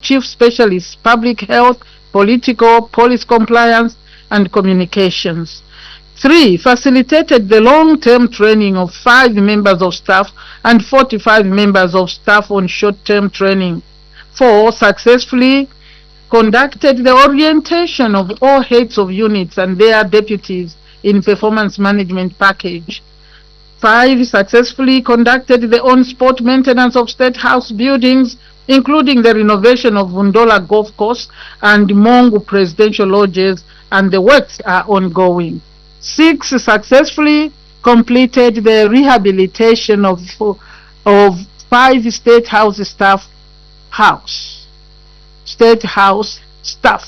chief specialists, public health, political, police compliance, and communications. 3. Facilitated the long-term training of 5 members of staff and 45 members of staff on short-term training. 4. Successfully conducted the orientation of all heads of units and their deputies in performance management package. 5. Successfully conducted the on-spot maintenance of State House buildings, including the renovation of Vundola Golf Course and Mongu Presidential Lodges, and the works are ongoing. 6. Successfully completed the rehabilitation of 5 State House staff house. State House staff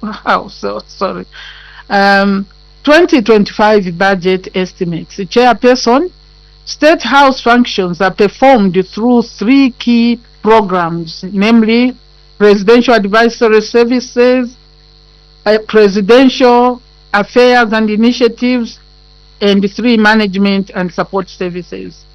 house, 2025 budget estimates. Chairperson, State House functions are performed through 3 key programs, namely Presidential Advisory Services, Presidential Affairs and Initiatives, and 3 Management and Support Services.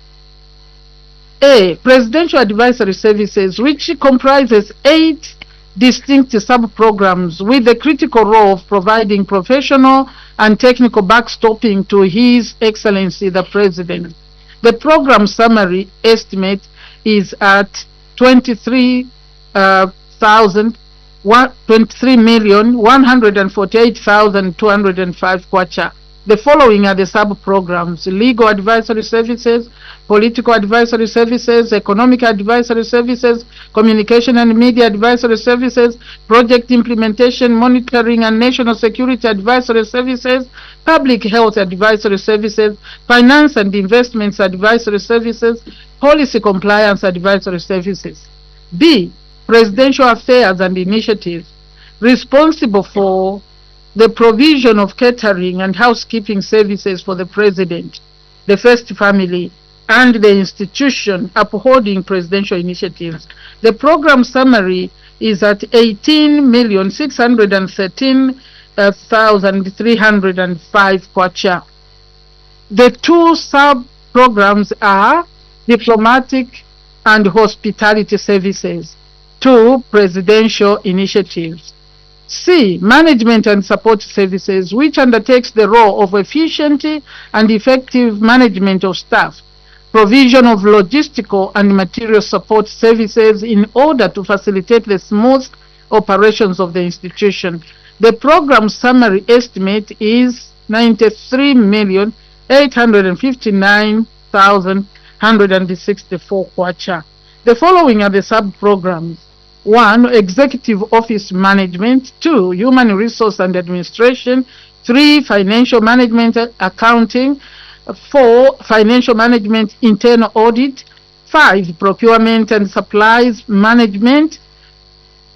A. Presidential Advisory Services, which comprises 8 distinct sub-programs with the critical role of providing professional and technical backstopping to His Excellency the President. The program summary estimate is at 23,148,205 kwacha. The following are the sub-programs: Legal Advisory Services, Political Advisory Services, Economic Advisory Services, Communication and Media Advisory Services, Project Implementation, Monitoring and National Security Advisory Services, Public Health Advisory Services, Finance and Investments Advisory Services, Policy Compliance Advisory Services. B. Presidential Affairs and Initiatives, responsible for the provision of catering and housekeeping services for the President, the First Family, and the institution upholding presidential initiatives. The program summary is at 18,613,305 kwacha. The 2 sub-programs are Diplomatic and Hospitality Services, 2 Presidential Initiatives. C. Management and Support Services, which undertakes the role of efficient and effective management of staff, provision of logistical and material support services in order to facilitate the smooth operations of the institution. The program summary estimate is 93,859,164 kwacha. The following are the sub-programs: 1. Executive Office Management, 2. Human Resource and Administration, 3. Financial Management Accounting, 4. Financial Management Internal Audit, 5. Procurement and Supplies Management,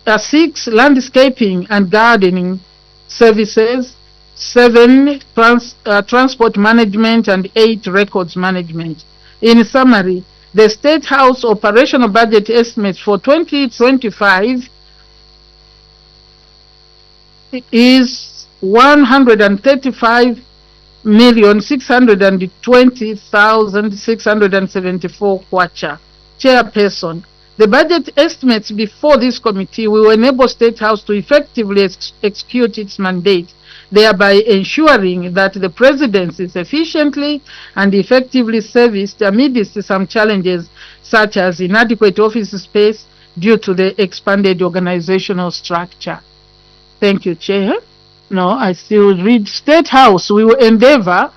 6. Landscaping and Gardening Services, 7. Transport Management, and 8. Records Management. In summary, the State House operational budget estimates for 2025 is 135,620,674 kwacha. Chairperson, the budget estimates before this committee will enable State House to effectively execute its mandate, thereby ensuring that the presidency is efficiently and effectively serviced amidst some challenges such as inadequate office space due to the expanded organizational structure. Thank you, Chair. No, I still read. State House, we will endeavor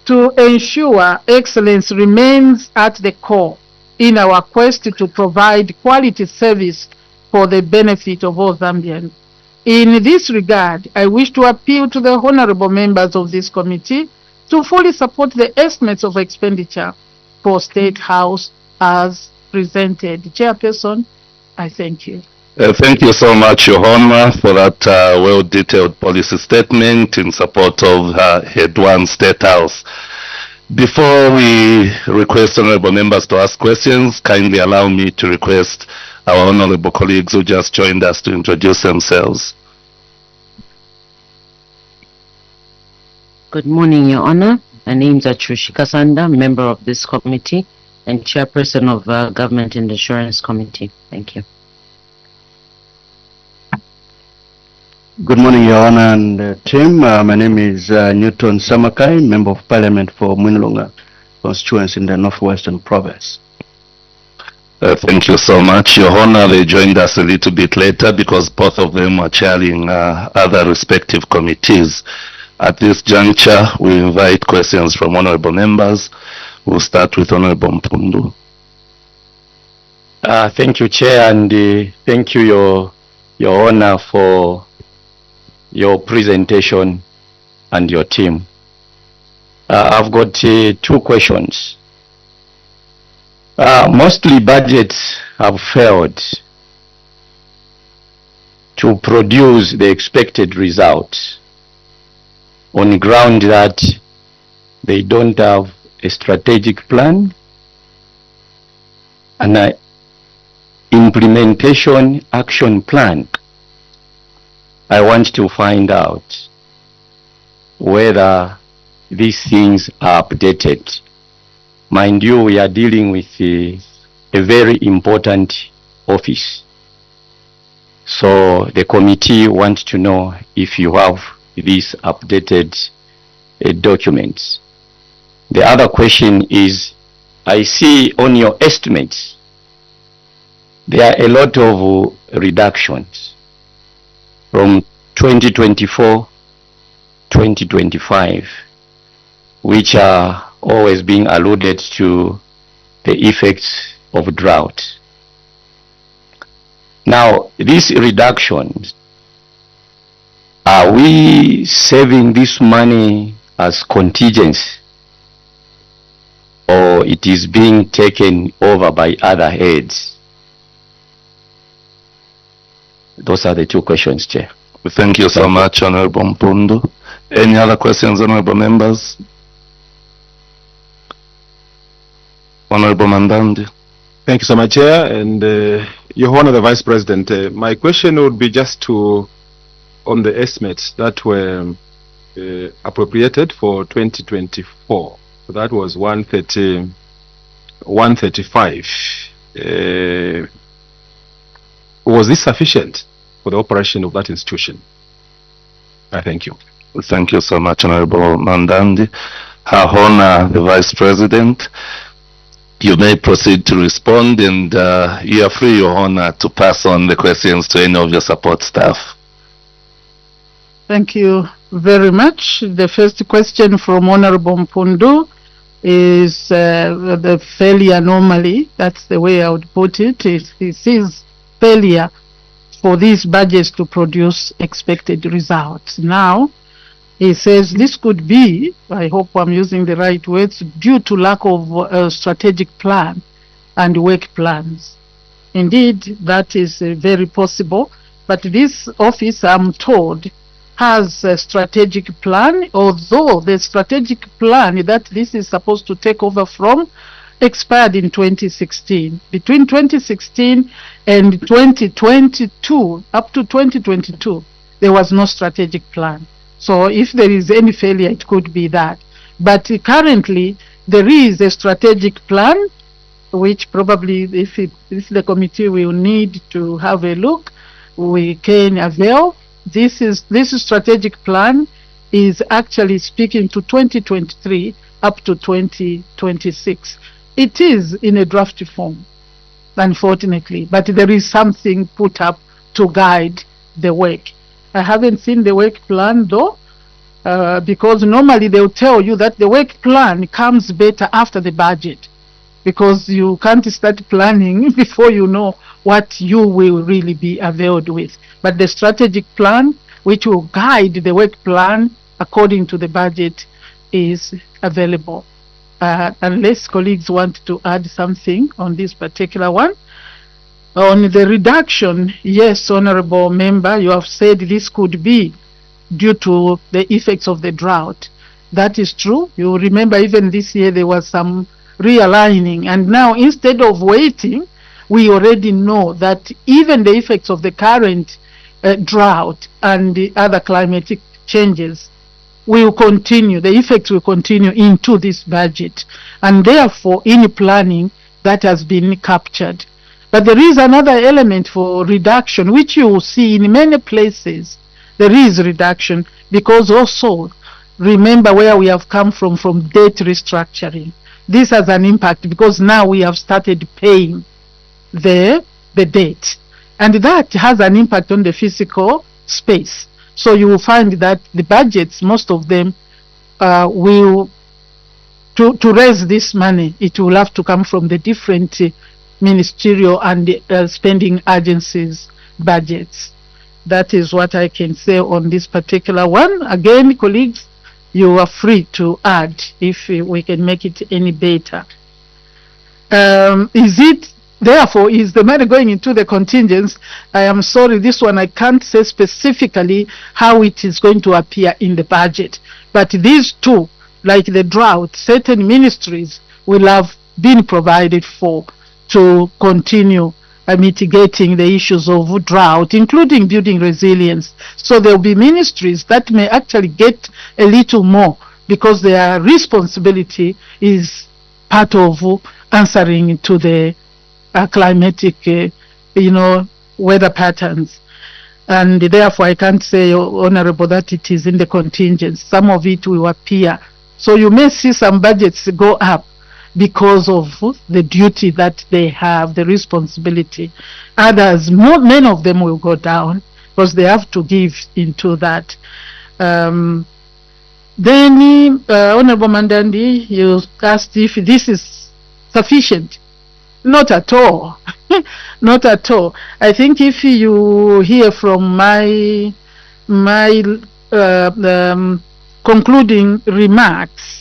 to ensure excellence remains at the core in our quest to provide quality service for the benefit of all Zambians. In this regard, I wish to appeal to the honorable members of this committee to fully support the estimates of expenditure for State House as presented. Chairperson, I thank you. Thank you so much, Your Honor, for that well-detailed policy statement in support of Head 1 State House. Before we request honorable members to ask questions, kindly allow me to request our honorable colleagues who just joined us to introduce themselves. Good morning, Your Honor. My name is Atrushika Sanda, member of this committee and chairperson of Government and Insurance Committee. Thank you. Good morning, Your Honor and team. My name is Newton Samakai, Member of Parliament for Mwinilunga constituency in the Northwestern Province. Thank you so much, Your Honor. They joined us a little bit later because both of them are chairing other respective committees. At this juncture, we invite questions from honorable members. We'll start with Honorable Mpundu. Thank you, Chair, and thank you, Your Honor, for your presentation and your team. I've got two questions. Mostly budgets have failed to produce the expected results on the ground that they don't have a strategic plan and an implementation action plan. I want to find out whether these things are updated. Mind you, we are dealing with a very important office. So the committee wants to know if you have these updated documents. The other question is, I see on your estimates, there are a lot of reductions from 2024, 2025, which are always being alluded to the effects of drought. Now, these reductions, are we saving this money as contingency, or it is being taken over by other heads? Those are the two questions, Chair. Thank you so much, Honorable Mpundu. Any other questions, honorable members? Honorable Mandandi. Thank you so much, Chair. And Your Honor, the Vice President, my question would be just on the estimates that were appropriated for 2024. So that was 135. Was this sufficient for the operation of that institution? I thank you. Thank you so much, Honorable Mandandi. Her Honor, the Vice President, you may proceed to respond, and you are free, Your Honor, to pass on the questions to any of your support staff. Thank you very much. The first question from Honorable Mpundu is the failure normally. That's the way I would put it. It is failure for these budgets to produce expected results. Now, he says this could be, I hope I'm using the right words, due to lack of a strategic plan and work plans. Indeed, that is very possible, but this office, I'm told, has a strategic plan, although the strategic plan that this is supposed to take over from expired in 2016. Between 2016 and 2022, up to 2022, there was no strategic plan. So if there is any failure, it could be that. But currently, there is a strategic plan, which probably, if the committee will need to have a look, we can avail. This strategic plan is actually speaking to 2023 up to 2026. It is in a draft form, unfortunately, but there is something put up to guide the work. I haven't seen the work plan though, because normally they'll tell you that the work plan comes better after the budget, because you can't start planning before you know what you will really be availed with. But the strategic plan, which will guide the work plan according to the budget, is available. Unless colleagues want to add something on this particular one. On the reduction, yes, Honorable Member, you have said this could be due to the effects of the drought. That is true. You remember even this year there was some realigning, and now instead of waiting, we already know that even the effects of the current drought and the other climatic changes will continue, the effects will continue into this budget, and therefore any planning that has been captured. But there is another element for reduction, which you will see in many places there is reduction, because also remember where we have come from debt restructuring. This has an impact because now we have started paying the debt, and that has an impact on the physical space. So you will find that the budgets, most of them will, to raise this money, it will have to come from the different ministerial and spending agencies' budgets. That is what I can say on this particular one. Again, colleagues, you are free to add if we can make it any better. Therefore, is the money going into the contingents? I am sorry, this one I can't say specifically how it is going to appear in the budget. But these two, like the drought, certain ministries will have been provided for to continue mitigating the issues of drought, including building resilience. So there will be ministries that may actually get a little more because their responsibility is part of answering to the climatic, weather patterns. And therefore, I can't say, Honorable, that it is in the contingents. Some of it will appear. So you may see some budgets go up because of the duty that they have, the responsibility. Others, many of them will go down because they have to give into that. Then, Honorable Mandandi, you asked if this is sufficient. Not at all. Not at all. I think if you hear from my concluding remarks,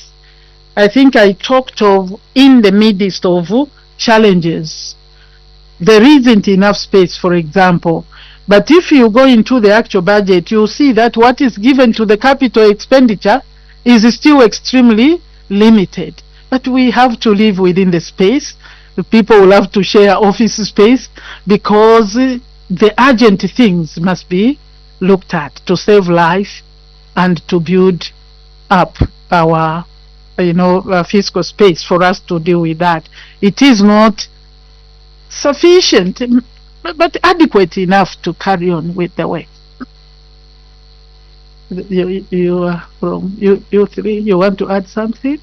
I think I talked of in the midst of challenges. There isn't enough space, for example. But if you go into the actual budget, you'll see that what is given to the capital expenditure is still extremely limited. But we have to live within the space. The people will have to share office space because the urgent things must be looked at to save life and to build up our fiscal space for us to deal with that. It is not sufficient, but adequate enough to carry on with the work. You are from you three. You want to add something?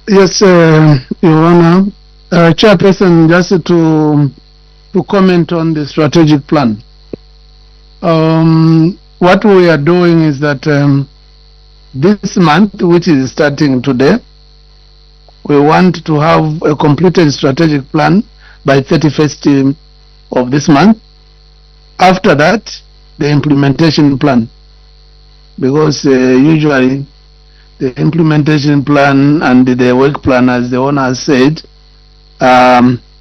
Yes, Your Honor. Chairperson, just to comment on the strategic plan. What we are doing is that this month, which is starting today, we want to have a completed strategic plan by 31st of this month. After that, the implementation plan, because usually the implementation plan and the work plan, as the owner has said,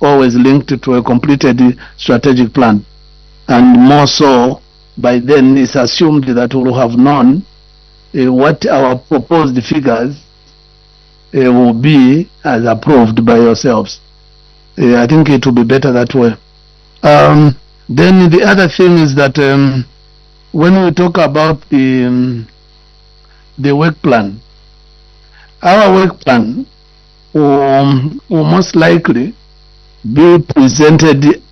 always linked to a completed strategic plan, and more so by then it's assumed that we will have known what our proposed figures will be as approved by yourselves. I think it will be better that way. Then the other thing is that when we talk about the work plan, our work plan will most likely be presented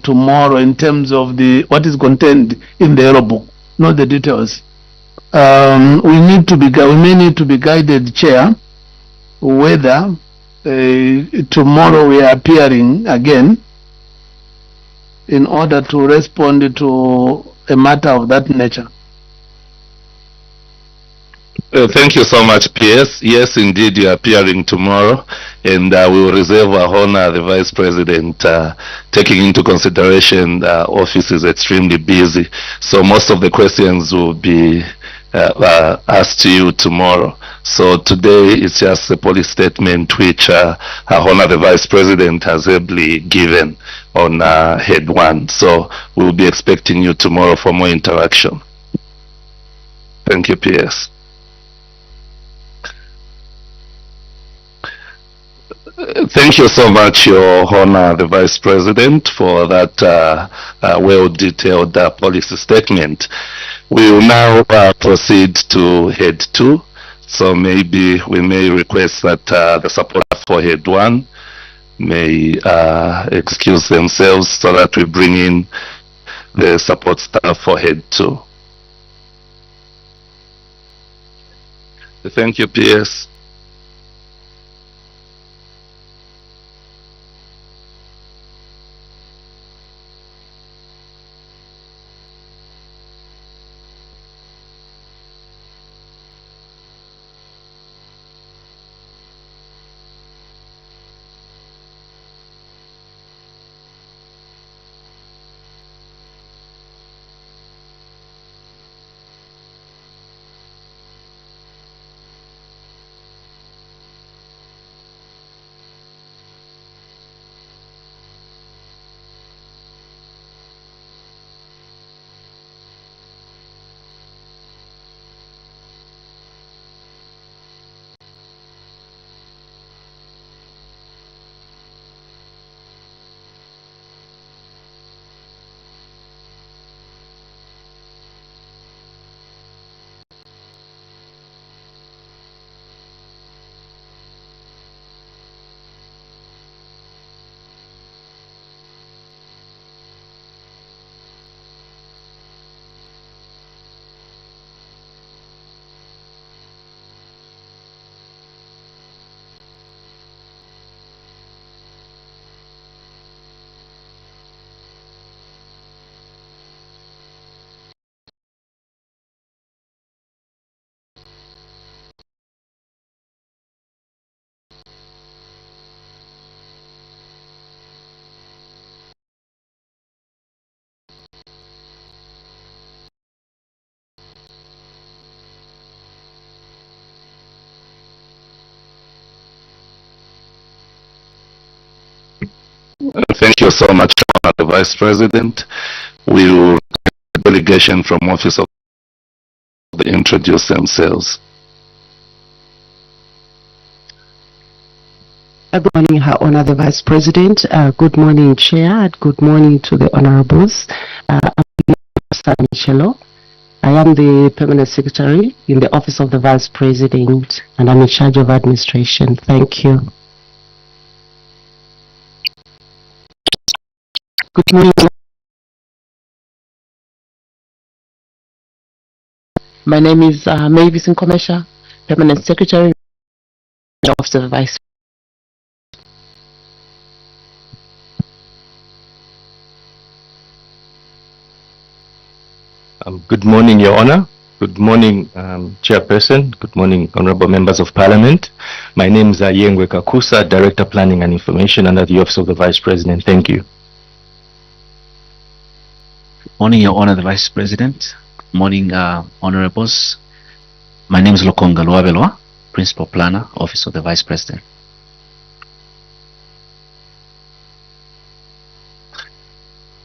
tomorrow in terms of what is contained in the yellow book, not the details. We may need to be guided, Chair, whether tomorrow we are appearing again in order to respond to a matter of that nature. Thank you so much, PS. Yes, indeed, you are appearing tomorrow, and we will reserve our honor, the Vice President, taking into consideration the office is extremely busy. So most of the questions will be asked to you tomorrow. So today it's just a policy statement which Her Honor the Vice President has ably given on Head 1. So we'll be expecting you tomorrow for more interaction. Thank you, PS. Thank you so much, Your Honor the Vice President, for that well-detailed policy statement. We will now proceed to Head 2. So maybe we may request that the supporter for Head 1 may excuse themselves so that we bring in the support staff for Head 2. Thank you, PS. Thank you so much, the Vice President. We will delegation from Office of the introduce themselves. Good morning, Her Honor the Vice President. Good morning, Chair. And good morning to the Honorables. I'm Michelo. I am the Permanent Secretary in the Office of the Vice President, and I'm in charge of administration. Thank you. Good morning. My name is Mavis Nkomesha, Permanent Secretary in the Office of the Vice President. Good morning, Your Honor. Good morning, Chairperson. Good morning, Honorable Members of Parliament. My name is Yengwe Kakusa, Director Planning and Information under the Office of the Vice President. Thank you. Good morning, Your Honor, the Vice President. Good morning, Honorables. My name is Lokonga Luabelwa, Principal Planner, Office of the Vice President.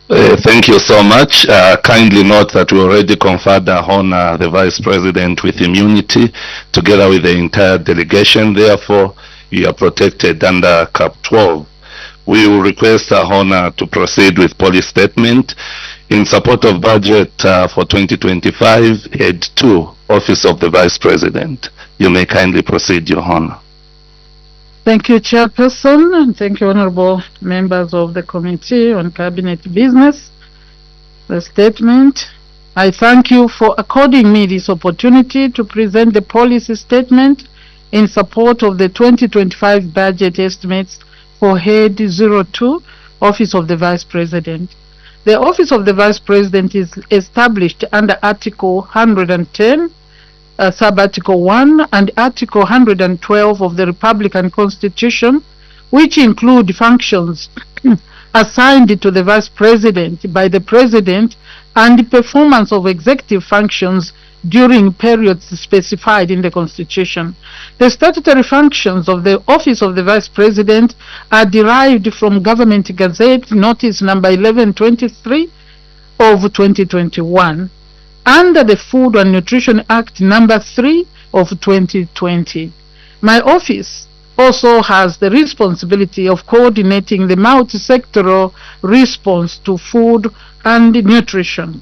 Thank you so much. Kindly note that we already conferred on the Vice President with immunity together with the entire delegation. Therefore, you are protected under Cap 12. We will request our honor to proceed with policy statement in support of budget for 2025, Head 2, Office of the Vice President. You may kindly proceed, Your Honor. Thank you, Chairperson, and thank you, honorable members of the Committee on Cabinet Business. The statement. I thank you for according me this opportunity to present the policy statement in support of the 2025 budget estimates for Head 02, Office of the Vice President. The Office of the Vice President is established under Article 110, Sub-Article 1 and Article 112 of the Republican Constitution, which include functions assigned to the Vice President by the President and the performance of executive functions during periods specified in the Constitution. The statutory functions of the Office of the Vice President are derived from Government Gazette Notice Number 1123 of 2021. Under the Food and Nutrition Act Number 3 of 2020. My office also has the responsibility of coordinating the multi-sectoral response to food and nutrition.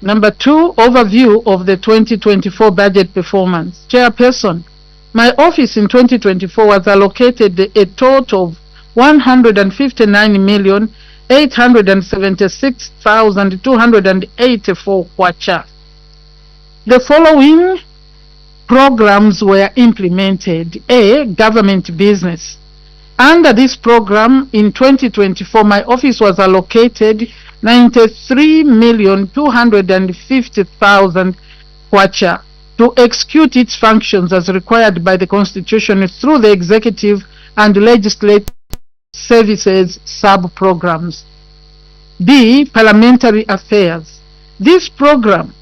Number 2, overview of the 2024 budget performance. Chairperson, my office in 2024 was allocated a total of 159,876,284 kwacha. The following programs were implemented. A, government business. Under this program in 2024, my office was allocated 93,250,000 kwacha to execute its functions as required by the Constitution through the executive and legislative services sub-programs. B, parliamentary affairs. This program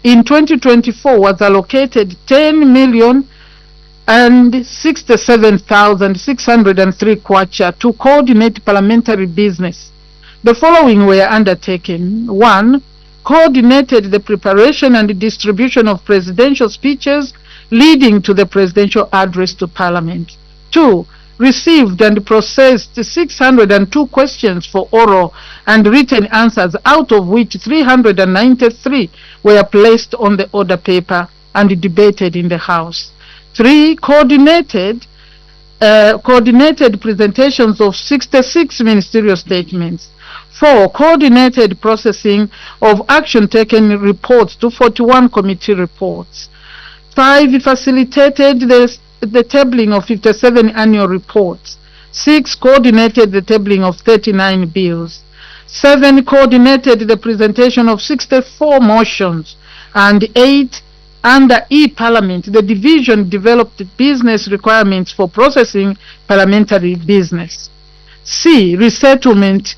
in 2024 was allocated 10,067,603 kwacha to coordinate parliamentary business. The following were undertaken. 1. Coordinated the preparation and distribution of presidential speeches leading to the presidential address to Parliament. 2. Received and processed 602 questions for oral and written answers, out of which 393 were placed on the order paper and debated in the House. 3. Coordinated presentations of 66 ministerial statements. 4. Coordinated processing of action taken reports to 41 committee reports. 5. Facilitated the tabling of 57 annual reports. 6. Coordinated the tabling of 39 bills. 7. Coordinated the presentation of 64 motions. And 8. Under e-Parliament, the division developed business requirements for processing parliamentary business. C. Resettlement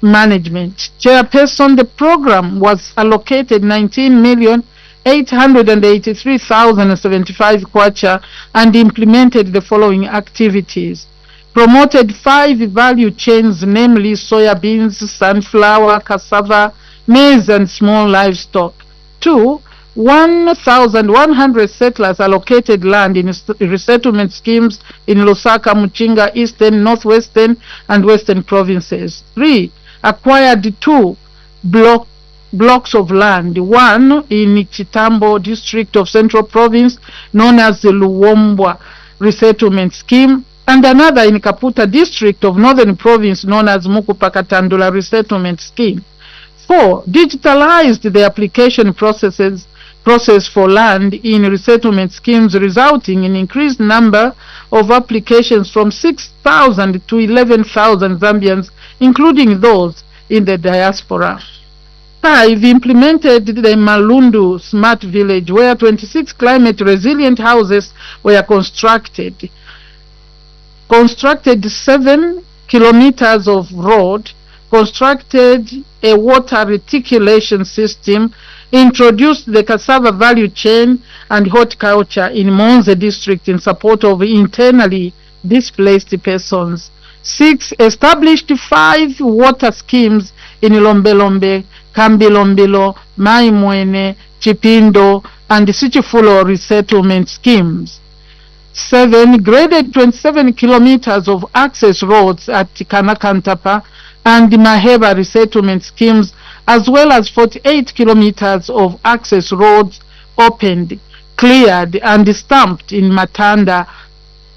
management. Chairperson, the program was allocated 19,883,075 kwacha and implemented the following activities. Promoted 5 value chains, namely soya beans, sunflower, cassava, maize, and small livestock. 2. 1,100 settlers allocated land in resettlement schemes in Lusaka, Muchinga, Eastern, Northwestern, and Western provinces. 3. Acquired 2 blocks of land, one in Chitambo district of Central Province known as the Luwombwa Resettlement Scheme, and another in Kaputa district of Northern Province known as Mukupakatandula Resettlement Scheme. 4. Digitalized the application process for land in resettlement schemes, resulting in increased number of applications from 6,000 to 11,000 Zambians, including those in the diaspora. 5. Implemented the Malundu Smart Village, where 26 climate resilient houses were constructed. Constructed 7 kilometers of road, constructed a water reticulation system, introduced the cassava value chain and horticulture in Monze district in support of internally displaced persons. 6. Established 5 water schemes in Lombelombe, Kambilombilo, Maimwene, Chipindo, and Sichifulo resettlement schemes. 7. Graded 27 kilometers of access roads at Kanakantapa and Maheba resettlement schemes, as well as 48 kilometers of access roads opened, cleared, and stamped in Matanda,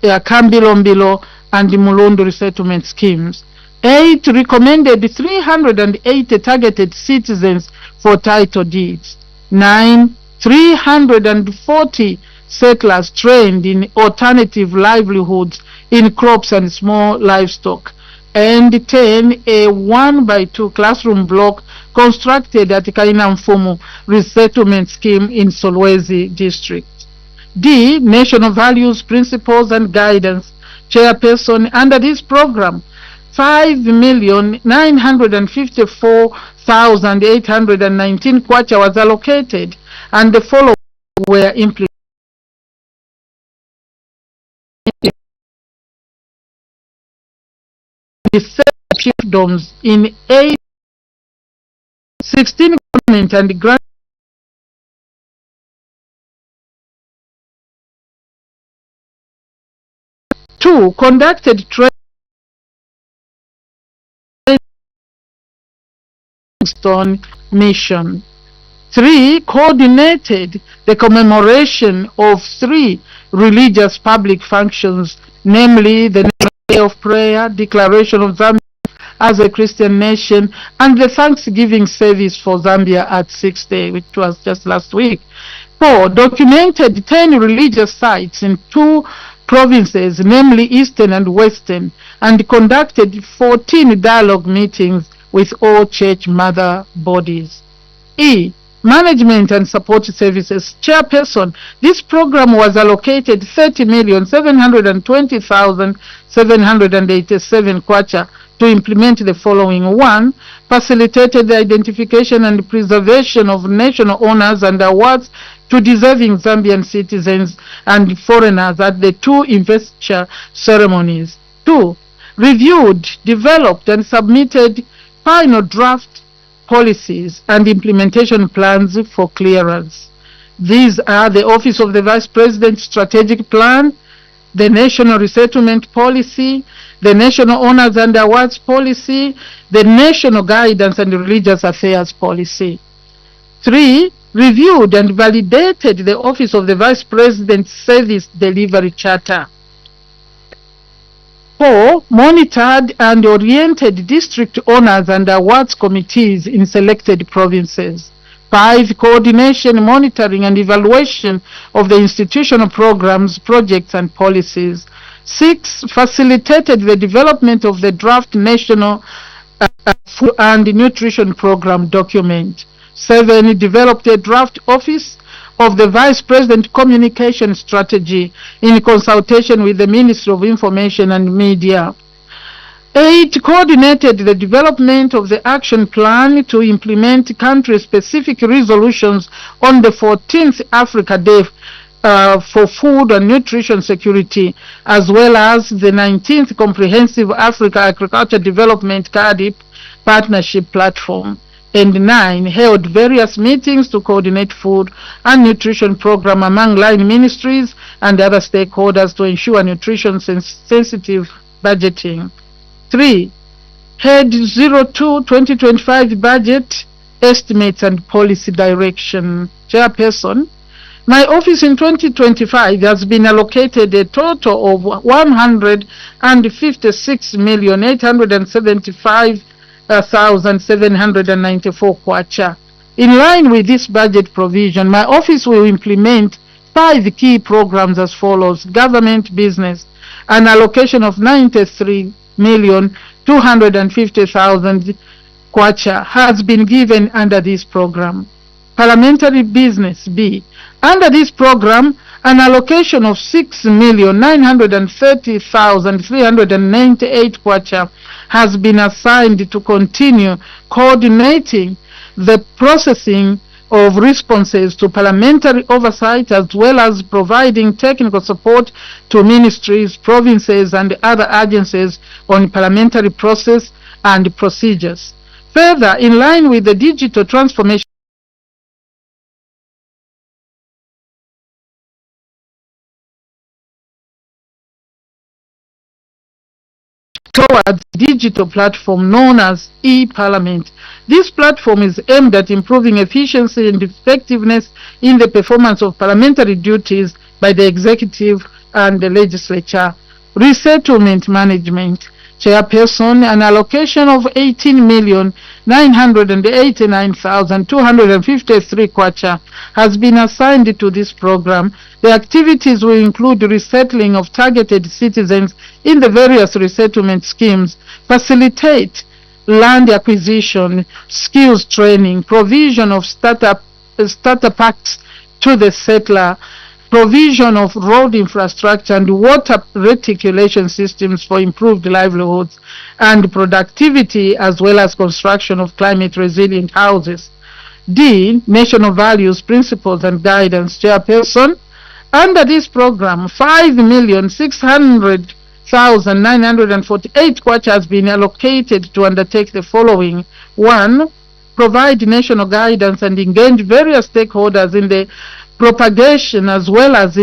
Kambilombilo, and Mulundu resettlement schemes. 8. Recommended 380 targeted citizens for title deeds. 9. 340 settlers trained in alternative livelihoods in crops and small livestock. And 10. A 1x2 classroom block constructed at Kainamfumu resettlement scheme in Solwezi district. D. National values, principles, and guidance. Chairperson, under this program, 5,954,819 kwacha was allocated, and the following were implemented. Chiefdoms in 16 government and grant 2. Conducted training mission. 3. Coordinated the commemoration of 3 religious public functions, namely the Day of Prayer, Declaration of Zambia as a Christian nation, and the Thanksgiving service for Zambia at 6th Day, which was just last week. 4. Documented 10 religious sites in 2 provinces, namely Eastern and Western, and conducted 14 dialogue meetings with all church mother bodies. E. Management and Support Services. Chairperson, this program was allocated 30,720,787 kwacha to implement the following. 1. Facilitated the identification and preservation of national honors and awards to deserving Zambian citizens and foreigners at the 2 investiture ceremonies. 2. Reviewed, developed and submitted final draft policies and implementation plans for clearance. These are the Office of the Vice President Strategic Plan, the National Resettlement Policy, the National Honors and Awards Policy, the National Guidance and Religious Affairs Policy. 3. Reviewed and validated the Office of the Vice President Service Delivery Charter. 4. Monitored and oriented district honors and awards committees in selected provinces. 5. Coordination, monitoring and evaluation of the institutional programs, projects and policies. 6. Facilitated the development of the draft National Food and Nutrition Program document. 7. Developed a draft Office of the Vice President Communication Strategy in consultation with the Ministry of Information and Media. 8. Coordinated the development of the action plan to implement country-specific resolutions on the 14th Africa Day for Food and Nutrition Security, as well as the 19th Comprehensive Africa Agriculture Development CAADP Partnership Platform. And 9. Held various meetings to coordinate food and nutrition program among line ministries and other stakeholders to ensure nutrition sensitive budgeting. 3. Head 02-2025 budget estimates and policy direction. Chairperson, my office in 2025 has been allocated a total of 156,875,794 kwacha. In line with this budget provision, my office will implement 5 key programs as follows. Government business, an allocation of 93,250,000 kwacha has been given under this program. Parliamentary business B, under this program, an allocation of 6,930,398 kwacha has been assigned to continue coordinating the processing of responses to parliamentary oversight, as well as providing technical support to ministries, provinces and other agencies on parliamentary process and procedures. Further, in line with the digital transformation towards digital platform known as e-Parliament. This platform is aimed at improving efficiency and effectiveness in the performance of parliamentary duties by the executive and the legislature. Resettlement management. Chairperson, an allocation of 18,989,253 kwacha has been assigned to this program. The activities will include resettling of targeted citizens in the various resettlement schemes, facilitate land acquisition, skills training, provision of starter packs to the settler, provision of road infrastructure and water reticulation systems for improved livelihoods and productivity, as well as construction of climate resilient houses. D. National values, principles and guidance. Chairperson, under this program, 5,600,948 kwacha has been allocated to undertake the following. 1. Provide national guidance and engage various stakeholders in the propagation as well as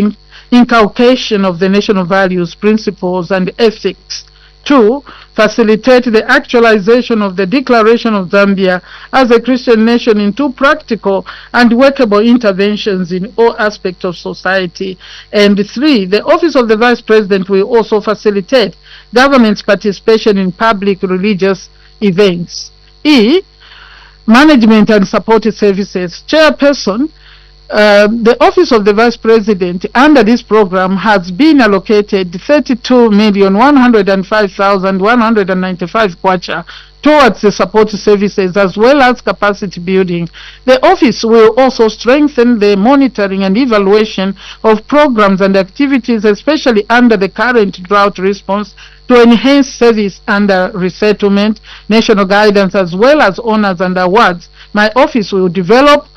inculcation of the national values, principles and ethics. 2. Facilitate the actualization of the Declaration of Zambia as a Christian nation into practical and workable interventions in all aspects of society. And 3. The Office of the Vice President will also facilitate government's participation in public religious events. E. Management and support services. Chairperson, the Office of the Vice President under this program has been allocated 32,105,195 kwacha towards the support services as well as capacity building. The office will also strengthen the monitoring and evaluation of programs and activities, especially under the current drought response, to enhance service under resettlement, national guidance, as well as honors and awards. My office will develop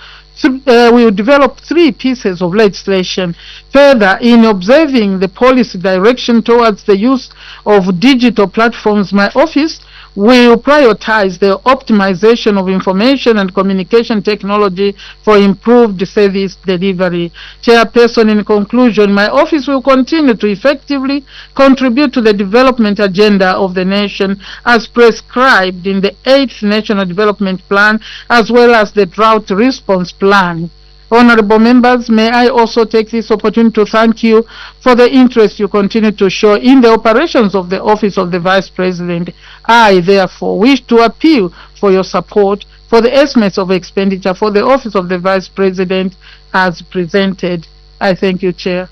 3 pieces of legislation. Further, in observing the policy direction towards the use of digital platforms, my office will prioritize the optimization of information and communication technology for improved service delivery. Chairperson, in conclusion, my office will continue to effectively contribute to the development agenda of the nation as prescribed in the 8th National Development Plan as well as the Drought Response Plan. Honorable members, may I also take this opportunity to thank you for the interest you continue to show in the operations of the Office of the Vice President. I, therefore, wish to appeal for your support for the estimates of expenditure for the Office of the Vice President as presented. I thank you, Chair.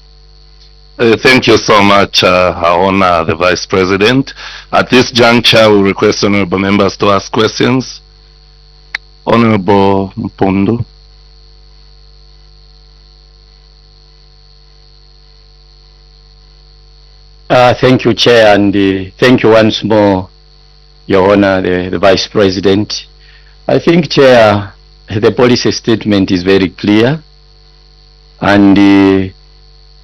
Thank you so much, Her Honor, the Vice President. At this juncture, we request honorable members to ask questions. Honorable Mpundu. Thank you, Chair, and thank you once more, Your Honor, the Vice President. I think, Chair, the policy statement is very clear, and to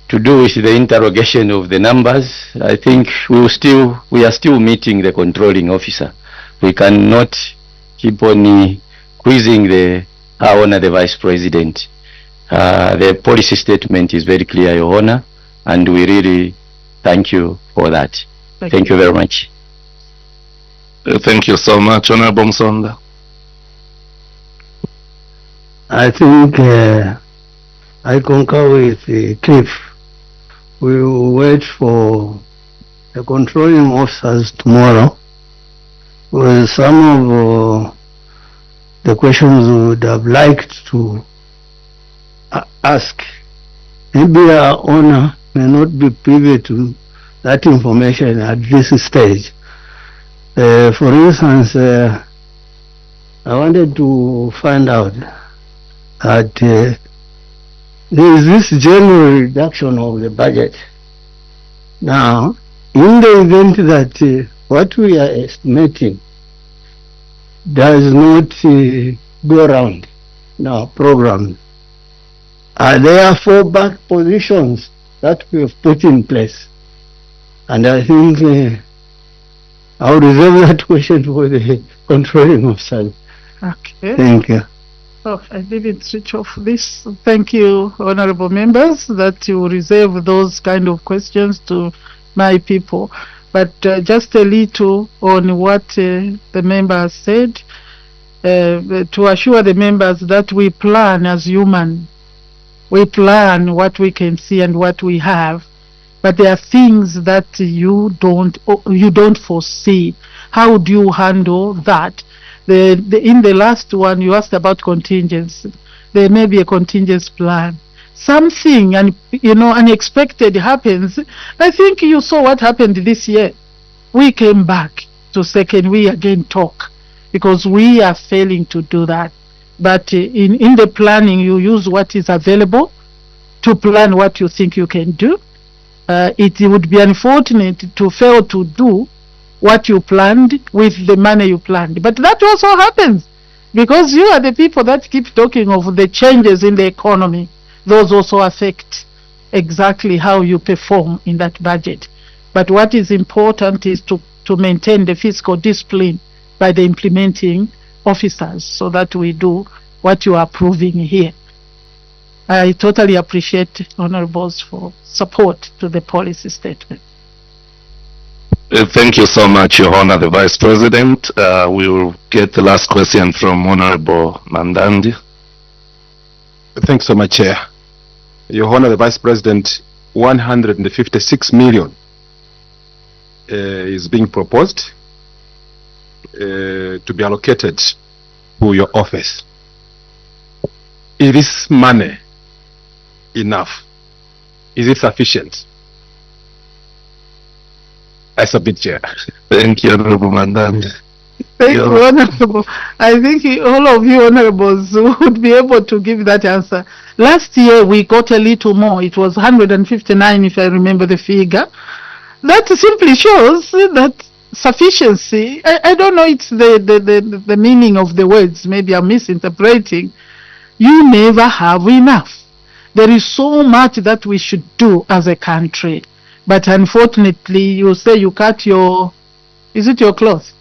do with the interrogation of the numbers, I think we are still meeting the controlling officer. We cannot keep on quizzing Our Honor, the Vice President. The policy statement is very clear, Your Honor, and we really thank you for that. Thank you very much. Thank you so much, Honorable Msonda. I think I concur with Cliff. We will wait for the controlling officers tomorrow. Well, some of the questions we would have liked to ask, maybe Our Honor may not be privy to that information at this stage. For instance, I wanted to find out that there is this general reduction of the budget. Now, in the event that what we are estimating does not go around in our program, are there fallback positions that we have put in place? And I think I will reserve that question for the controlling officer. Okay. Thank you. Oh, I didn't switch off this. Thank you, honorable members, that you reserve those kind of questions to my people. But just a little on what the member has said, to assure the members that we plan as human. We plan what we can see and what we have, but there are things that you don't foresee. How do you handle that? In the last one, you asked about contingency. There may be a contingency plan. Something unexpected happens. I think you saw what happened this year. We came back to second. We again talk because we are failing to do that. But in the planning, you use what is available to plan what you think you can do. It would be unfortunate to fail to do what you planned with the money you planned. But that also happens because you are the people that keep talking of the changes in the economy. Those also affect exactly how you perform in that budget. But what is important is to maintain the fiscal discipline by the implementing officers so that we do what you are approving here. I totally appreciate honorables for support to the policy statement. Thank you so much, Your Honor, the Vice President. We will get the last question from Honorable Mandandi. Thanks so much, Chair. Your Honor, the Vice President, 156 million is being proposed to be allocated to your office. Is this money enough? Is it sufficient? I submit, Chair. Thank you, Honorable Mandanda. Thank you, Honorable. I think all of you honorables would be able to give that answer. Last year we got a little more. It was 159, if I remember the figure. That simply shows that sufficiency. I don't know. It's the meaning of the words. Maybe I'm misinterpreting. You never have enough. There is so much that we should do as a country, but unfortunately, you say you cut your. Is it your cloth?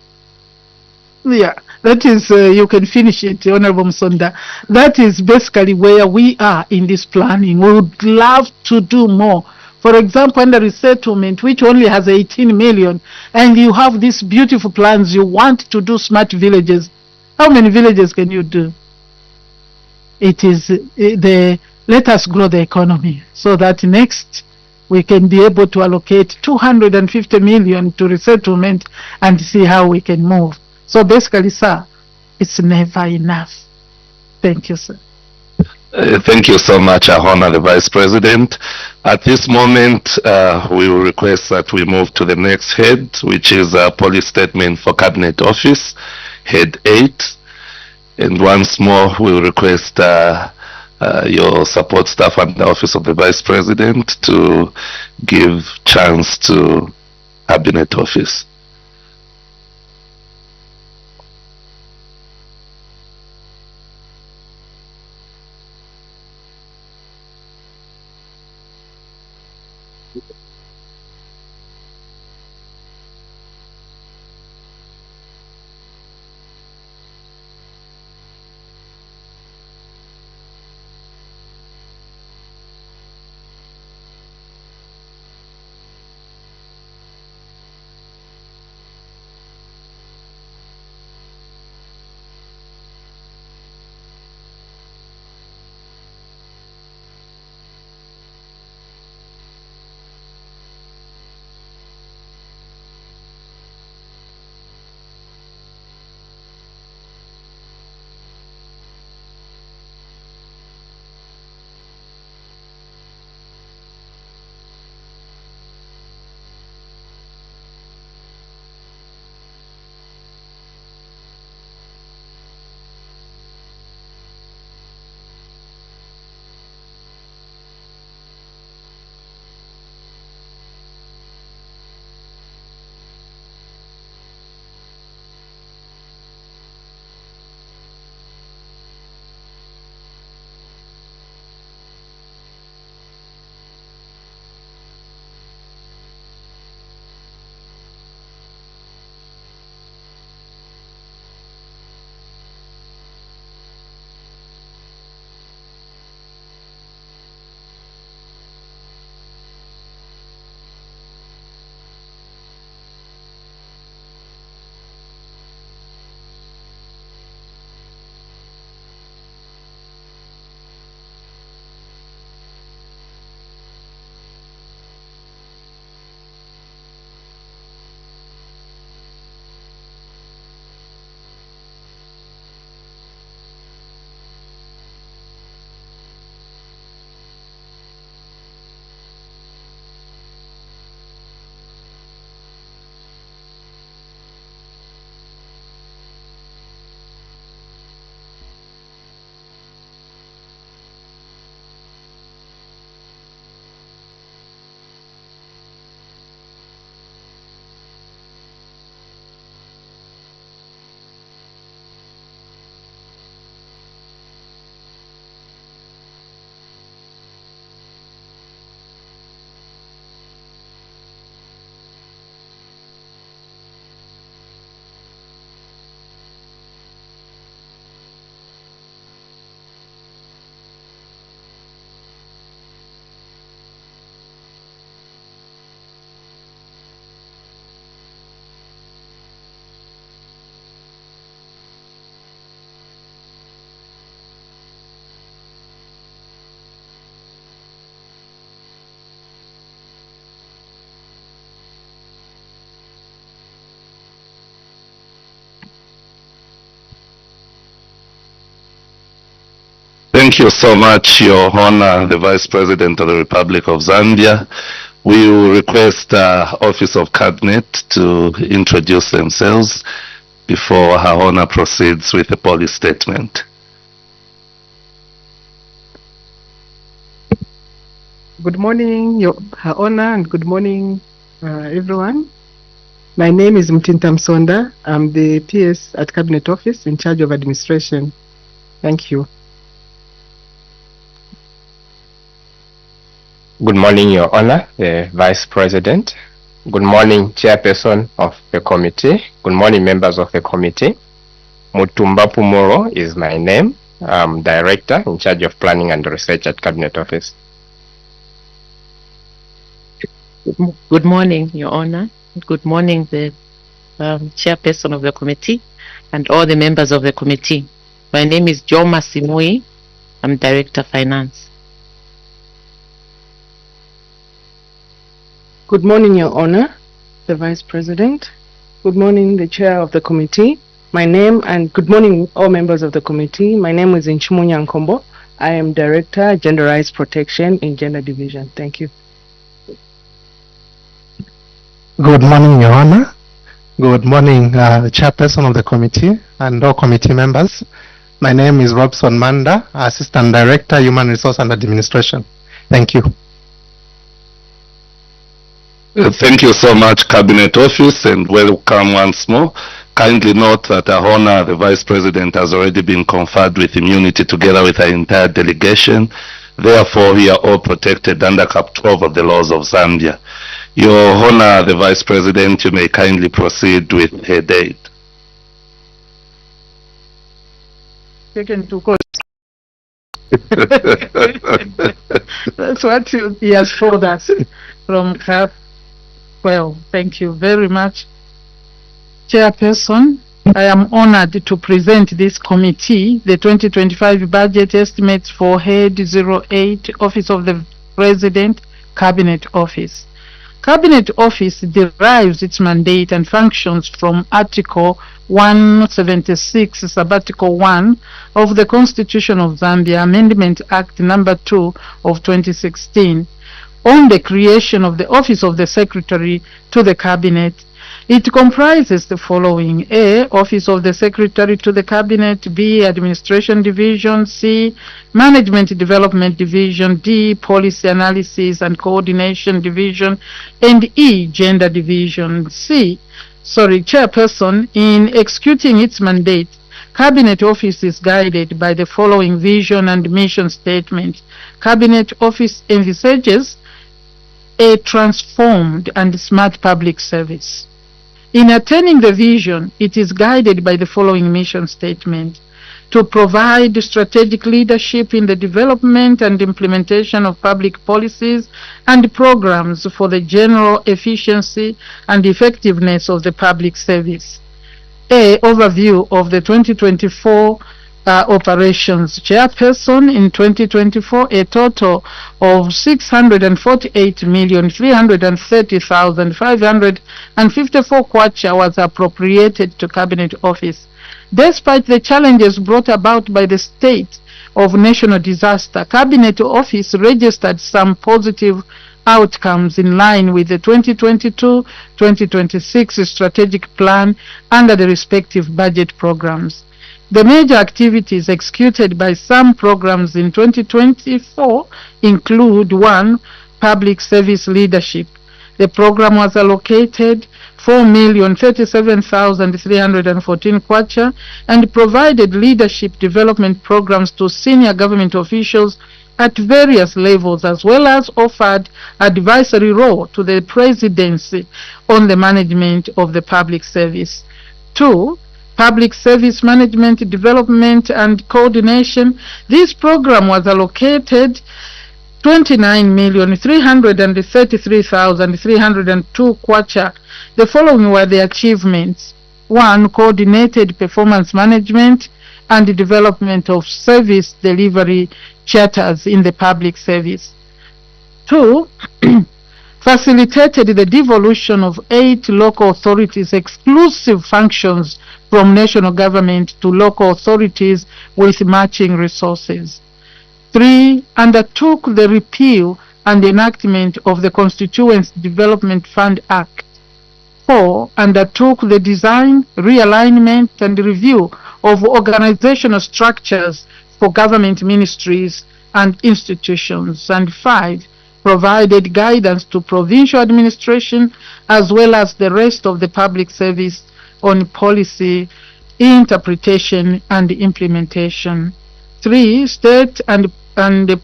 Yeah, that is, you can finish it, Honorable Msonda. That is basically where we are in this planning. We would love to do more. For example, under resettlement, which only has 18 million, and you have these beautiful plans, you want to do smart villages. How many villages can you do? It is let us grow the economy so that next we can be able to allocate 250 million to resettlement and see how we can move. So basically, sir, it's never enough. Thank you, sir. Thank you so much, Honorable Vice President. At this moment, we will request that we move to the next head, which is a policy statement for Cabinet Office, Head 8. And once more, we will request your support staff and the Office of the Vice President to give chance to Cabinet Office. Thank you so much, Your Honor, the Vice President of the Republic of Zambia. We will request Office of Cabinet to introduce themselves before Her Honor proceeds with the policy statement. Good morning, Her Honor, and good morning, everyone. My name is Mtinta Msonda. I'm the PS at Cabinet Office in charge of administration. Thank you. Good morning, Your Honor, the Vice President. Good morning, Chairperson of the committee. Good morning, members of the committee. Mutumba Pumoro is my name. I'm Director in charge of Planning and Research at Cabinet Office. Good morning, Your Honor. Good morning, the Chairperson of the committee and all the members of the committee. My name is Joma Simui. I'm Director Finance. Good morning, Your Honor, the Vice President. Good morning, the Chair of the committee. My name, and good morning, all members of the committee. My name is Nchimunya Nkombo. I am Director, Gender Rights Protection in Gender Division. Thank you. Good morning, Your Honor. Good morning, Chairperson of the committee and all committee members. My name is Robson Manda, Assistant Director, Human Resource and Administration. Thank you. Thank you so much, Cabinet Office, and welcome once more. Kindly note that Her Honor, the Vice President, has already been conferred with immunity together with our entire delegation. Therefore, we are all protected under Cap 12 of the laws of Zambia. Your Honor, the Vice President, you may kindly proceed with her date. Taken to court. That's what he has told us from Cap 12. Thank you very much. Chairperson, I am honored to present this committee the 2025 budget estimates for Head 08, Office of the President, Cabinet Office. Cabinet Office derives its mandate and functions from Article 176, Sub-Article 1 of the Constitution of Zambia, Amendment Act Number 2 of 2016, on the creation of the Office of the Secretary to the Cabinet. It comprises the following: A. Office of the Secretary to the Cabinet; B. Administration Division; C. Management Development Division; D. Policy Analysis and Coordination Division; and E. Gender Division. Chairperson, in executing its mandate, Cabinet Office is guided by the following vision and mission statement. Cabinet Office envisages a transformed and smart public service. In attaining the vision, it is guided by the following mission statement: to provide strategic leadership in the development and implementation of public policies and programs for the general efficiency and effectiveness of the public service. A. Overview of the 2024 operations. Chairperson, in 2024, a total of 648,330,554 kwacha was appropriated to Cabinet Office. Despite the challenges brought about by the state of national disaster, Cabinet Office registered some positive outcomes in line with the 2022-2026 strategic plan under the respective budget programs. The major activities executed by some programs in 2024 include: 1. Public service leadership. The program was allocated 4,037,314 kwacha and provided leadership development programs to senior government officials at various levels, as well as offered advisory role to the presidency on the management of the public service. 2. Public Service Management, Development and Coordination. This program was allocated 29,333,302 kwacha. The following were the achievements: 1. Coordinated performance management and development of service delivery charters in the public service. 2. Facilitated the devolution of 8 local authorities' exclusive functions from national government to local authorities with matching resources. 3. Undertook the repeal and enactment of the Constituency Development Fund Act. 4. Undertook the design, realignment, and review of organizational structures for government ministries and institutions. And 5. Provided guidance to provincial administration as well as the rest of the public service on policy interpretation and implementation. 3. State and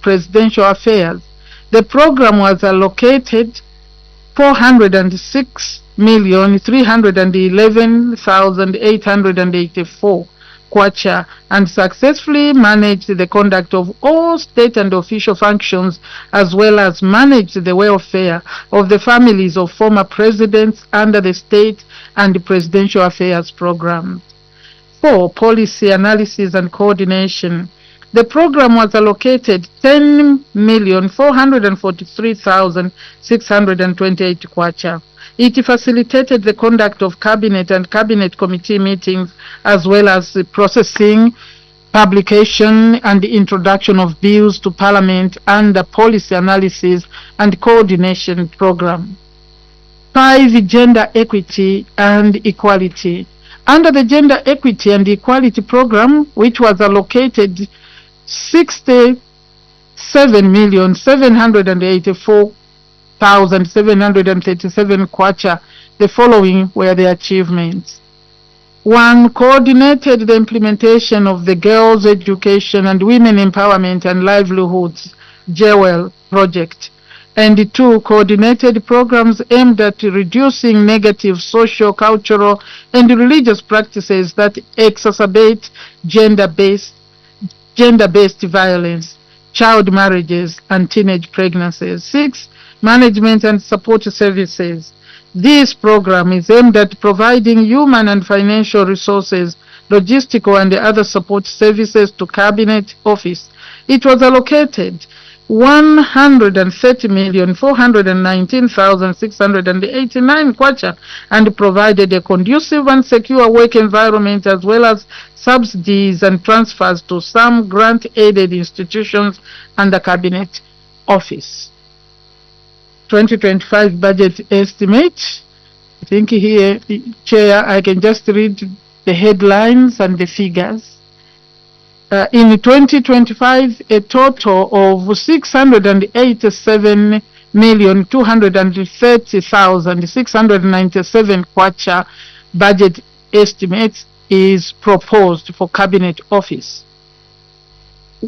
presidential affairs. The program was allocated 406,311,884 kwacha and successfully managed the conduct of all state and official functions as well as managed the welfare of the families of former presidents under the state and presidential affairs program. 4. Policy analysis and coordination. The program was allocated 10,443,628 kwacha. It facilitated the conduct of cabinet and cabinet committee meetings as well as the processing, publication and introduction of bills to Parliament under policy analysis and coordination program. 5. Gender equity and equality. Under the Gender Equity and Equality Program, which was allocated 67,784,737 kwacha, the following were the achievements. 1. Coordinated the implementation of the Girls' Education and Women Empowerment and Livelihoods (GEWEL) project. And 2. Coordinated programs aimed at reducing negative social, cultural, and religious practices that exacerbate gender-based violence, child marriages, and teenage pregnancies. 6. Management and support services. This program is aimed at providing human and financial resources, logistical and other support services to Cabinet Office. It was allocated 130,419,689 kwacha and provided a conducive and secure work environment as well as subsidies and transfers to some grant-aided institutions under Cabinet Office. 2025 budget estimate. I think here, Chair, I can just read the headlines and the figures. In 2025, a total of 687,230,697 kwacha budget estimates is proposed for Cabinet Office.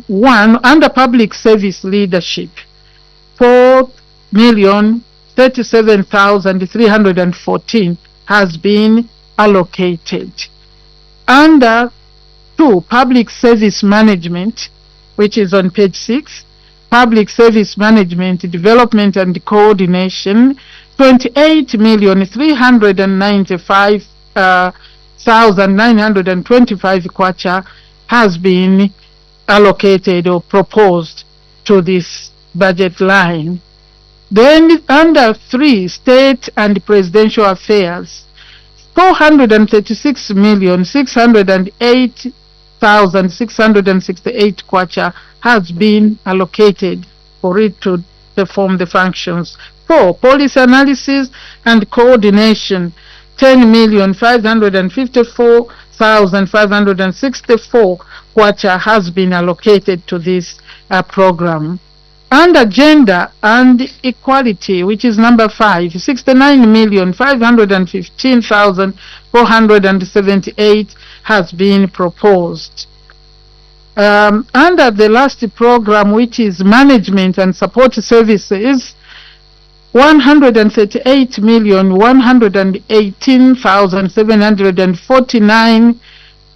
1. Under public service leadership, 4,037,314 has been allocated. Under 2. Public service management, which is on page 6, public service management, development and coordination, 28,395,925 kwacha has been allocated or proposed to this budget line. Then under 3. State and presidential affairs, 436,608,668 kwacha has been allocated for it to perform the functions. 4. Policy analysis and coordination, 10,554,564 kwacha has been allocated to this program. Under gender and equality, which is number 5, 69,515,478 has been proposed. Under the last program, which is management and support services, 138,118,749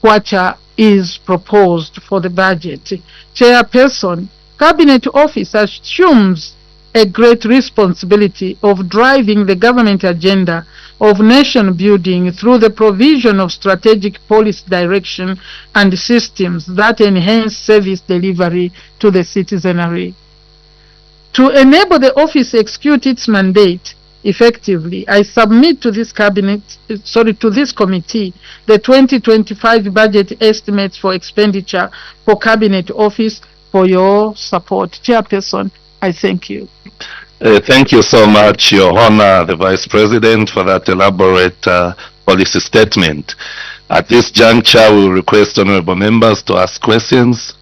kwacha is proposed for the budget. Chairperson, Cabinet Office assumes a great responsibility of driving the government agenda of nation building through the provision of strategic policy direction and systems that enhance service delivery to the citizenry. To enable the office to execute its mandate effectively, I submit to this committee the 2025 budget estimates for expenditure for Cabinet Office for your support. Chairperson, I thank you. Thank you so much, Your Honor, the Vice President, for that elaborate policy statement. At this juncture, we will request honorable members to ask questions.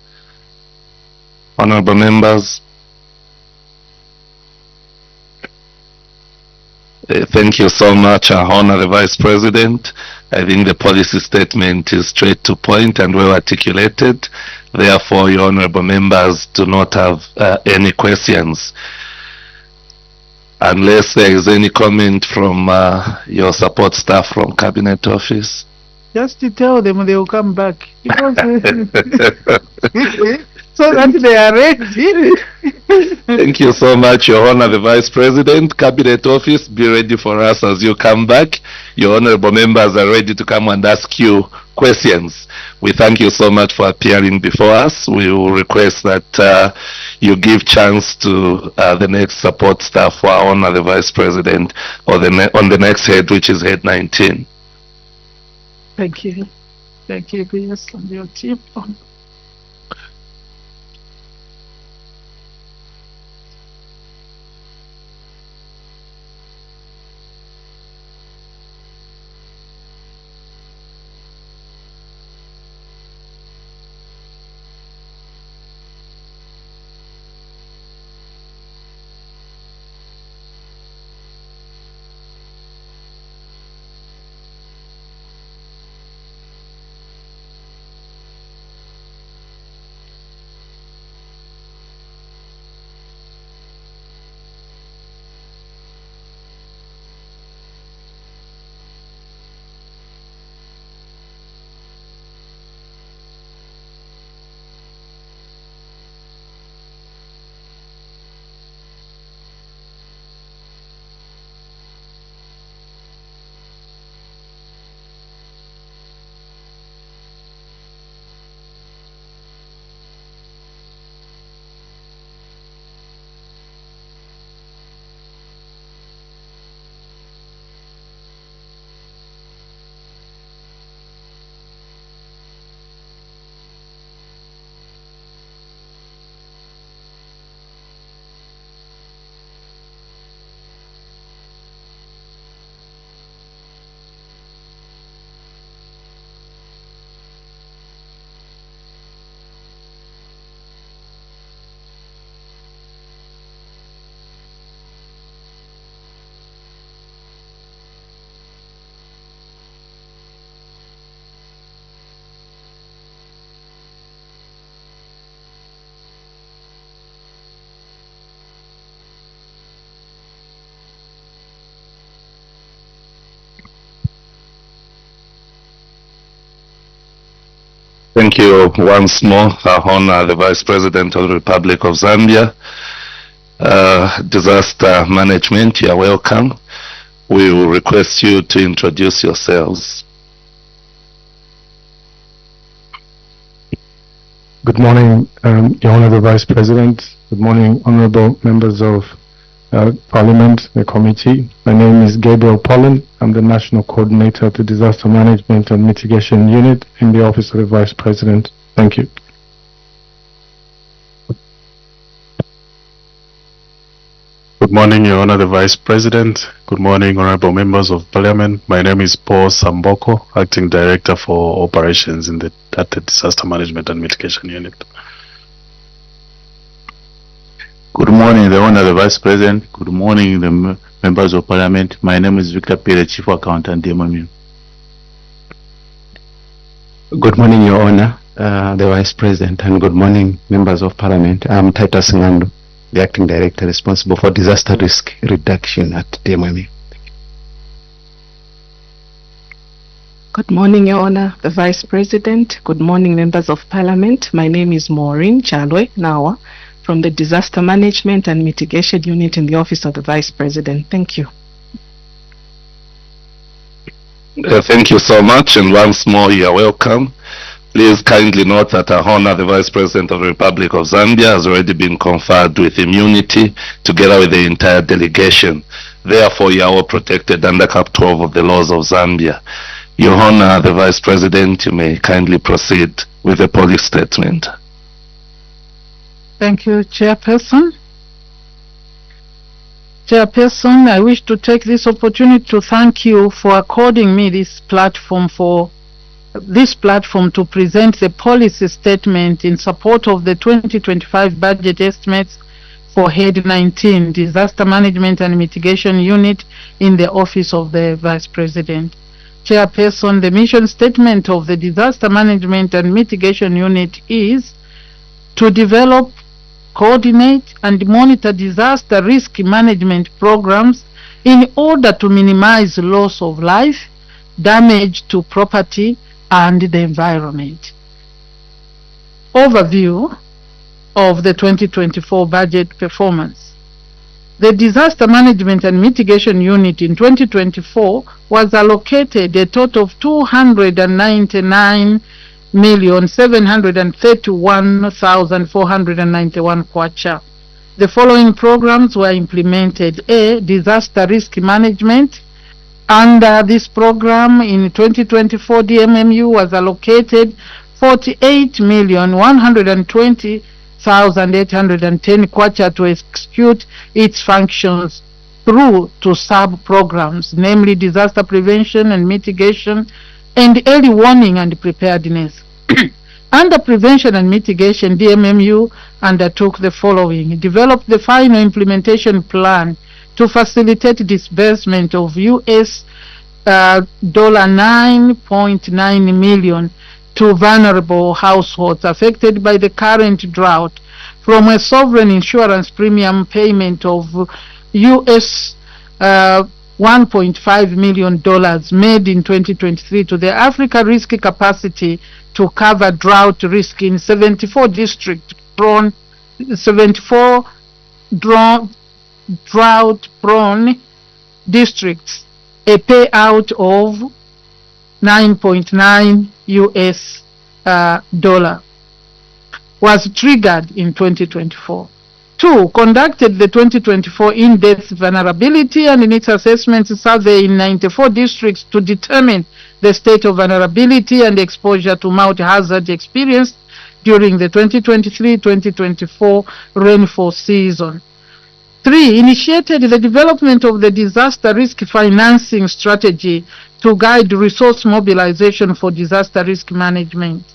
Honorable members. Thank you so much, Honor the Vice President. I think the policy statement is straight to point and well articulated. Therefore, your honorable members do not have any questions. Unless there is any comment from your support staff from Cabinet Office. Just to tell them they will come back. So that they are ready. Thank you so much, Your Honor, the Vice President. Cabinet Office, be ready for us as you come back. Your honorable members are ready to come and ask you questions. We thank you so much for appearing before us. We will request that you give chance to the next support staff for our Honor, the Vice President, or on the next head, which is head 19. Thank you. Thank you, PS, and your team. Thank you once more, Honor the Vice President of the Republic of Zambia. Disaster Management, you are welcome. We will request you to introduce yourselves. Good morning, Your Honor the Vice President. Good morning, honorable members of Parliament, the committee. My name is Gabriel Pollen. I'm the National Coordinator of the Disaster Management and Mitigation Unit in the Office of the Vice President. Thank you. Good morning, Your Honor the Vice President. Good morning, honorable members of Parliament. My name is Paul Samboko, Acting Director for Operations at the Disaster Management and Mitigation Unit. Good morning, the Honor the Vice President. Good morning, the members of Parliament. My name is Victor Pire, Chief Accountant, DMMU. Good morning, Your Honor, the Vice President, and good morning, members of Parliament. I'm Titus Ngando, the Acting Director responsible for disaster risk reduction at DMMU. Good morning, Your Honor, the Vice President. Good morning, members of Parliament. My name is Maureen Chalwe Nawa from the Disaster Management and Mitigation Unit in the Office of the Vice President. Thank you. Thank you so much, and once more you are welcome. Please kindly note that our Honor the Vice President of the Republic of Zambia has already been conferred with immunity together with the entire delegation. Therefore, you are all protected under Cap 12 of the laws of Zambia. Your Honor the Vice President, you may kindly proceed with the policy statement. Thank you, Chairperson. Chairperson, I wish to take this opportunity to thank you for according me this platform to present the policy statement in support of the 2025 budget estimates for Head 19, Disaster Management and Mitigation Unit in the Office of the Vice President. Chairperson, the mission statement of the Disaster Management and Mitigation Unit is to develop, coordinate and monitor disaster risk management programs in order to minimize loss of life, damage to property and the environment. Overview of the 2024 budget performance. The Disaster Management and Mitigation Unit in 2024 was allocated a total of 299,731,491 kwacha. The following programs were implemented. A. Disaster risk management. Under this program in 2024, DMMU was allocated 48,120,810 kwacha to execute its functions through to sub-programs, namely disaster prevention and mitigation and early warning and preparedness. Under prevention and mitigation, DMMU undertook the following: developed the final implementation plan to facilitate disbursement of US $9.9 million to vulnerable households affected by the current drought from a sovereign insurance premium payment of US $1.5 million made in 2023 to the Africa Risk Capacity to cover drought risk in 74 drought-prone districts, a payout of $9.9 was triggered in 2024. 2. Conducted the 2024 in-depth vulnerability and needs assessment survey in 94 districts to determine the state of vulnerability and exposure to multi-hazard experienced during the 2023-2024 rainfall season. 3. Initiated the development of the disaster risk financing strategy to guide resource mobilization for disaster risk management.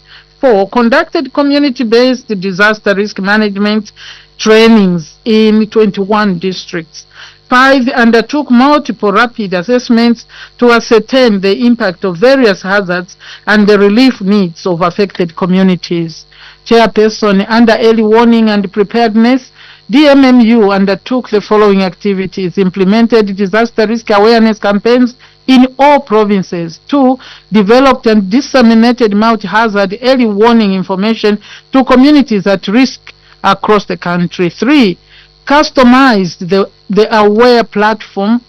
4. Conducted community-based disaster risk management trainings in 21 districts. 5. Undertook multiple rapid assessments to ascertain the impact of various hazards and the relief needs of affected communities. Chairperson, under early warning and preparedness, DMMU undertook the following activities: implemented disaster risk awareness campaigns in all provinces. 2. Developed and disseminated multi-hazard early warning information to communities at risk across the country. 3. Customized the AWARE platform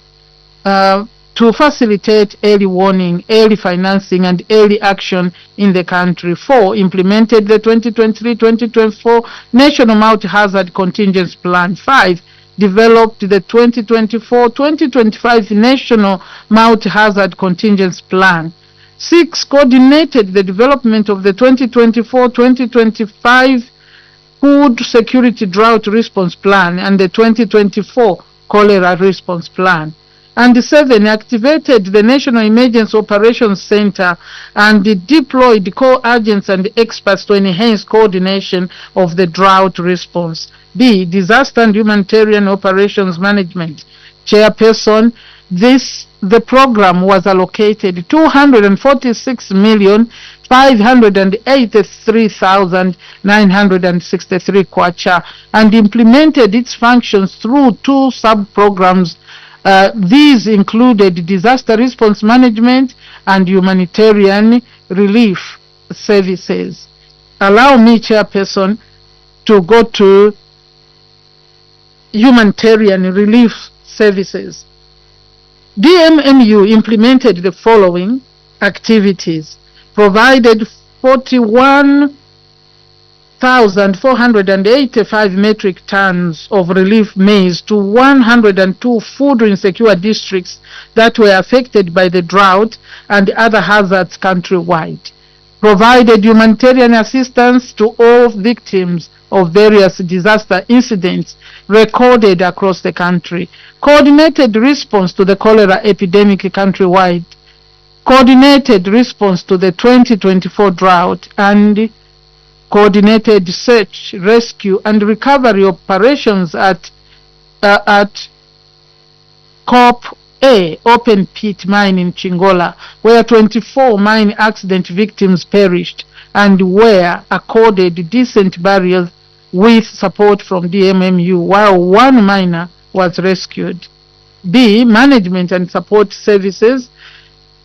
to facilitate early warning, early financing, and early action in the country. 4. Implemented the 2023-2024 National Multi-Hazard Contingency Plan. 5. Developed the 2024-2025 National Multi-Hazard Contingency Plan. 6. Coordinated the development of the 2024-2025 Food Security Drought Response Plan and the 2024 Cholera Response Plan. And 7. Activated the National Emergency Operations Center and deployed core agents and experts to enhance coordination of the drought response. B. Disaster and Humanitarian Operations Management. Chairperson, the program was allocated 246,583,963 kwacha and implemented its functions through 2 sub-programs. These included disaster response management and humanitarian relief services. Allow me, Chairperson, to go to humanitarian relief services. DMMU implemented the following activities: provided 41,485 metric tons of relief maize to 102 food insecure districts that were affected by the drought and other hazards countrywide. provided humanitarian assistance to all victims of various disaster incidents recorded across the country, coordinated response to the cholera epidemic countrywide, coordinated response to the 2024 drought, and coordinated search, rescue, and recovery operations at COP A open pit mine in Chingola, where 24 mine accident victims perished and were accorded decent burials with support from DMMU, while one miner was rescued. B. Management and support services.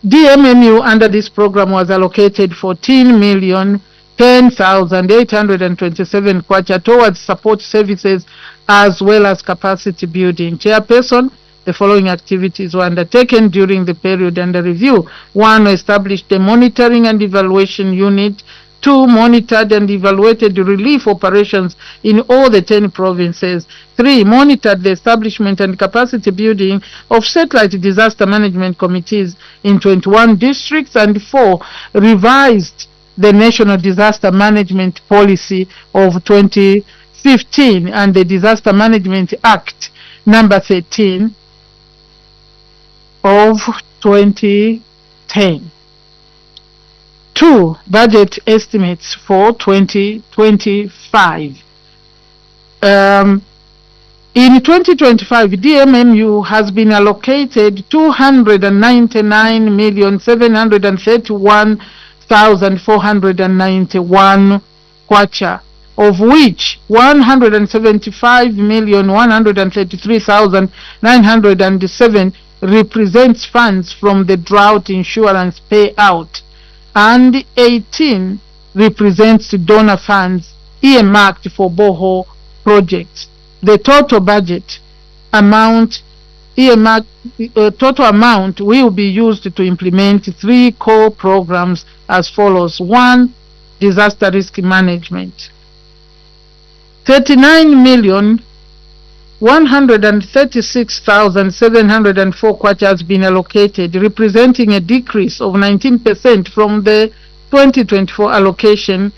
DMMU under this program was allocated 14,010,827 kwacha towards support services as well as capacity building. Chairperson, the following activities were undertaken during the period under review. 1. Established a monitoring and evaluation unit. 2. Monitored and evaluated relief operations in all the 10 provinces. 3. Monitored the establishment and capacity building of satellite disaster management committees in 21 districts. And 4. Revised the National Disaster Management Policy of 2015 and the Disaster Management Act number 13 of 2010. 2. Budget estimates for 2025. In 2025, DMMU has been allocated 299,731,491 kwacha, of which 175,133,907 represents funds from the drought insurance payout, and 18 represents donor funds earmarked for borehole projects. The total budget amount will be used to implement 3 core programs as follows. 1. Disaster risk management. 39,136,704 kwacha has been allocated, representing a decrease of 19% from the 2024 allocation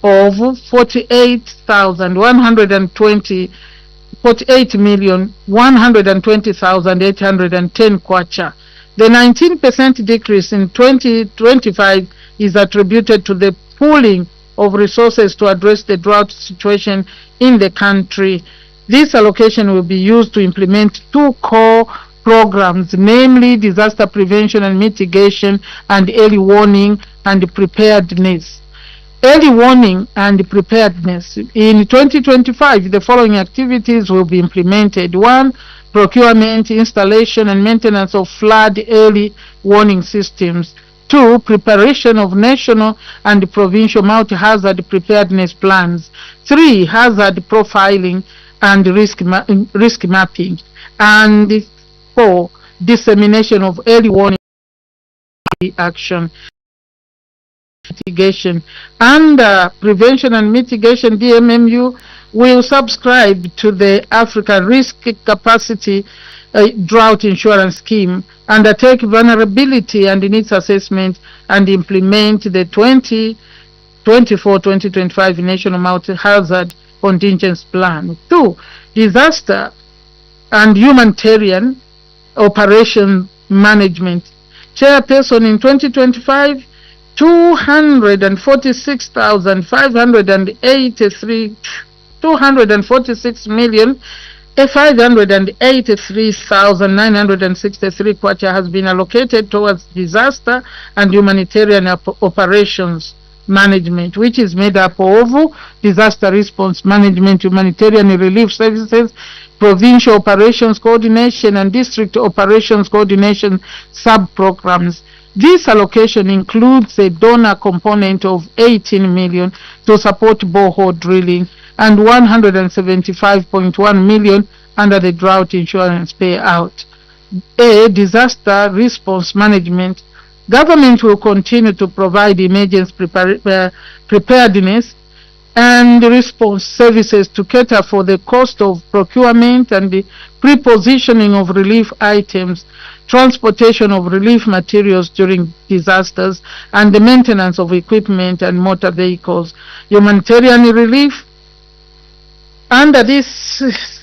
of 48,120,810 kwacha. The 19% decrease in 2025 is attributed to the pooling of resources to address the drought situation in the country. This allocation will be used to implement 2 core programs, namely disaster prevention and mitigation and early warning and preparedness. Early warning and preparedness. In 2025, the following activities will be implemented. 1. Procurement, installation, and maintenance of flood early warning systems. 2. Preparation of national and provincial multi-hazard preparedness plans. 3. Hazard profiling and risk mapping. And 4. Dissemination of early warning action. Mitigation. Under prevention and mitigation, DMMU will subscribe to the Africa Risk Capacity Drought Insurance Scheme, undertake vulnerability and needs assessment, and implement the 2024-2025 National Multi-Hazard Contingency Plan. 2. Disaster and humanitarian operation management. Chairperson, in 2025, 246,583,963 kwacha has been allocated towards disaster and humanitarian operations management, which is made up of disaster response management, humanitarian relief services, provincial operations coordination, and district operations coordination sub-programs. This allocation includes a donor component of 18 million to support borehole drilling and 175.1 million under the drought insurance payout. A. Disaster response management. Government will continue to provide emergency preparedness and response services to cater for the cost of procurement and the pre-positioning of relief items, transportation of relief materials during disasters, and the maintenance of equipment and motor vehicles. Humanitarian relief. Under this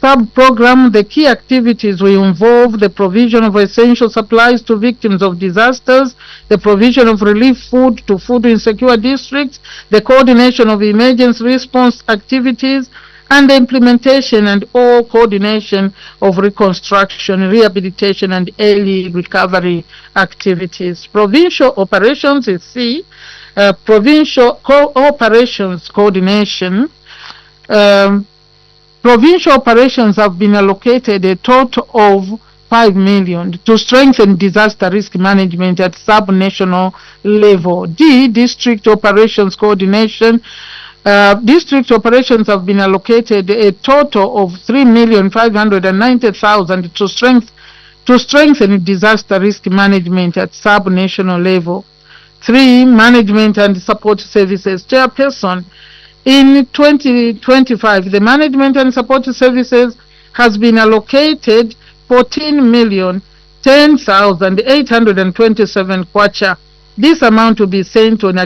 sub-program, the key activities will involve the provision of essential supplies to victims of disasters, the provision of relief food to food insecure districts, the coordination of emergency response activities, and the implementation and or coordination of reconstruction, rehabilitation, and early recovery activities. Provincial operations is C. Provincial operations coordination. Provincial operations have been allocated a total of 5 million to strengthen disaster risk management at sub-national level. D. District operations coordination. District operations have been allocated a total of 3,590,000 to strengthen disaster risk management at sub-national level. 3. Management and support services. Chairperson, in 2025, the management and support services has been allocated 14,010,827 kwacha. This amount will be spent on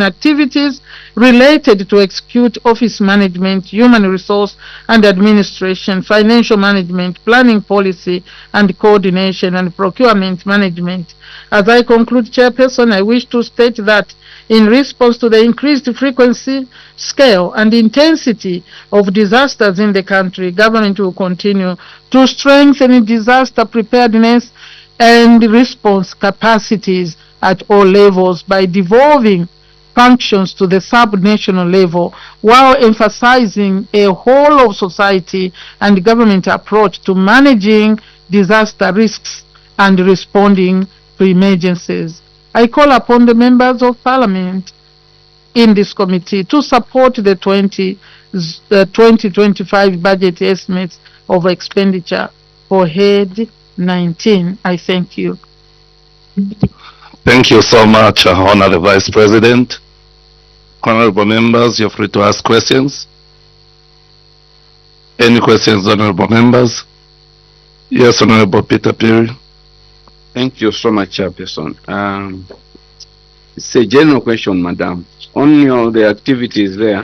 activities related to execute office management, human resource and administration, financial management, planning policy and coordination, and procurement management. As I conclude, Chairperson, I wish to state that in response to the increased frequency, scale, and intensity of disasters in the country, government will continue to strengthen disaster preparedness and response capacities at all levels by devolving functions to the sub-national level, while emphasizing a whole of society and government approach to managing disaster risks and responding to emergencies. I call upon the members of Parliament in this committee to support the 2025 budget estimates of expenditure for Head 19. I thank you. Thank you so much, Honorable Vice President. Honorable members, you're free to ask questions. Any questions, honorable members? Yes, Honorable Peter Perry. Thank you so much, Chairperson. It's a general question, Madam. On the activities there,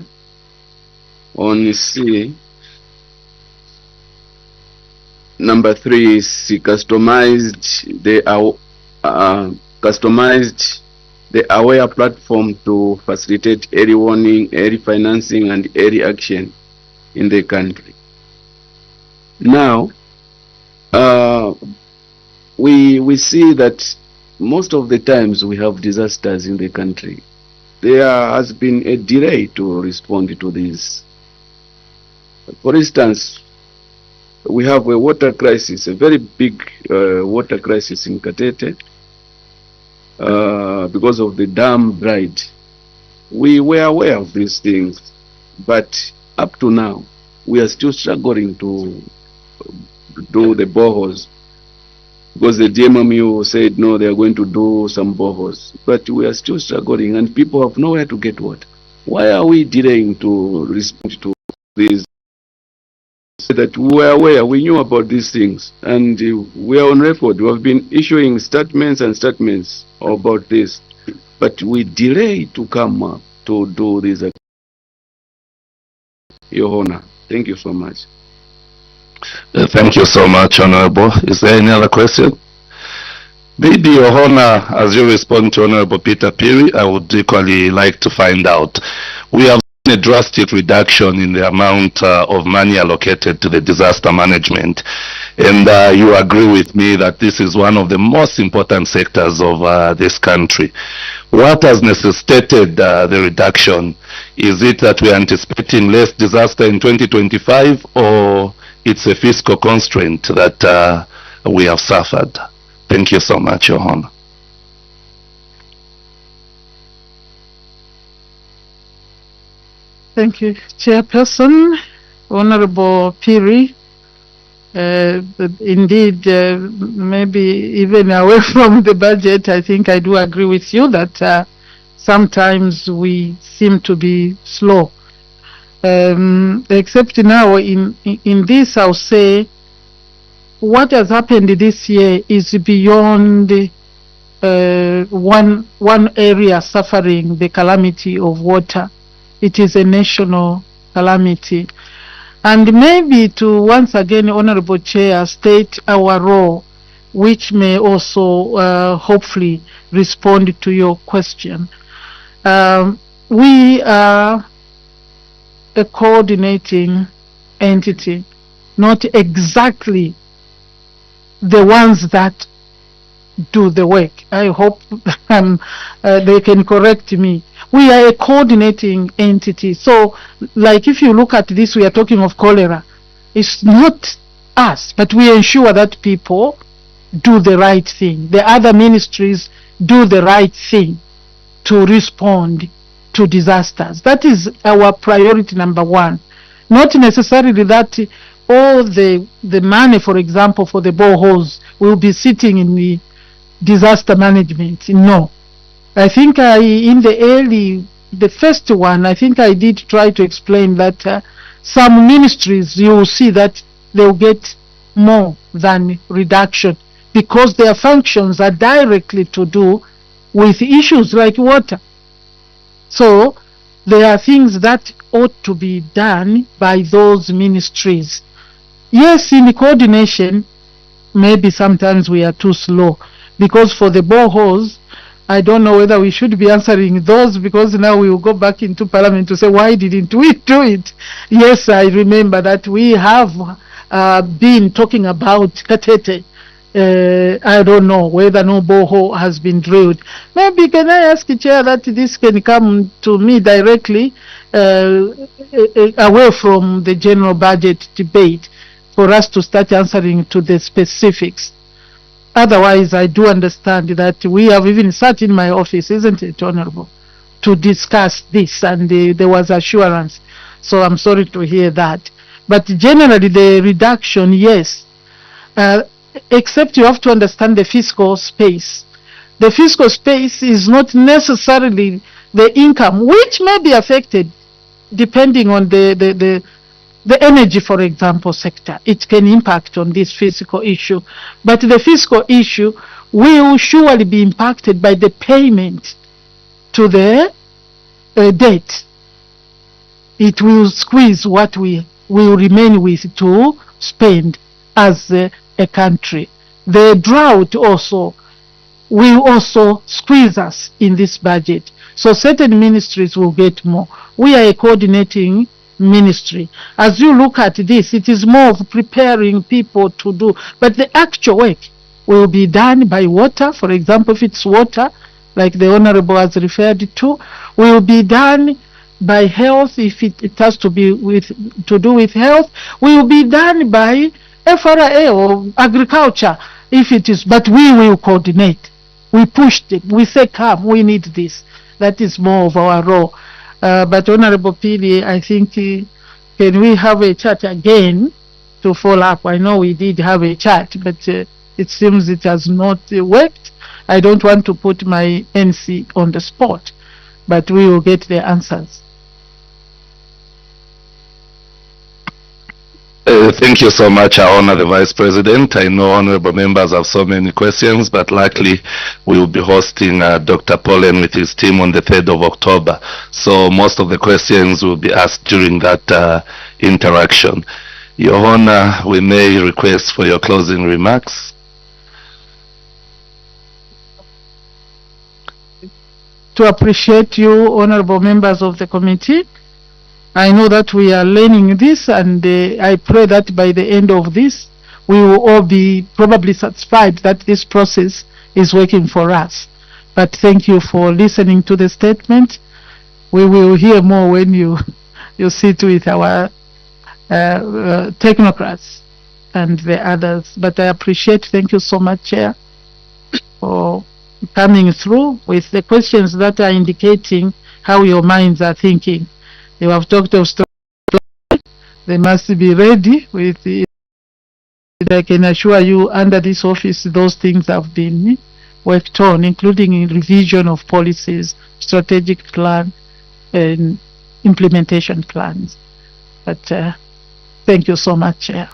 on C, number 3 is customized the aware platform to facilitate early warning, early financing, and early action in the country. Now, we see that most of the times we have disasters in the country. There has been a delay to respond to this. For instance, we have a water crisis, a very big water crisis in Katete because of the dam dried. We were aware of these things, but up to now, we are still struggling to do the boreholes, because the DMMU said no, they are going to do some boreholes, but we are still struggling and people have nowhere to get water. Why are we delaying to respond to these? That we were aware, we knew about these things, and we are on record. We have been issuing statements and statements about this, but we delay to come up to do this. Your Honor, thank you so much. Thank you so much, Honorable. Is there any other question? Maybe, Your Honor, as you respond to Honorable Peter Perry, I would equally like to find out. We have seen a drastic reduction in the amount of money allocated to the disaster management. And you agree with me that this is one of the most important sectors of this country. What has necessitated the reduction? Is it that we are anticipating less disaster in 2025, or it's a fiscal constraint that we have suffered? Thank you so much, Your Honor. Thank you, Chairperson. Honorable Perry. Indeed, maybe even away from the budget, I think I do agree with you that sometimes we seem to be slow. Except now in this, I'll say what has happened this year is beyond one area suffering the calamity of water. It is a national calamity. And maybe to once again, Honorable Chair, state our role, which may also hopefully respond to your question. We are a coordinating entity, not exactly the ones that do the work. I hope they can correct me. We are a coordinating entity. So, like if you look at this, we are talking of cholera. It's not us, but we ensure that people do the right thing. The other ministries do the right thing to respond to disasters. That is our priority number one. Not necessarily that all the money, for example, for the boreholes will be sitting in the disaster management. No. I think in the first one, I think I did try to explain that some ministries, you will see that they'll get more than reduction because their functions are directly to do with issues like water. So there are things that ought to be done by those ministries. Yes, in the coordination, maybe sometimes we are too slow, because for the boreholes, I don't know whether we should be answering those, because now we will go back into Parliament to say, why didn't we do it? Yes, I remember that we have been talking about Katete. I don't know whether no borehole has been drilled. Maybe can I ask the Chair that this can come to me directly away from the general budget debate for us to start answering to the specifics. Otherwise, I do understand that we have even sat in my office, isn't it, Honorable, to discuss this, and there was assurance. So I'm sorry to hear that. But generally, the reduction, yes, except you have to understand the fiscal space. The fiscal space is not necessarily the income, which may be affected depending on the energy, for example, sector. It can impact on this fiscal issue. But the fiscal issue will surely be impacted by the payment to the debt. It will squeeze what we will remain with to spend as a country. The drought also will also squeeze us in this budget. So certain ministries will get more. We are a coordinating ministry. As you look at this, it is more of preparing people to do, but the actual work will be done by water. For example, if it's water, like the Honorable has referred to, will be done by health. If it has to be to do with health, will be done by FRA or agriculture, if it is, but we will coordinate. We push it. We say, come, we need this. That is more of our role. But Honorable PD, I think, can we have a chat again to follow up? I know we did have a chat, but it seems it has not worked. I don't want to put my NC on the spot, but we will get the answers. Thank you so much, I honor the Vice President. I know honorable members have so many questions, but luckily we will be hosting Dr. Pollen with his team on the 3rd of October. So most of the questions will be asked during that interaction. Your Honor, we may request for your closing remarks. To appreciate you, honorable members of the committee. I know that we are learning this, and I pray that by the end of this, we will all be probably satisfied that this process is working for us. But thank you for listening to the statement. We will hear more when you sit with our technocrats and the others. But I appreciate, thank you so much, Chair, for coming through with the questions that are indicating how your minds are thinking. You have talked of stock. They must be ready with the, I can assure you, under this office, those things have been worked on, including in revision of policies, strategic plan, and implementation plans. But thank you so much, Chair.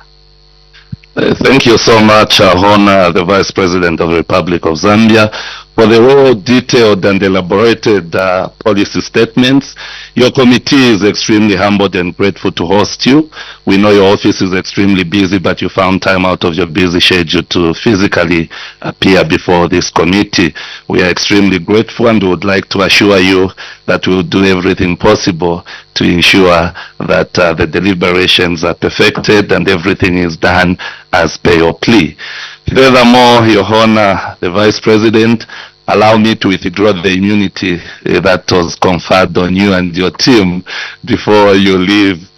Thank you so much, Honor, the Vice President of the Republic of Zambia, for the well-detailed and elaborated policy statements. Your committee is extremely humbled and grateful to host you. We know your office is extremely busy, but you found time out of your busy schedule to physically appear before this committee. We are extremely grateful and would like to assure you that we will do everything possible to ensure that the deliberations are perfected and everything is done as per your plea. Furthermore, Your Honor, the Vice President, allow me to withdraw the immunity that was conferred on you and your team before you leave.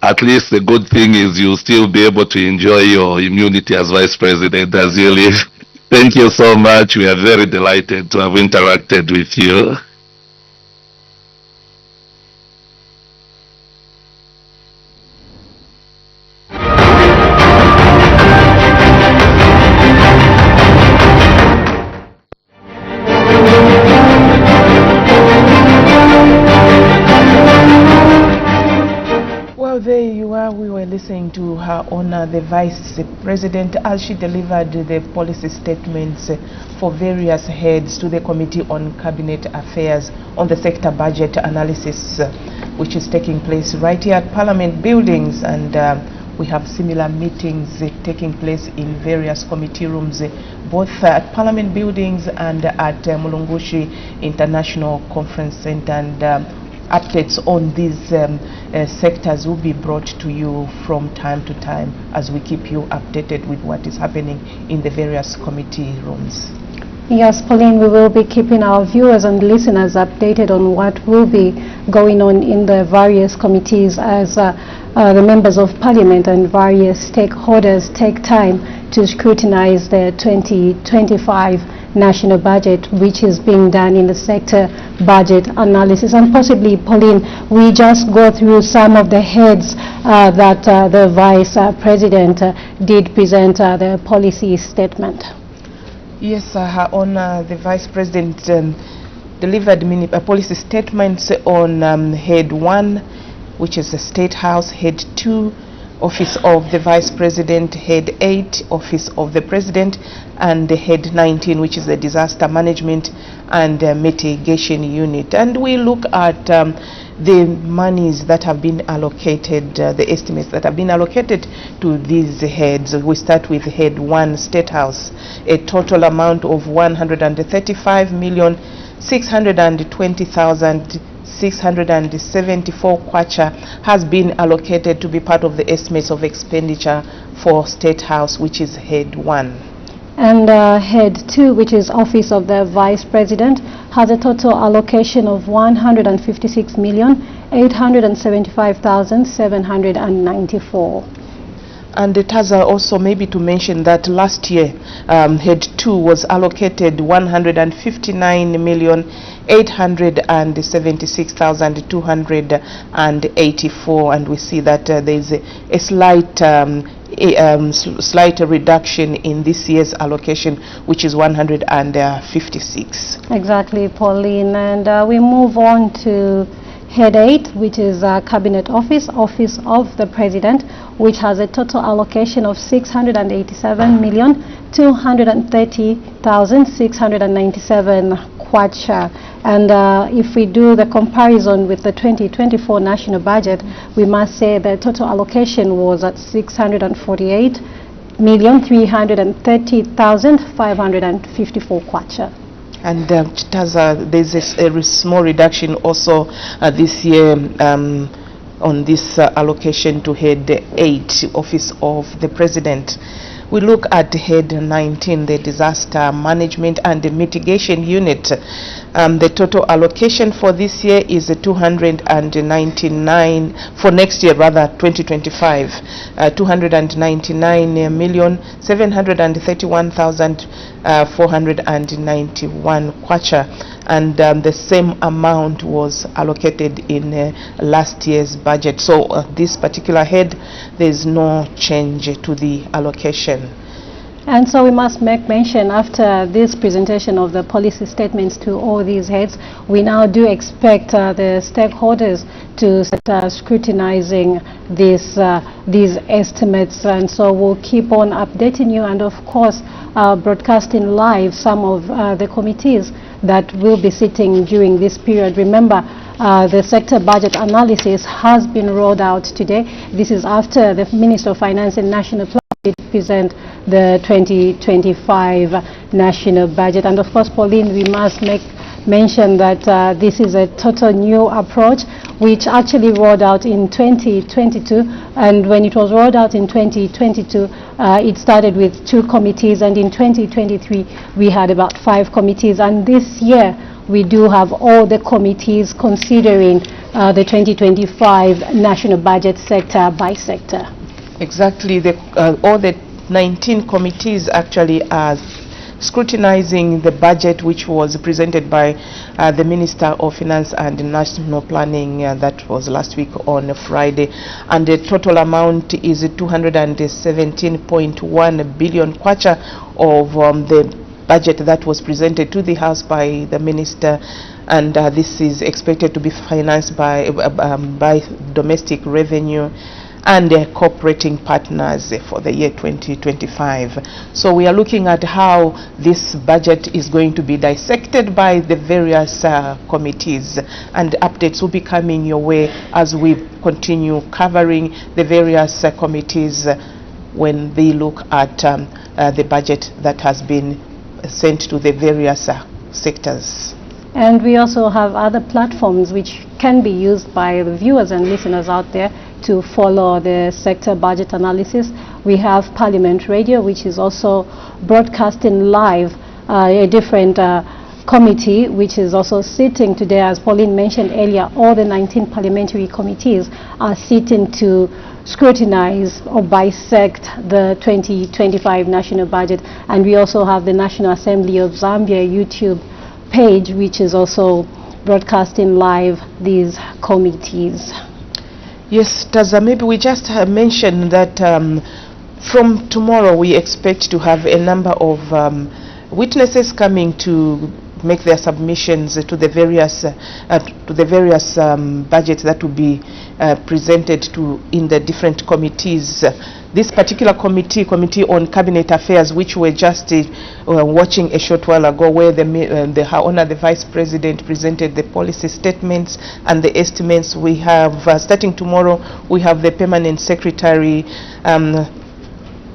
At least the good thing is you'll still be able to enjoy your immunity as Vice President as you leave. Thank you so much. We are very delighted to have interacted with you. There you are. We were listening to Her Honor, the Vice President, as she delivered the policy statements for various heads to the Committee on Cabinet Affairs on the sector budget analysis, which is taking place right here at Parliament buildings. And we have similar meetings taking place in various committee rooms, both at Parliament buildings and at Mulungushi International Conference Center. And updates on these sectors will be brought to you from time to time as we keep you updated with what is happening in the various committee rooms. Yes, Pauline, we will be keeping our viewers and listeners updated on what will be going on in the various committees as the members of Parliament and various stakeholders take time to scrutinize the 2025 national budget, which is being done in the sector budget analysis. And possibly, Pauline, we just go through some of the heads that the Vice President did present the policy statement. Yes, Her Honor, the Vice President delivered many policy statements on Head 1, which is the State House, Head 2, Office of the Vice President, Head 8, Office of the President, and Head 19, which is the Disaster Management and Mitigation Unit. And we look at the monies that have been allocated, the estimates that have been allocated to these heads. We start with Head 1, State House. A total amount of 135,620,674 kwacha has been allocated to be part of the estimates of expenditure for State House, which is Head 1. And Head 2, which is Office of the Vice President, has a total allocation of 156,875,794. And it has also maybe to mention that last year Head 2 was allocated 159,876,284, and we see that there is a slight reduction in this year's allocation, which is 156. Exactly, Pauline. And we move on to Head 8, which is Cabinet Office, Office of the President, which has a total allocation of 687,230,697 kwacha. And if we do the comparison with the 2024 national budget, we must say the total allocation was at 648,330,554 kwacha. And there's a small reduction also this year on this allocation to Head 8, Office of the President. We look at Head 19, the Disaster Management and the Mitigation Unit. The total allocation for this year is 299, for next year rather, 2025, 299,731,491 kwacha. And the same amount was allocated in last year's budget. So this particular head, there is no change to the allocation. And so we must make mention, after this presentation of the policy statements to all these heads, we now do expect the stakeholders to start scrutinizing these estimates, and so we'll keep on updating you, and of course broadcasting live some of the committees that will be sitting during this period. Remember, the sector budget analysis has been rolled out today. This is after the Minister of Finance and National Plan present the 2025 national budget. And of course, Pauline, we must make mention that this is a total new approach which actually rolled out in 2022, and when it was rolled out in 2022 it started with 2 committees, and in 2023 we had about 5 committees, and this year we do have all the committees considering the 2025 national budget sector by sector. Exactly. All the 19 committees actually are scrutinizing the budget which was presented by the Minister of Finance and National Planning that was last week on Friday, and the total amount is 217.1 billion kwacha of the budget that was presented to the House by the Minister, and this is expected to be financed by domestic revenue and their cooperating partners for the year 2025. So we are looking at how this budget is going to be dissected by the various committees, and updates will be coming your way as we continue covering the various committees when they look at the budget that has been sent to the various sectors. And we also have other platforms which can be used by the viewers and listeners out there to follow the sector budget analysis. We have Parliament Radio, which is also broadcasting live a different committee, which is also sitting today, as Pauline mentioned earlier. All the 19 parliamentary committees are sitting to scrutinize or bisect the 2025 national budget. And we also have the National Assembly of Zambia YouTube page, which is also broadcasting live these committees. Yes, Taza, maybe we just mentioned that from tomorrow we expect to have a number of witnesses coming to make their submissions to the various budgets that will be presented to in the different committees. This particular committee on Cabinet Affairs, which we're just watching a short while ago, where the Honor the Vice President presented the policy statements and the estimates. We have, starting tomorrow, we have the Permanent Secretary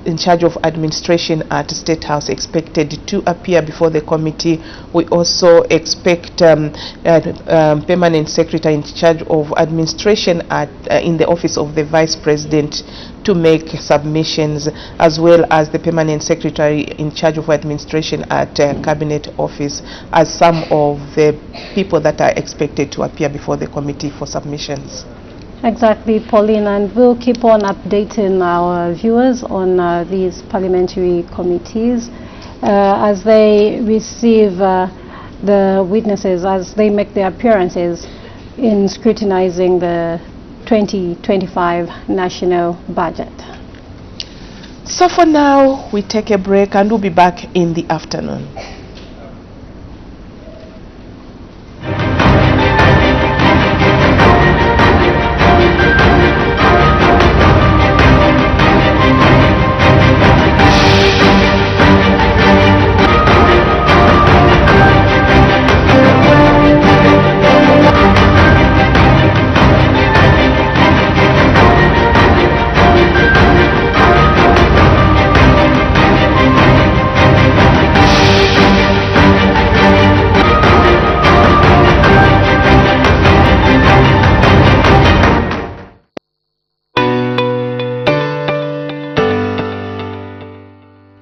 in charge of administration at State House expected to appear before the committee. We also expect Permanent Secretary in charge of administration in the office of the Vice President to make submissions, as well as the Permanent Secretary in charge of administration at Cabinet Office, as some of the people that are expected to appear before the committee for submissions. Exactly, Pauline, and we'll keep on updating our viewers on these parliamentary committees as they receive the witnesses, as they make their appearances in scrutinizing the 2025 national budget. So for now, we take a break and we'll be back in the afternoon.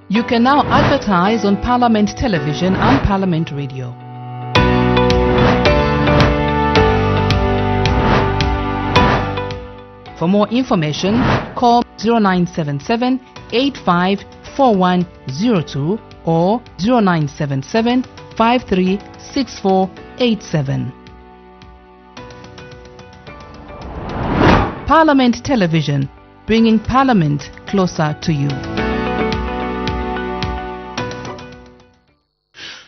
You can now advertise on Parliament Television and Parliament Radio. For more information, call 0977 854102 or 0977 536487. Parliament Television, bringing Parliament closer to you.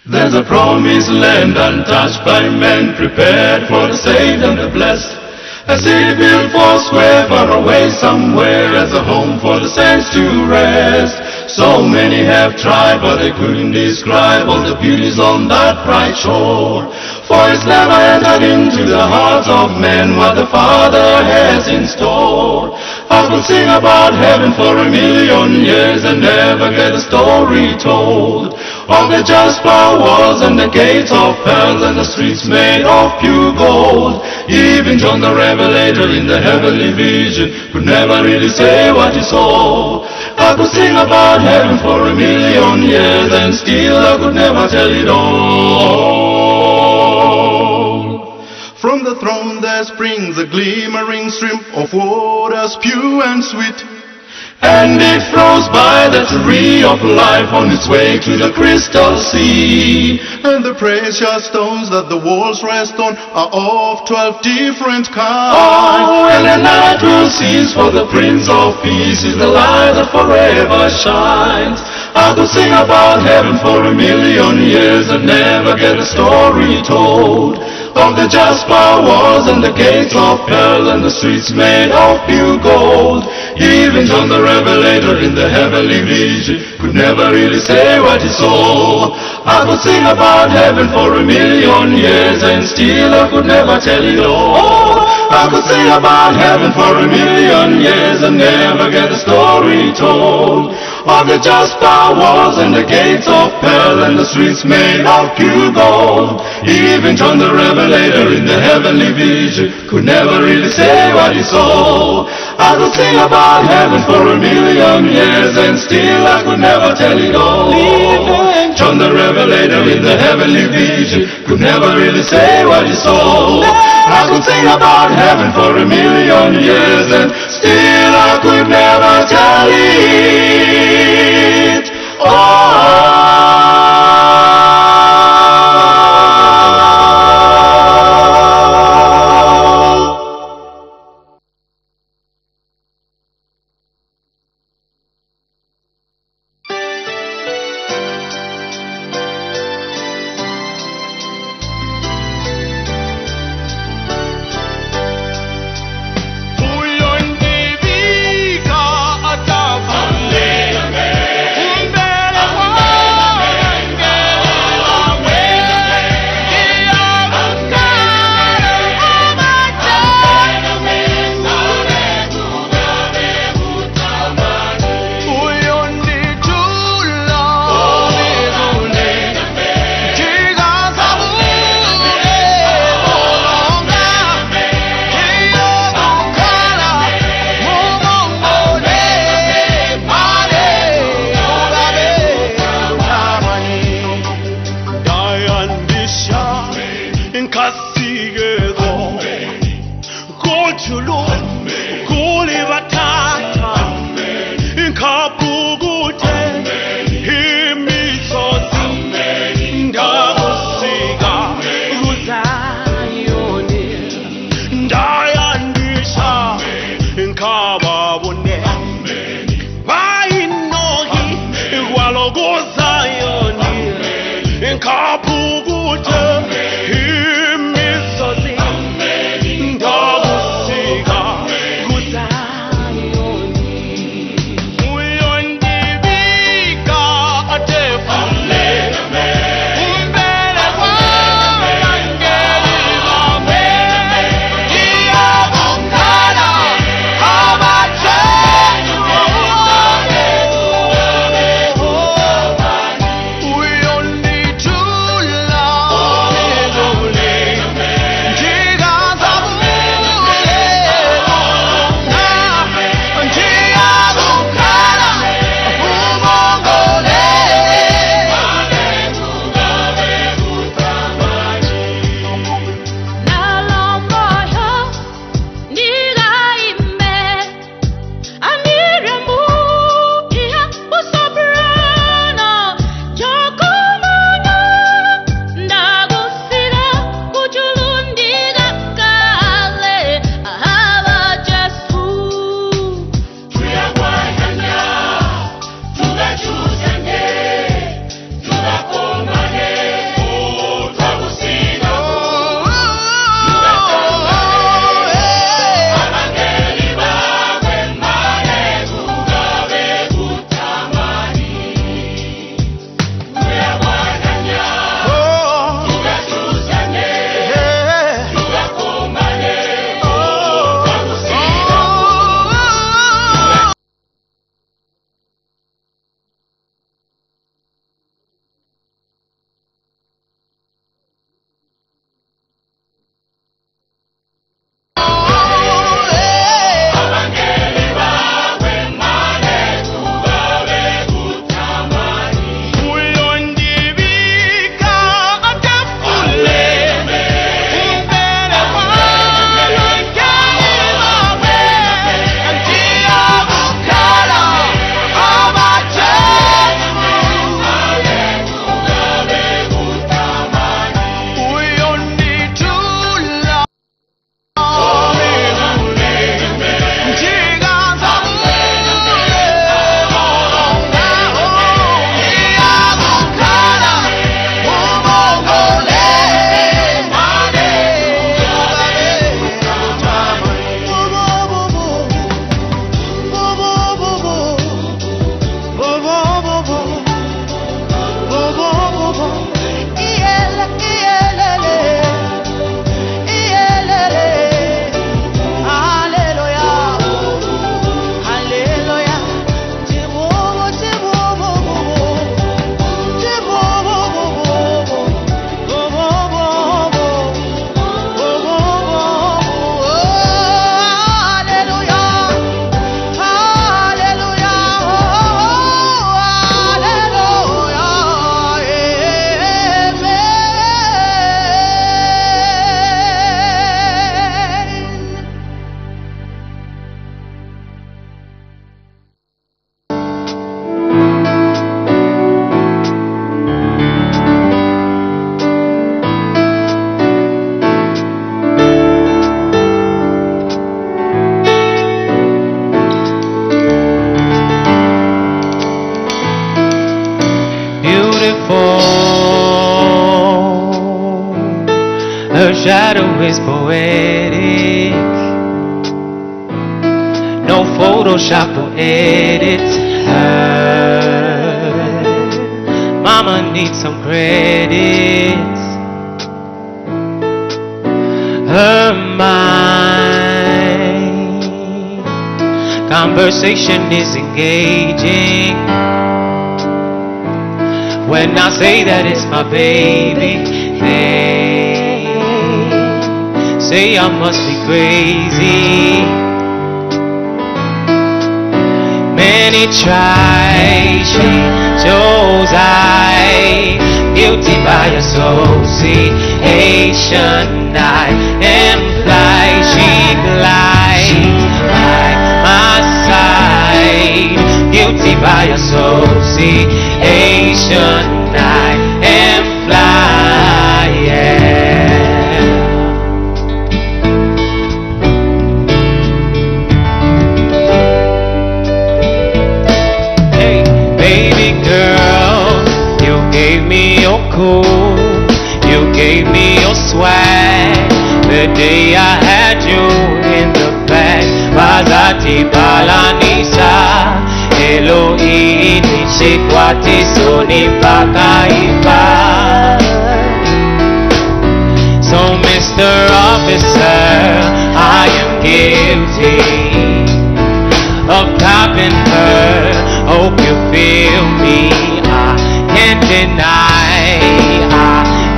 There's a promised land untouched by men, prepared for the saved and the blessed. A city built for square, far away somewhere, as a home for the saints to rest. So many have tried, but they couldn't describe all the beauties on that bright shore. For it's never entered into the hearts of men what the Father has in store. I could sing about heaven for 1,000,000 years and never get a story told of the jasper walls and the gates of pearls and the streets made of pure gold. Even John the Revelator in the heavenly vision could never really say what he saw. I could sing about heaven for 1,000,000 years and still I could never tell it all. From the throne there springs a glimmering stream of waters pure and sweet, and it flows by the tree of life on its way to the crystal sea. And the precious stones that the walls rest on are of 12 different kinds. Oh, and the night will cease, for the Prince of Peace is the light that forever shines. I could sing about heaven for 1,000,000 years and never get a story told of the jasper walls and the gates of pearl and the streets made of pure gold. Even John the Revelator in the heavenly vision could never really say what he saw. I could sing about heaven for 1,000,000 years and still I could never tell it all. I could sing about heaven for 1,000,000 years and never get a story told of the jasper walls and the gates of pearl and the streets made of pure gold. Even John the Revelator in the heavenly vision could never really say what he saw. I could sing about heaven for 1,000,000 years and still I could never tell it all. John the Revelator in the heavenly vision could never really say what he saw. I could sing about heaven for 1,000,000 years and still I could never tell it all. beautiful. Her shadow is poetic. No Photoshop or edit her. Mama needs some credit. Her mind conversation is engaging. When I say that it's my baby, they say I must be crazy. Many try, she chose I, guilty by association. I imply she glides by my side, guilty by association. I imply, yeah. Hey, baby girl, you gave me your cool, you gave me your swag. The day I had you in the back, Bazati Balanisa, Elohim, Shekwati Soni Pakaipa. So Mr. Officer, I am guilty of copping her. Hope you feel me, I can't deny, I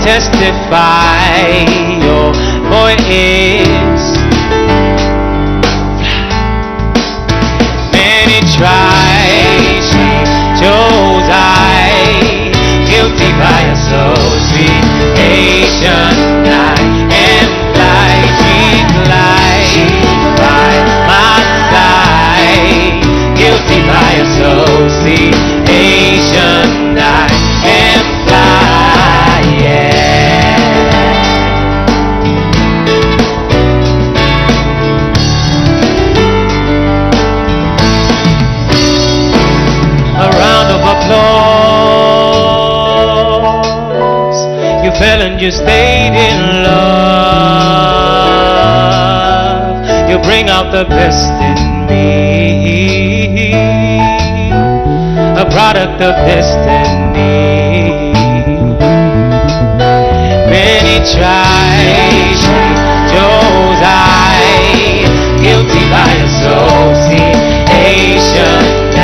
testify. Your boy is many tries, she chose I, guilty by association. I am like she glides by my side, guilty by association. I am like, yeah. A round of applause. You fell and you stayed in love. You bring out the best in me, a product of destiny. Many tried, chose I, guilty by association. I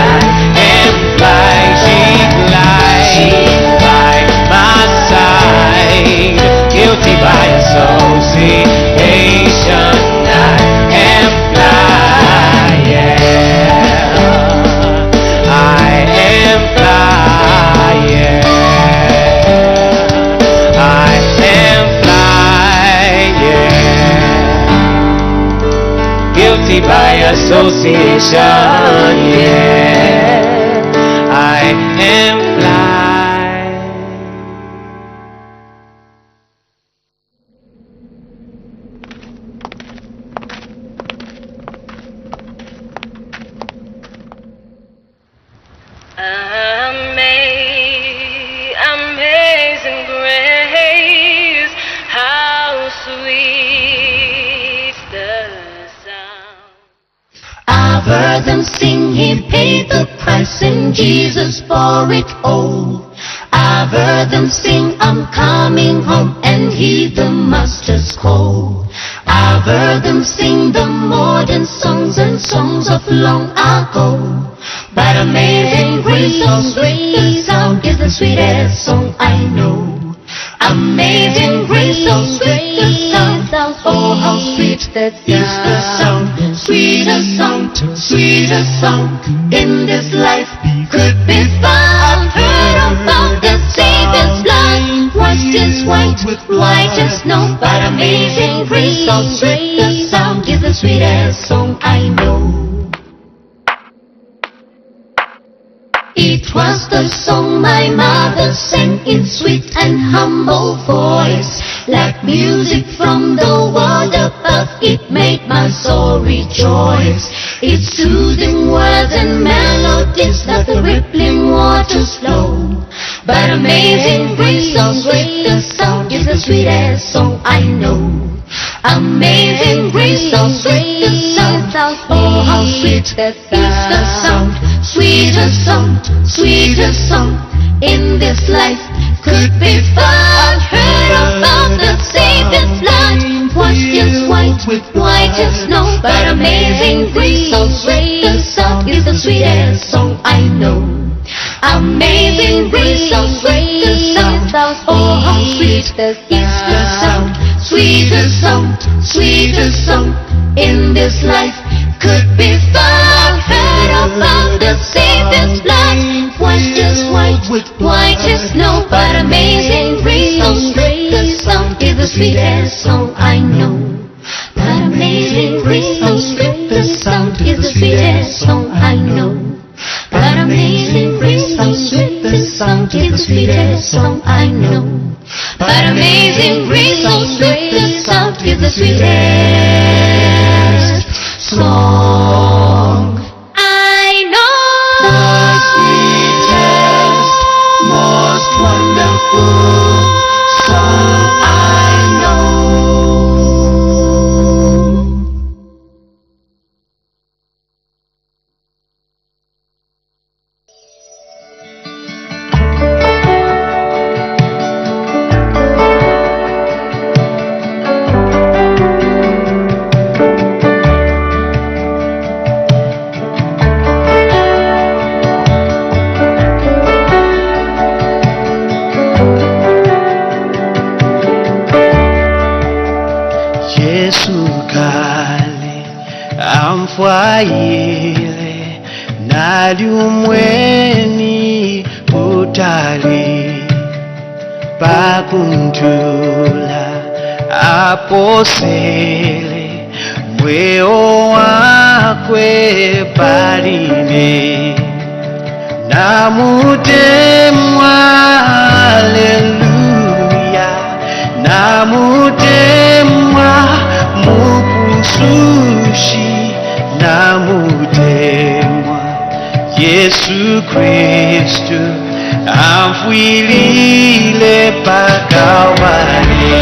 am like she glides by my side, guilty by association. I am like, yeah. I am like, yeah. I am like, yeah. Guilty by association, yeah. I am blind. Amazing grace, how sweet the sound. I've heard them sing, He paid the price and Jesus bore it all. I've heard them sing, I'm coming home, and heed the Master's call. I've heard them sing the modern songs and songs of long ago. But amazing grace, so sweet the sound, is the sweetest song I know. Amazing grace, so sweet the sound, oh how sweet that is the sound. Sweetest sound in this life could be found. Heard about the Savior's blood, washed as white as snow. But amazing grace, so sweet the sound, is the sweetest song I know. It was the song my mother sang in sweet and humble voice. Like music from the world above, it made my soul rejoice. Its soothing words and melodies like the rippling waters flow. But Amazing Grace, so sweet the sound, is the sweetest song I know. Amazing Grace, so sweet the sound, oh how sweet is the sound. Sweetest song in this life could be found. Heard about the Savior's blood, washed as white as snow. But Amazing Grace, so sweet the sound, is the sweetest song I know. Amazing Grace, so sweet the sound, oh how sweet is the sound. Sweetest song in this life could be found. Heard about the Savior's blood, washed as white as snow. But Amazing Grace, so sweet the sound, is the sweetest song I know. But Amazing Grace, so sweet the sound, is the sweetest song I know. But Amazing Grace, so sweet the sound, is the sweetest song I know. But Amazing Grace, so sweet the sound, is the sweetest song I know. The sweetest, most wonderful song I know. Amfwayile nalyumweni utali pakuntula aposele mweo wakwe paline namutemwa haleluya namutemwa mupusushi namutemwa Yesu Kristu amfwilile pakawani.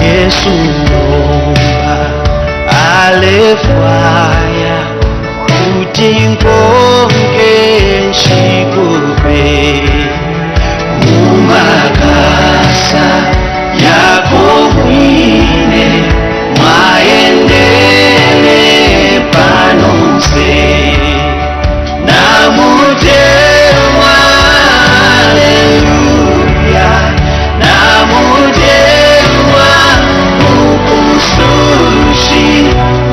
Yesu nomba alefwaya utinkonke nshikupe umakasa yako mwine mwaendele panonse namutemwa haleluya namutemwa mukusushi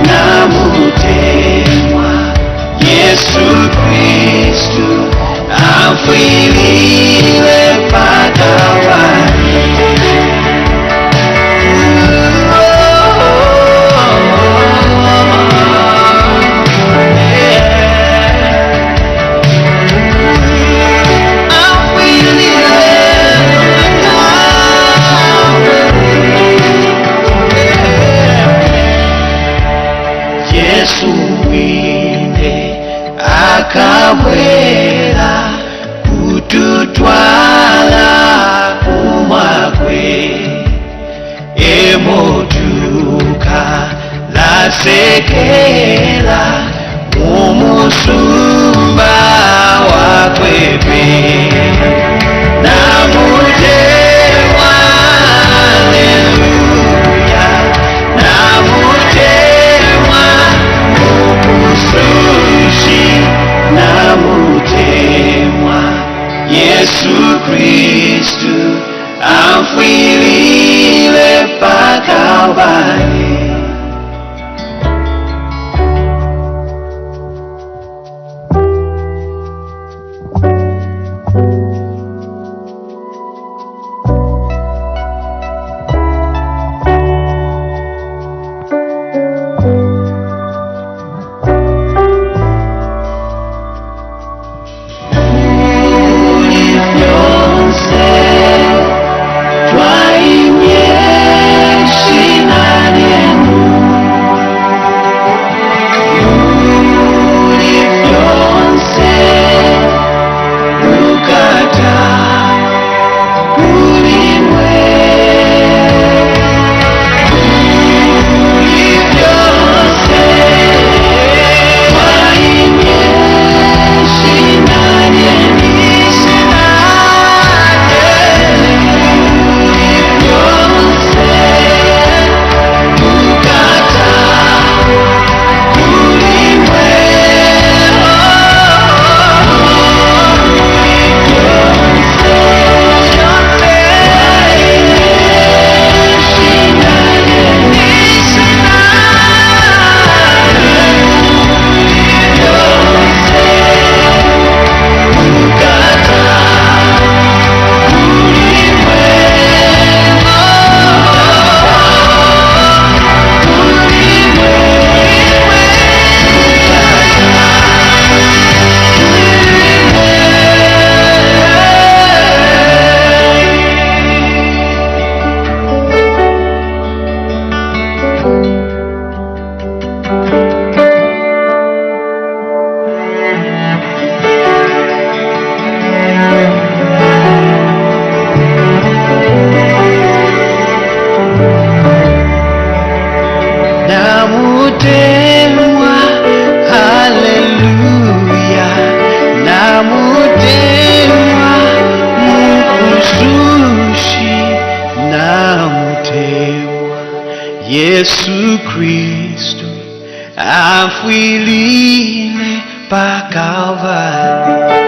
namutemwa Yesu Kristu amfwilile pakawani. Yesu wine akabwela kututwala kumwakwe emotuka lasekela umusumba wakwepe namutemwa haleluya namutemwa mukusushi namutemwa Yesu Kristu amfwilile pakawani. Twaimye shinani namutemwa, haleluya, namutemwa, mukusushi, namutemwa, Yesu Kristo, afwilile pa Calvary.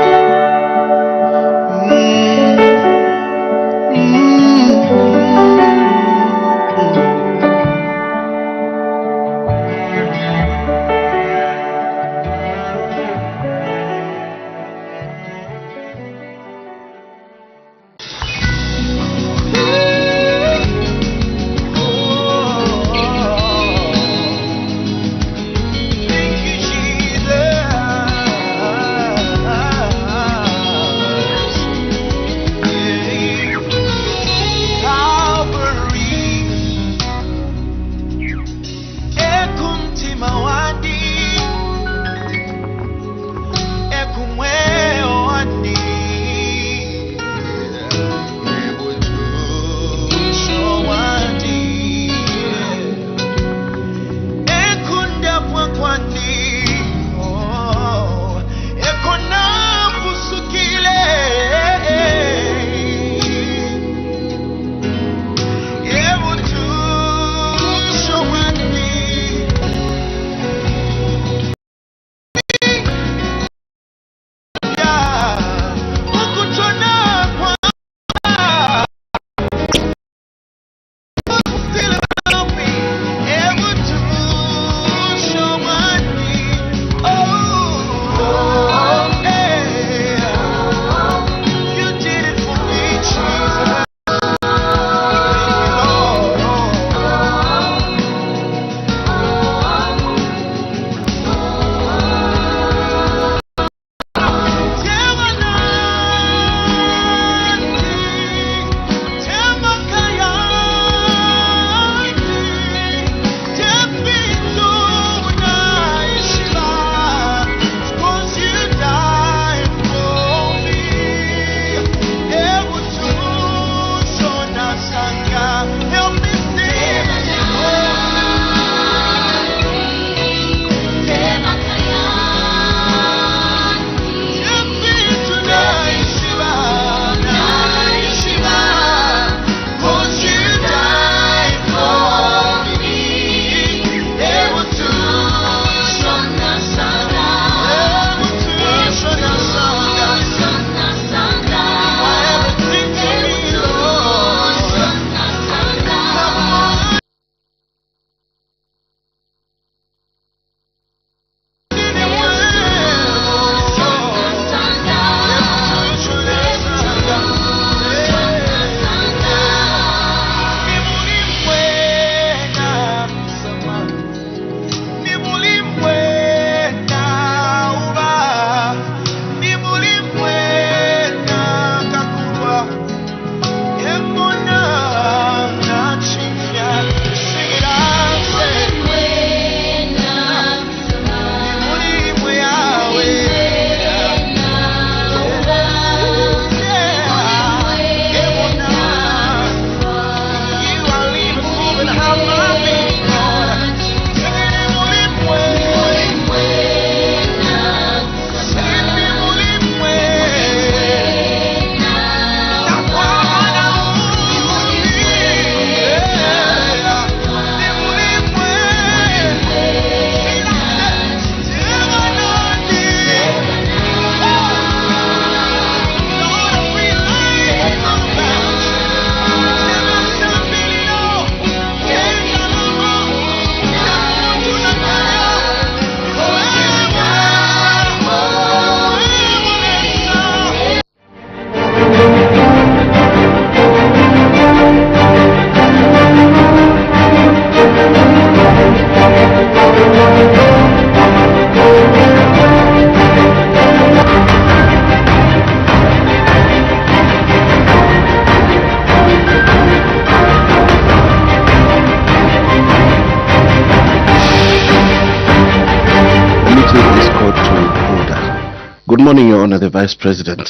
Good morning, Your Honor, the Vice President.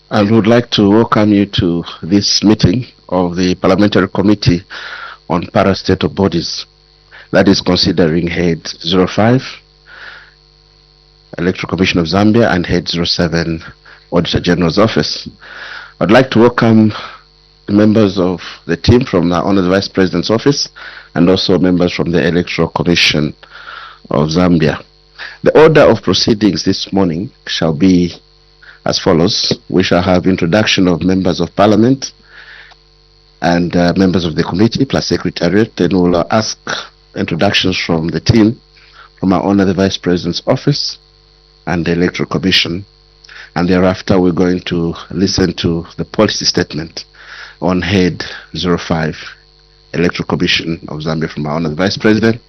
I would like to welcome you to this meeting of the Parliamentary Committee on Parastatal Bodies. that is considering Head 05, Electoral Commission of Zambia, and Head 07, Auditor General's Office. I'd like to welcome the members of the team from the Honourable Vice President's Office and also members from the Electoral Commission of Zambia. The order of proceedings this morning shall be as follows. We shall have introduction of members of Parliament and members of the committee plus Secretariat. Then we'll ask introductions from the team from our Honourable Vice President's Office and the Electoral Commission. And thereafter we're going to listen to the policy statement on Head 05, Electoral Commission of Zambia from our Honourable Vice President.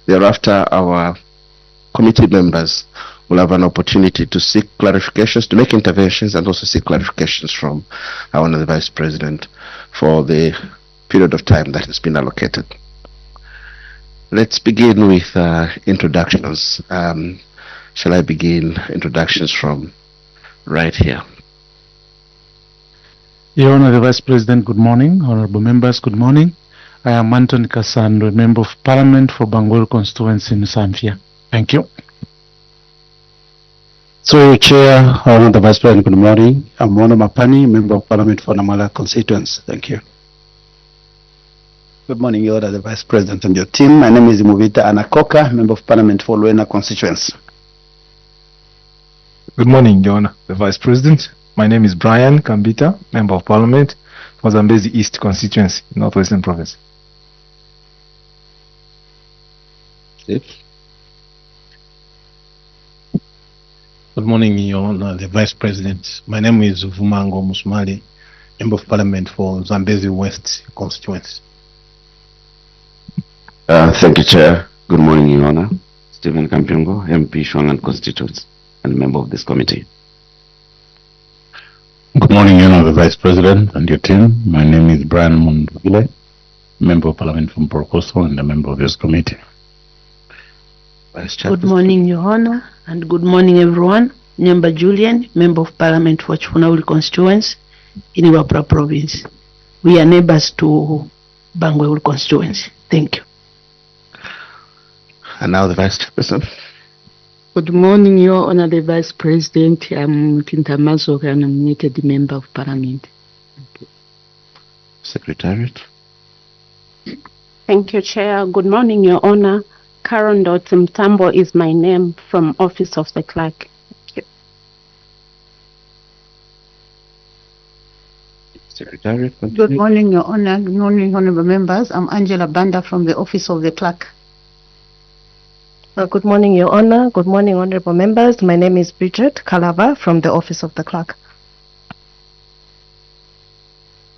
Thereafter our committee members will have an opportunity to seek clarifications, to make interventions, and also seek clarifications from our Honourable Vice President for the period of time that has been allocated. Let's begin with introductions. Shall I begin introductions from right here? Your Honor, the Vice President, good morning. Honorable members, good morning. I am Anthony Kasando, Member of Parliament for Bangor constituency in Zambia. Thank you. So, your Chair, Honorable the Vice President, good morning. I'm Mono Mapani, Member of Parliament for Namala constituency. Thank you. Good morning, Your Honor, the Vice President and your team. My name is Muvita Anakoka, Member of Parliament for Luena constituency. Good morning, Your Honor, the Vice President. My name is Brian Kambita, Member of Parliament for Zambezi East constituency, Northwestern Province. Good morning, Your Honor, the Vice President. My name is Vumango Musmali, Member of Parliament for Zambezi West constituency. Thank you, Chair. Good morning, Your Honor. Stephen Kampiongo, MP Shwangan constituency and member of this committee. Good morning, Your Honor, the Vice President and your team. My name is Brian Munduvile, Member of Parliament from Porokoso and a member of this committee. Good morning, Your Honor, and good morning, everyone. Nyamba Julian, Member of Parliament for Chifunauli constituency in Iwapra province. We are neighbors to Bangweul constituency. Thank you. And now the Vice Chairperson. Good morning, Your Honor, the Vice President. I'm Tinta Mazoka, a nominated Member of Parliament. Secretariat. Thank you, Chair. Good morning, Your Honor. Karen Mtambo is my name from Office of the Clerk. Thank you. Secretariat. Good morning, Your Honor. Good morning, Honourable Members. I'm Angela Banda from the Office of the Clerk. Good morning, Your Honor. Good morning, Honourable Members. My name is Bridget Kalava from the Office of the Clerk.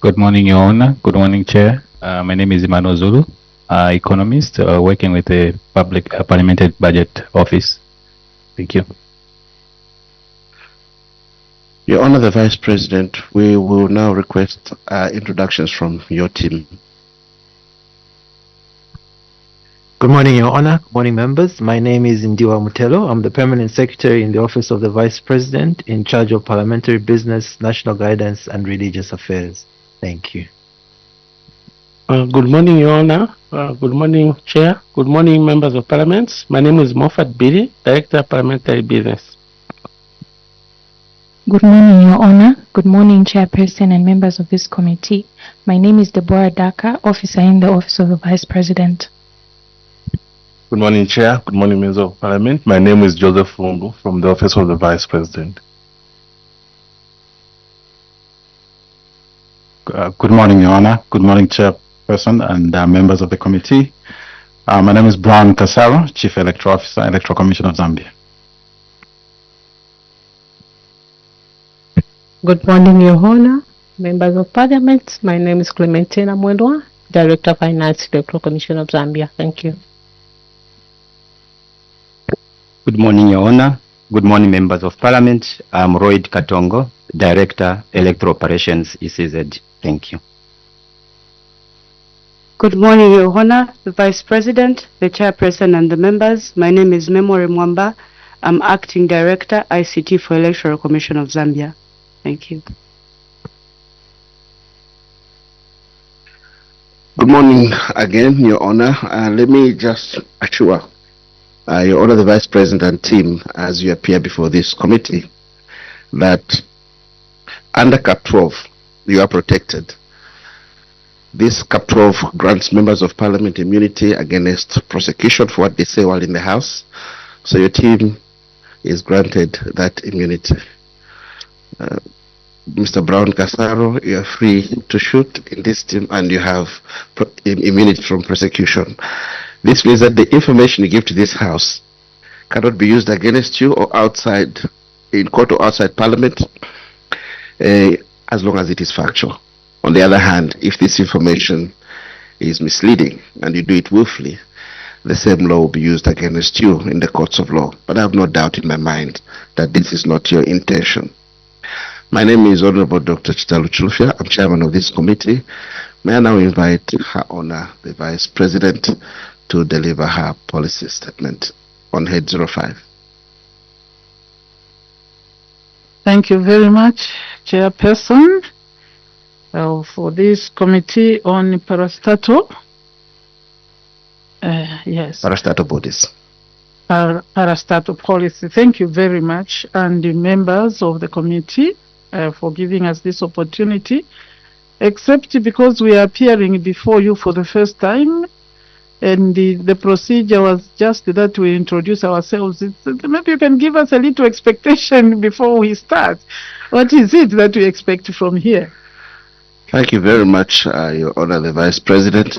Good morning, Your Honor. Good morning, Chair. My name is Emmanuel Zulu, economist working with the Public Parliamentary Budget Office. Thank you. Your Honor, the Vice President, we will now request introductions from your team. Good morning, Your Honor. Good morning, members. My name is Ndiwa Mutelo. I'm the Permanent Secretary in the Office of the Vice President in charge of Parliamentary Business, National Guidance and Religious Affairs. Thank you. Good morning, Your Honor. Good morning, Chair. Good morning, members of Parliament. My name is Moffat Biri, Director of Parliamentary Business. Good morning, Your Honor. Good morning, Chairperson and members of this committee. My name is Deborah Daka, Officer in the Office of the Vice President. Good morning, Chair. Good morning, members of Parliament. My name is Joseph Lungu from the Office of the Vice President. Good morning, Your Honor. Good morning, Chairperson and members of the committee. My name is Brian Kasaro, Chief Electoral Officer, Electoral Commission of Zambia. Good morning, Your Honor, members of Parliament. My name is Clementina Mwendwa, Director of Finance, Electoral Commission of Zambia. Thank you. Good morning, Your Honor. Good morning, members of Parliament. I'm Royd Katongo, Director, Electoral Operations, ECZ. Thank you. Good morning, Your Honor, the Vice President, the Chairperson and the members. My name is Memory Mwamba. I'm Acting Director, ICT for Electoral Commission of Zambia. Thank you. Good morning again, Your Honor. Let me just assure Your Honor, the Vice President and team, as you appear before this committee, that under Cap 12, you are protected. This Cap 12 grants members of Parliament immunity against prosecution for what they say while in the House. So your team is granted that immunity. Mr. Brown Casaro, you are free to shoot in this team and you have immunity from prosecution. This means that the information you give to this House cannot be used against you or outside, in court or outside Parliament, as long as it is factual. On the other hand, if this information is misleading and you do it willfully, the same law will be used against you in the courts of law. But I have no doubt in my mind that this is not your intention. My name is Honorable Dr. Chitalu Chulufya. I'm chairman of this committee. May I now invite Her Honor, the Vice President, to deliver her policy statement on Head 05. Thank you very much, Chairperson, for this committee on parastatal. Yes. Parastatal bodies. Parastatal policy. Thank you very much, and the members of the committee for giving us this opportunity, except because we are appearing before you for the first time, and the procedure was just that we introduce ourselves. Maybe you can give us a little expectation before we start. What is it that we expect from here? Thank you very much, Your Honor, the Vice President.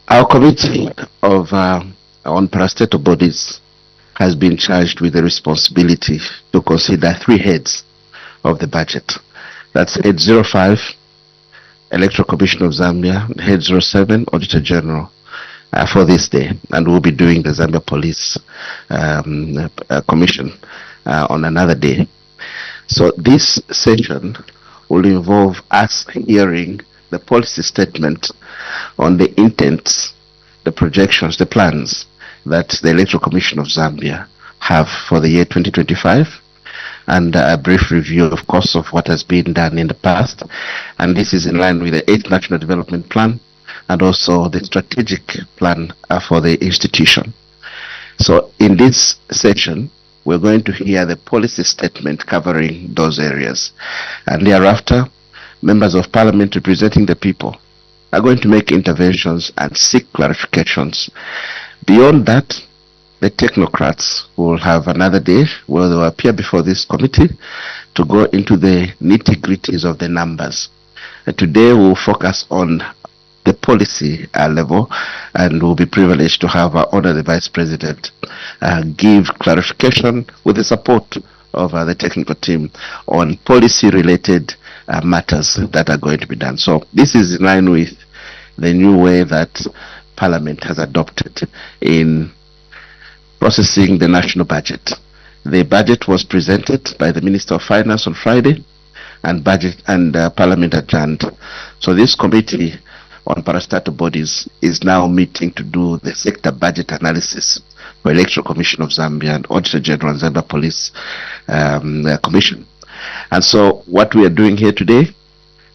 Our committee on parastatal bodies has been charged with the responsibility to consider 3 heads of the budget. That's Head 05, Electoral Commission of Zambia, Head 07, Auditor General, for this day. And we'll be doing the Zambia Police Commission on another day. So this session will involve us hearing the policy statement on the intents, the projections, the plans that the Electoral Commission of Zambia have for the year 2025, and a brief review, of course, of what has been done in the past. And this is in line with the 8th National Development Plan and also the strategic plan for the institution. So in this session, we're going to hear the policy statement covering those areas. And thereafter, members of Parliament representing the people are going to make interventions and seek clarifications. Beyond that, the technocrats will have another day where they will appear before this committee to go into the nitty-gritties of the numbers. And today we'll focus on the policy level, and we'll be privileged to have our Honor the Vice President give clarification with the support of the technical team on policy-related matters that are going to be done. So this is in line with the new way that Parliament has adopted in processing the national budget. The budget was presented by the Minister of Finance on Friday, and Parliament adjourned. So this committee on parastatal bodies is now meeting to do the sector budget analysis for Electoral Commission of Zambia and Auditor General and Zambia Police Commission. And so what we are doing here today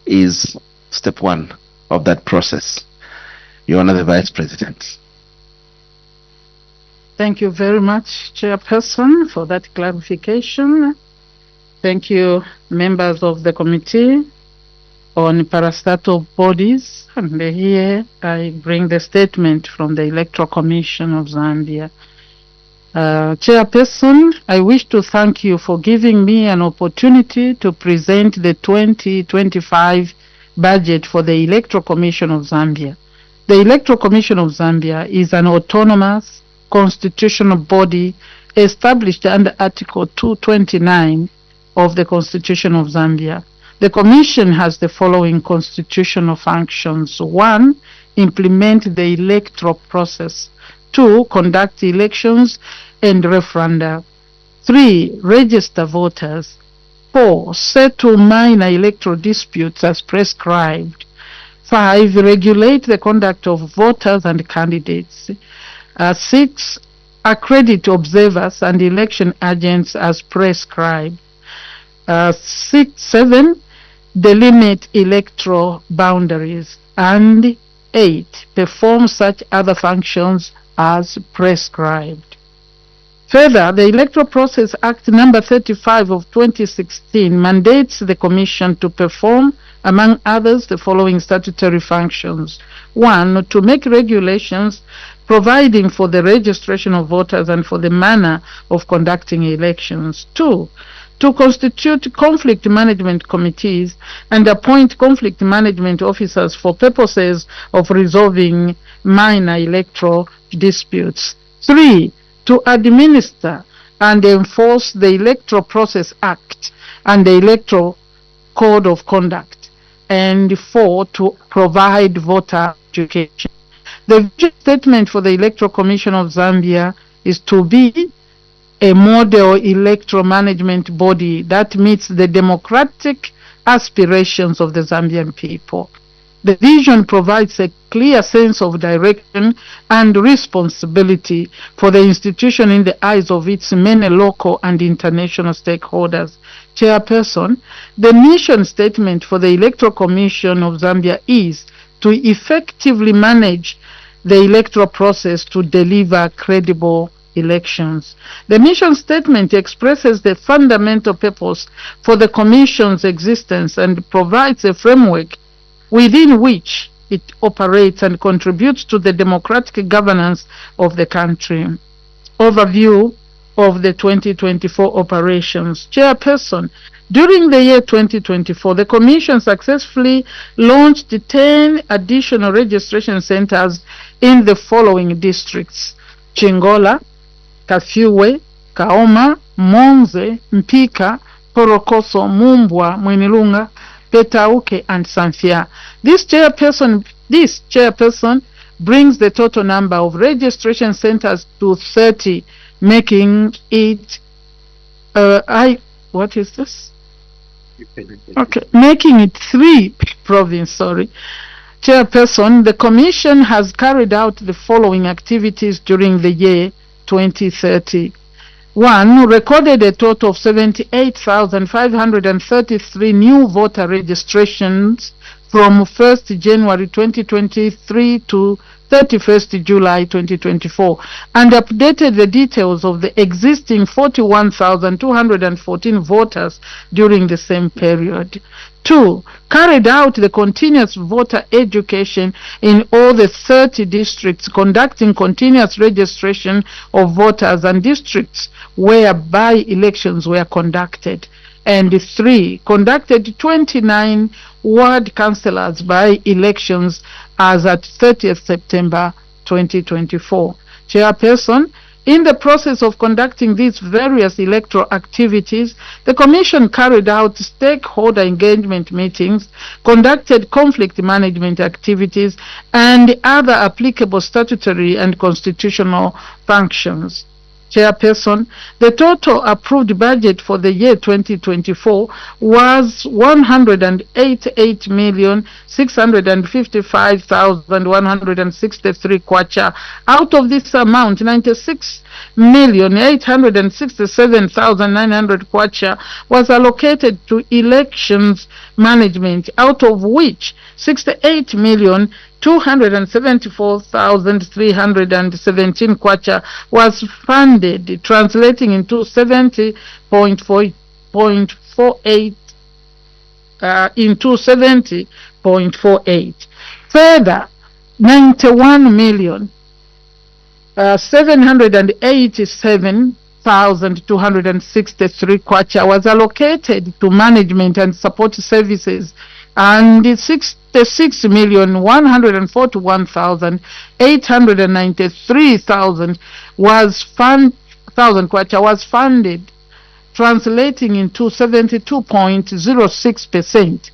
is step 1 of that process. Your Honor, the Vice President. Thank you very much, Chairperson, for that clarification. Thank you, members of the committee on parastatal bodies. And here I bring the statement from the Electoral Commission of Zambia. Chairperson, I wish to thank you for giving me an opportunity to present the 2025 budget for the Electoral Commission of Zambia. The Electoral Commission of Zambia is an autonomous constitutional body established under Article 229 of the Constitution of Zambia. The Commission has the following constitutional functions. 1. Implement the electoral process. 2. Conduct elections and referenda. 3. Register voters. 4. Settle minor electoral disputes as prescribed. 5. Regulate the conduct of voters and candidates. 6. Accredit observers and election agents as prescribed. 7. delimit electoral boundaries, and 8. Perform such other functions as prescribed. Further, the Electoral Process Act number 35 of 2016 mandates the Commission to perform, among others, the following statutory functions. 1. To make regulations providing for the registration of voters and for the manner of conducting elections. 2. To constitute conflict management committees and appoint conflict management officers for purposes of resolving minor electoral disputes. 3. To administer and enforce the Electoral Process Act and the Electoral Code of Conduct. And 4. To provide voter education. The vision statement for the Electoral Commission of Zambia is to be a model electoral management body that meets the democratic aspirations of the Zambian people. The vision provides a clear sense of direction and responsibility for the institution in the eyes of its many local and international stakeholders. Chairperson, the mission statement for the Electoral Commission of Zambia is to effectively manage the electoral process to deliver credible elections. The mission statement expresses the fundamental purpose for the Commission's existence and provides a framework within which it operates and contributes to the democratic governance of the country. Overview of the 2024 operations. Chairperson, during the year 2024, the Commission successfully launched 10 additional registration centers in the following districts: Chingola, Kafyuwe, Kaoma, Monze, Mpika, Porokoso, Mumbwa, Mwenilunga, Petauke, and Sanfia. This chairperson brings the total number of registration centers to 30, making it what is this? Okay, making it 3 province, sorry. Chairperson, the Commission has carried out the following activities during the year 2030. 1. Recorded a total of 78,533 new voter registrations from 1st January 2023 to 31st July 2024, and updated the details of the existing 41,214 voters during the same period. 2. Carried out the continuous voter education in all the 30 districts, conducting continuous registration of voters and districts where by-elections were conducted. And 3. Conducted 29 ward councillors by-elections as at 30th September 2024. Chairperson, in the process of conducting these various electoral activities, the Commission carried out stakeholder engagement meetings, conducted conflict management activities, and other applicable statutory and constitutional functions. Chairperson, the total approved budget for the year 2024 was 188,655,163 kwacha. Out of this amount, 96,867,900 kwacha was allocated to elections management, out of which 68,274,317 kwacha was funded, translating into 70.48 Further, 91,787,263 kwacha was allocated to management and support services, and 66,141,893 kwacha was funded, translating into 72.06%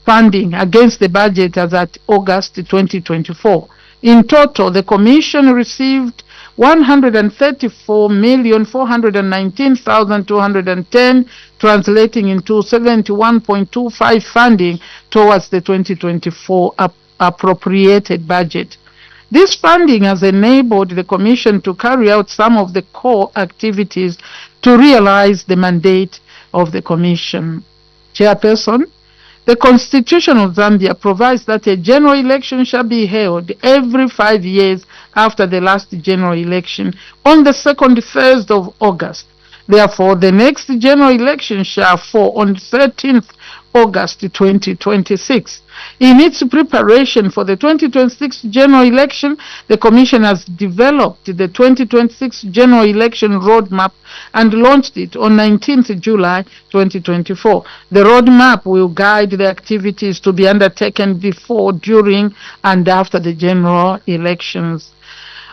funding against the budget as at August 2024. In total, the Commission received 134,419,210, translating into 71.25 funding towards the 2024 appropriated budget. This funding has enabled the Commission to carry out some of the core activities to realize the mandate of the Commission. Chairperson, The Constitution of Zambia provides that a general election shall be held every 5 years after the last general election on the second Thursday of August. Therefore, the next general election shall fall on 13th August 2026. In its preparation for the 2026 general election, the Commission has developed the 2026 general election roadmap and launched it on 19th July 2024. The roadmap will guide the activities to be undertaken before, during, and after the general elections.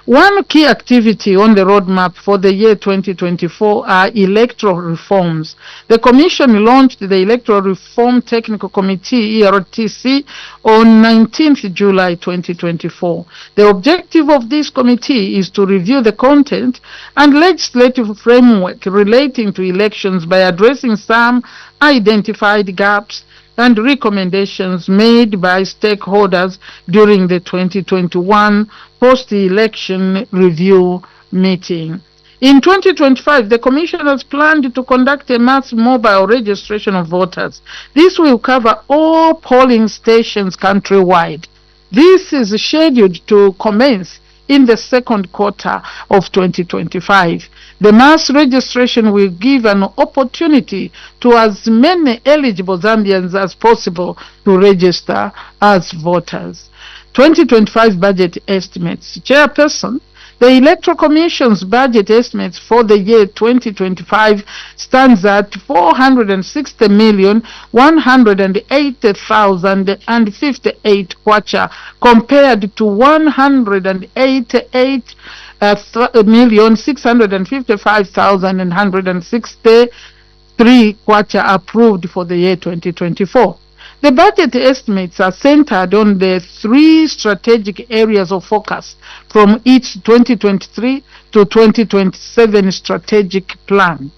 One key activity on the roadmap for the year 2024 are electoral reforms. The Commission launched the Electoral Reform Technical Committee, ERTC, on 19th July 2024. The objective of this committee is to review the content and legislative framework relating to elections by addressing some identified gaps and recommendations made by stakeholders during the 2021 post-election review meeting. In 2025, the Commission has planned to conduct a mass mobile registration of voters. This will cover all polling stations countrywide. This is scheduled to commence in the second quarter of 2025. The mass registration will give an opportunity to as many eligible Zambians as possible to register as voters. 2025 budget estimates. Chairperson, the Electoral Commission's budget estimates for the year 2025 stands at 460,180,058 kwacha compared to 188,655,163 kwacha approved for the year 2024. The budget estimates are centered on the 3 strategic areas of focus from its 2023 to 2027 strategic plan.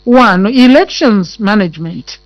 1. Elections management.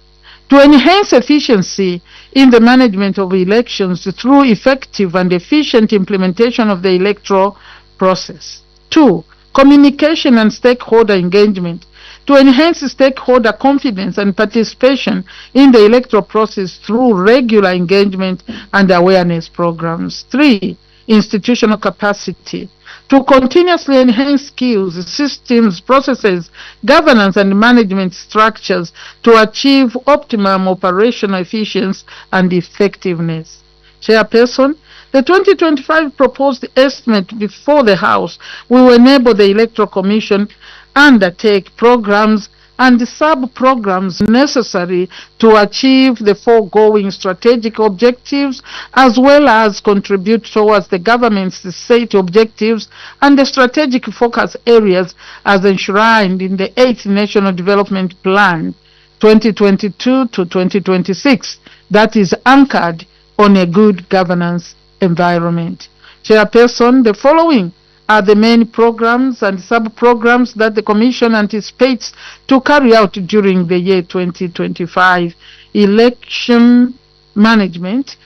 To enhance efficiency in the management of elections through effective and efficient implementation of the electoral process. 2. Communication and stakeholder engagement. To enhance stakeholder confidence and participation in the electoral process through regular engagement and awareness programs. 3. Institutional capacity. To continuously enhance skills, systems, processes, governance and management structures to achieve optimum operational efficiency and effectiveness. Chairperson, the 2025 proposed estimate before the House will enable the Electoral Commission undertake programs and sub-programs necessary to achieve the foregoing strategic objectives, as well as contribute towards the government's set objectives and the strategic focus areas as enshrined in the 8th National Development Plan 2022 to 2026 that is anchored on a good governance environment. Chairperson, the following are the main programs and sub-programs that the Commission anticipates to carry out during the year 2025. Election management.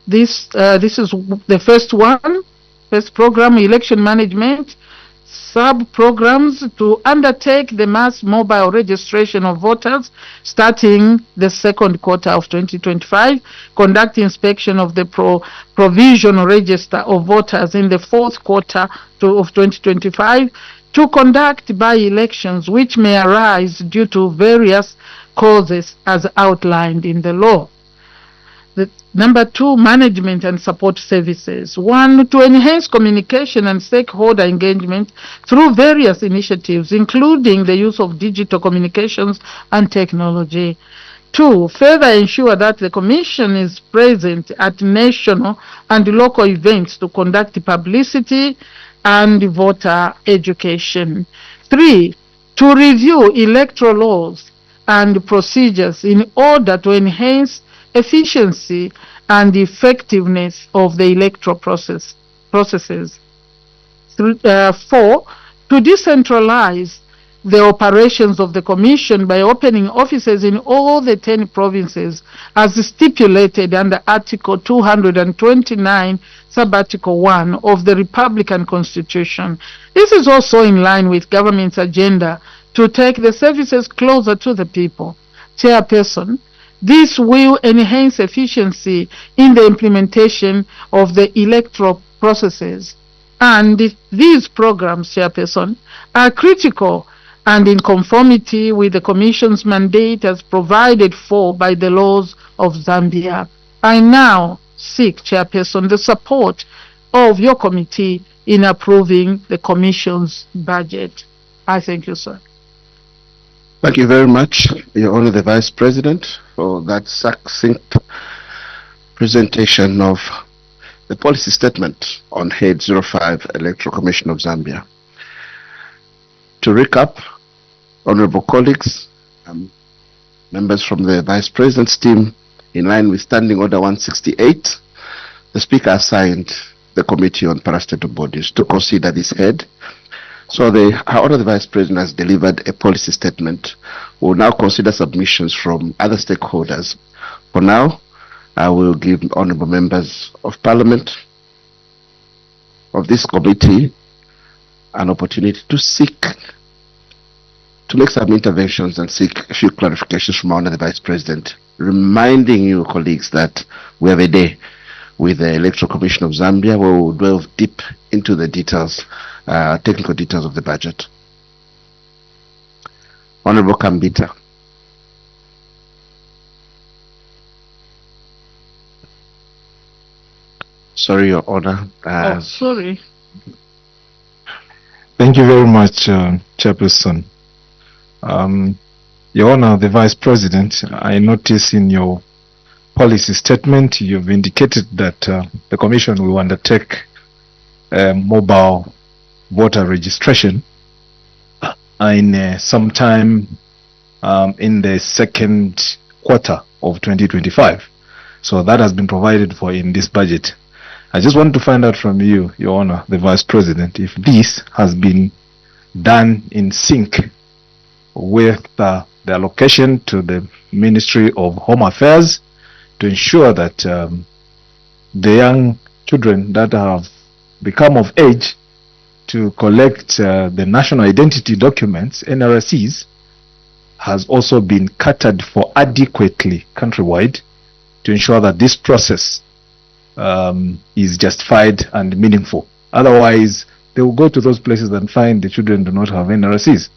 This is the first one. First program, election management. Sub-programs to undertake the mass mobile registration of voters starting the second quarter of 2025, conduct inspection of the provisional register of voters in the fourth quarter of 2025, to conduct by-elections which may arise due to various causes as outlined in the law. Number 2, management and support services. 1, to enhance communication and stakeholder engagement through various initiatives, including the use of digital communications and technology. 2, further ensure that the Commission is present at national and local events to conduct publicity and voter education. 3, to review electoral laws and procedures in order to enhance efficiency and effectiveness of the electoral processes. 4, to decentralize the operations of the Commission by opening offices in all the 10 provinces as stipulated under Article 229, Sub-Article 1 of the Republican Constitution. This is also in line with government's agenda to take the services closer to the people. Chairperson, This will enhance efficiency in the implementation of the electoral processes. And these programs, Chairperson, are critical and in conformity with the Commission's mandate as provided for by the laws of Zambia. I now seek, Chairperson, the support of your committee in approving the Commission's budget. I thank you, sir. Thank you very much, Your Honor the Vice President, for that succinct presentation of the policy statement on Head 05 Electoral Commission of Zambia. To recap, honorable colleagues, members from the Vice President's team, in line with Standing Order 168, the Speaker assigned the Committee on Parastatal Bodies to consider this head. So Her Honor the Vice President has delivered a policy statement. We will now consider submissions from other stakeholders. For now, I will give honorable members of Parliament of this committee an opportunity to make some interventions and seek a few clarifications from Honor the Vice President, reminding you, colleagues, that we have a day with the Electoral Commission of Zambia where we will delve deep into the details, technical details of the budget. Honorable Kambita. Sorry, Your Honor. Sorry. Thank you very much, Chairperson. Your Honor, the Vice President, I notice in your policy statement you've indicated that the Commission will undertake mobile voter registration in sometime in the second quarter of 2025. So that has been provided for in this budget. I just want to find out from you, Your Honor, the Vice President, if this has been done in sync with the allocation to the Ministry of Home Affairs to ensure that the young children that have become of age to collect the national identity documents, NRSCs, has also been catered for adequately countrywide to ensure that this process is justified and meaningful. Otherwise, they will go to those places and find the children do not have NRSCs.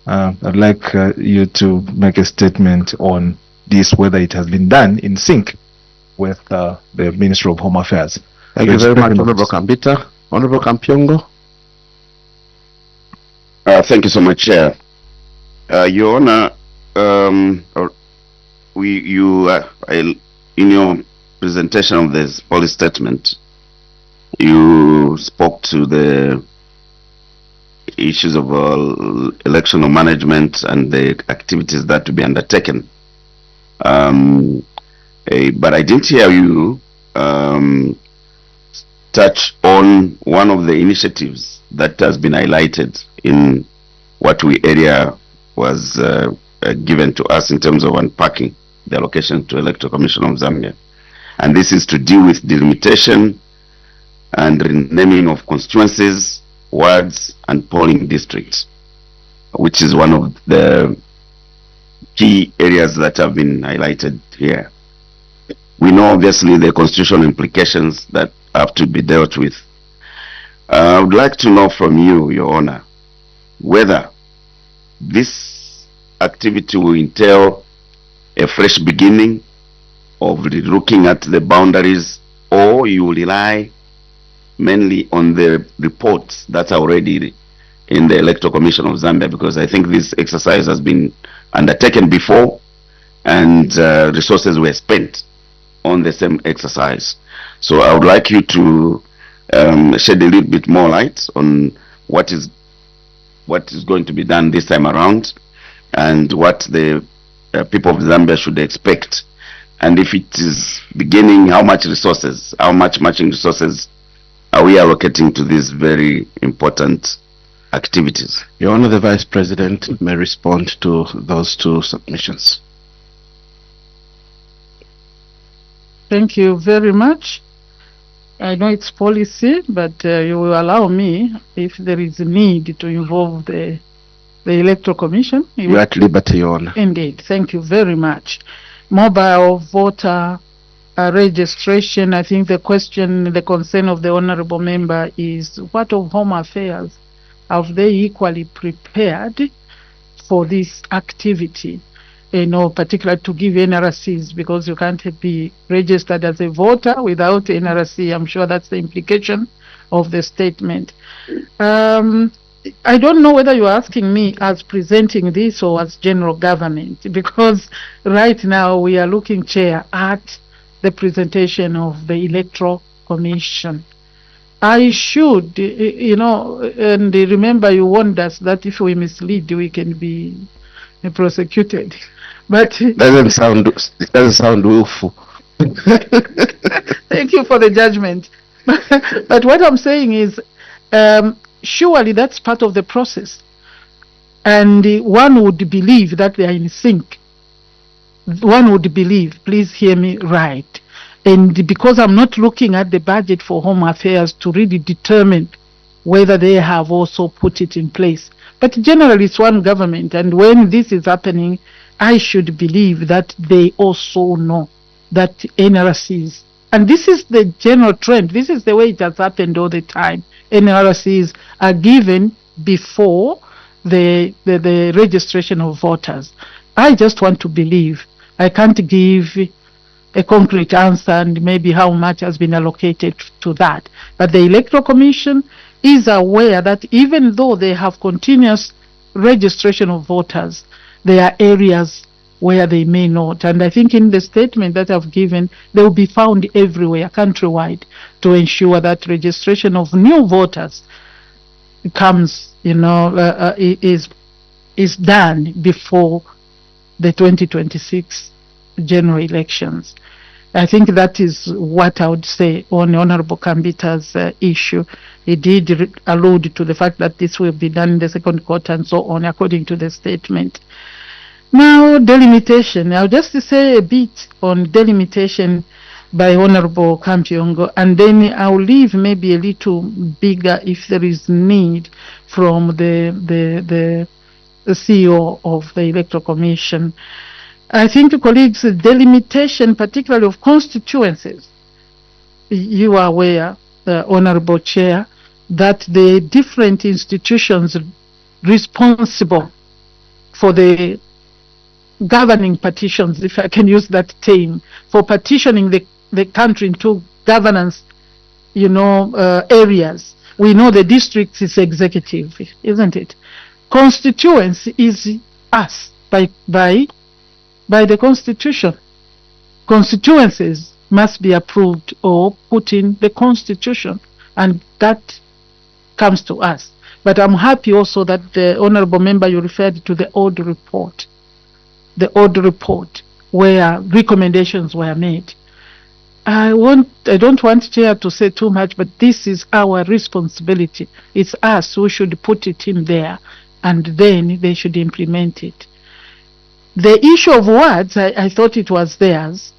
I'd like you to make a statement on this, whether it has been done in sync with the Ministry of Home Affairs. Thank you very much, Honorable Kambita. Honorable Kampiongo. Thank you so much, Chair. Your Honor, in your presentation of this policy statement, you spoke to the issues of electional management and the activities that to be undertaken. But I didn't hear you touch on one of the initiatives that has been highlighted in what area was given to us in terms of unpacking the allocation to Electoral Commission of Zambia. And this is to deal with delimitation and renaming of constituencies, wards, and polling districts, which is one of the key areas that have been highlighted here. We know obviously the constitutional implications that have to be dealt with. I would like to know from you, Your Honor, whether this activity will entail a fresh beginning of looking at the boundaries, or you will rely mainly on the reports that are already in the Electoral Commission of Zambia, because I think this exercise has been undertaken before and resources were spent on the same exercise. So I would like you to shed a little bit more light on what is going to be done this time around and what the people of Zambia should expect. And if it is beginning, how much matching resources are we allocating to these very important activities? Your Honor, the Vice President may respond to those two submissions. Thank you very much. I know it's policy, but you will allow me, if there is a need to involve the Electoral Commission. You are at liberty, Your Honor. Indeed. Thank you very much. mobile voter registration, I think the concern of the honorable member is what of Home Affairs? Have they equally prepared for this activity? Particularly to give NRCs, because you can't be registered as a voter without NRC. I'm sure that's the implication of the statement. I don't know whether you're asking me as presenting this or as general government, because right now we are looking, Chair, at the presentation of the Electoral Commission. I should, and remember you warned us that if we mislead, we can be prosecuted. But it doesn't sound willful. Thank you for the judgment. But what I'm saying is, surely that's part of the process. And one would believe that they are in sync. One would believe, please hear me right. And because I'm not looking at the budget for Home Affairs to really determine whether they have also put it in place. But generally it's one government, and when this is happening, I should believe that they also know that NRCs, and this is the general trend, this is the way it has happened all the time, NRCs are given before the registration of voters. I just want to believe. I can't give a concrete answer and maybe how much has been allocated to that. But the Electoral Commission is aware that even though they have continuous registration of voters, there are areas where they may not. And I think in the statement that I've given, they will be found everywhere, countrywide, to ensure that registration of new voters comes, is done before the 2026 general elections. I think that is what I would say on Honorable Kambita's issue. He did allude to the fact that this will be done in the second quarter and so on, according to the statement. Now, delimitation. I'll just say a bit on delimitation by Honorable Kampiongo, and then I'll leave maybe a little bigger if there is need from the CEO of the Electoral Commission. I think, colleagues, delimitation, particularly of constituencies, you are aware, Honorable Chair, that the different institutions responsible for the governing partitions, if I can use that term, for partitioning the country into governance, areas. We know the district is executive, isn't it? Constituency is us by the Constitution. Constituencies must be approved or put in the Constitution, and that comes to us. But I'm happy also that the Honorable Member, you referred to the old report. The old report where recommendations were made. I don't want Chair to say too much, but this is our responsibility. It's us who should put it in there, and then they should implement it. The issue of words, I thought it was theirs.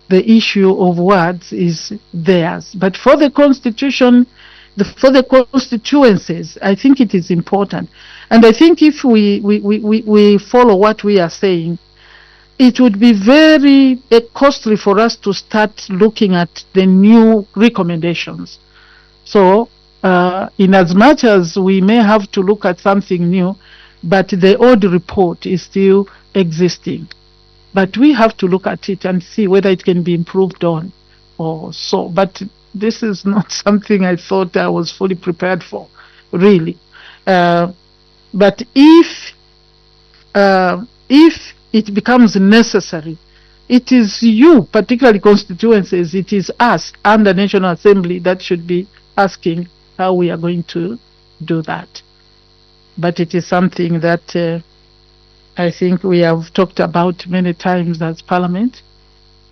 The issue of words is theirs. But for the Constitution, for the constituencies, I think it is important. And I think if we follow what we are saying, it would be very costly for us to start looking at the new recommendations. So, in as much as we may have to look at something new, but the old report is still existing. But we have to look at it and see whether it can be improved on or so. But this is not something I thought I was fully prepared for, really. But if it becomes necessary, it is you, particularly constituencies, it is us and the National Assembly that should be asking how we are going to do that. But it is something that I think we have talked about many times as Parliament.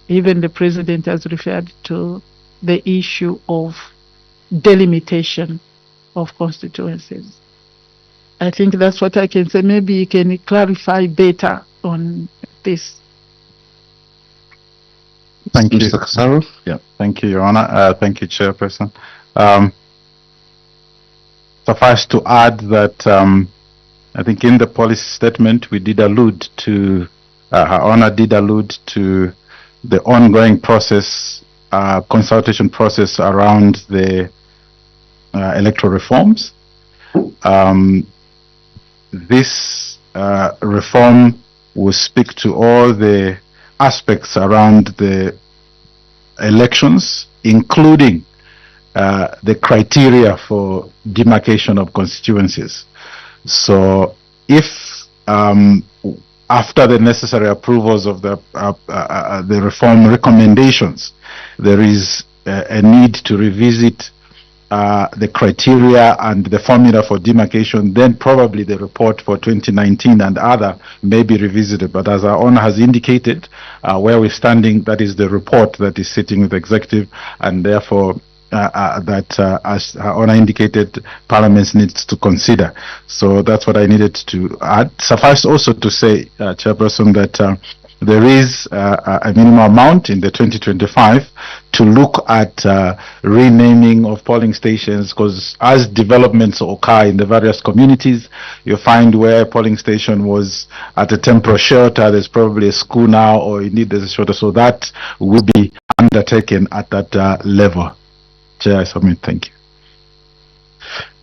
Even the President has referred to the issue of delimitation of constituencies. I think that's what I can say. Maybe you can clarify better on this. Thank you, Mr. Kasaro. Yeah, thank you, Your Honor. Thank you, Chairperson. Suffice to add that I think in the policy statement we did allude to Her Honor did allude to the ongoing process, consultation process around the electoral reforms. This reform will speak to all the aspects around the elections, including the criteria for demarcation of constituencies. So if after the necessary approvals of the reform recommendations, there is a need to revisit the criteria and the formula for demarcation, then probably the report for 2019 and other may be revisited. But as our Honor has indicated, where we're standing, that is the report that is sitting with the executive, and therefore as Her Honor indicated, Parliament needs to consider. So that's what I needed to add. Suffice also to say, Chairperson, that there is a minimum amount in the 2025 to look at renaming of polling stations, because as developments occur in the various communities, you find where a polling station was at a temporary shelter, there's probably a school now, or indeed there's a shelter. So that will be undertaken at that level. Chair, I submit. Thank you.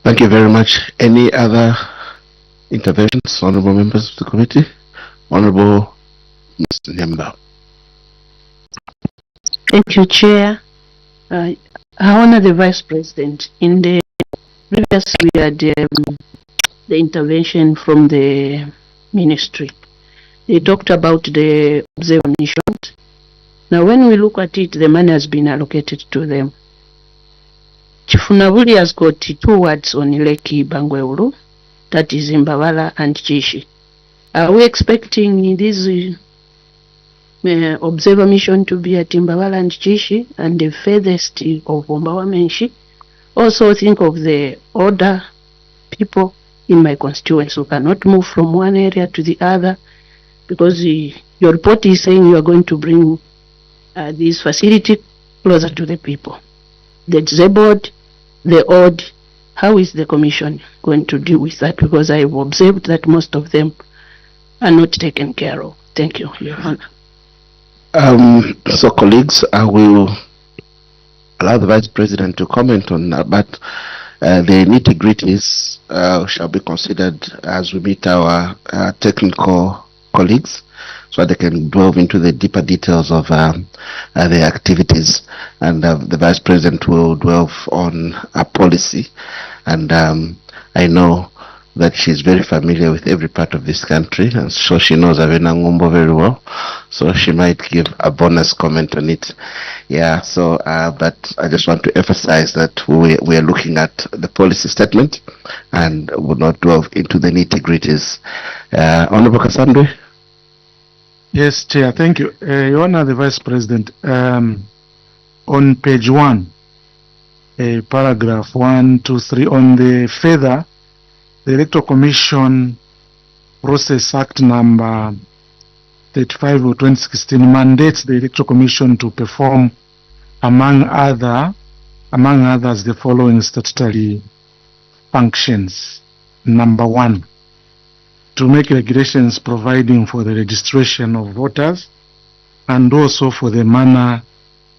Thank you very much. Any other interventions, honorable members of the committee? Honorable Mr. Nyamba. Thank you, Chair. I honor the Vice President. In the previous, we had the intervention from the ministry. They talked about the observer missions. Now, when we look at it, the money has been allocated to them. Chifunabuli has got 2 wards on Ileki Bangweulu, that is in Mbawala and Chishi. Are we expecting this observer mission to be at Mbawala and Chishi and the furthest of Ombawa Menshi? Also think of the other people in my constituency who cannot move from one area to the other, because your report is saying you are going to bring this facility closer to the people. The disabled, the old, how is the Commission going to deal with that? Because I've observed that most of them are not taken care of. Thank you, Your Honor. So colleagues, I will allow the Vice President to comment on that, but the nitty-gritties shall be considered as we meet our technical colleagues, so they can delve into the deeper details of the activities, and the Vice President will delve on a policy, and I know that she's very familiar with every part of this country, and so she knows Avena Ngumbo very well, so she might give a bonus comment on it. Yeah, so but I just want to emphasize that we are looking at the policy statement and will not delve into the nitty-gritties. Honorable Kasandwe. Yes, Chair, thank you. Your Honor, the Vice President, on page 1, paragraph 1, 2, 3, on the further, the Electoral Commission Process Act number 35 of 2016 mandates the Electoral Commission to perform, among others, the following statutory functions. Number 1, to make regulations providing for the registration of voters and also for the manner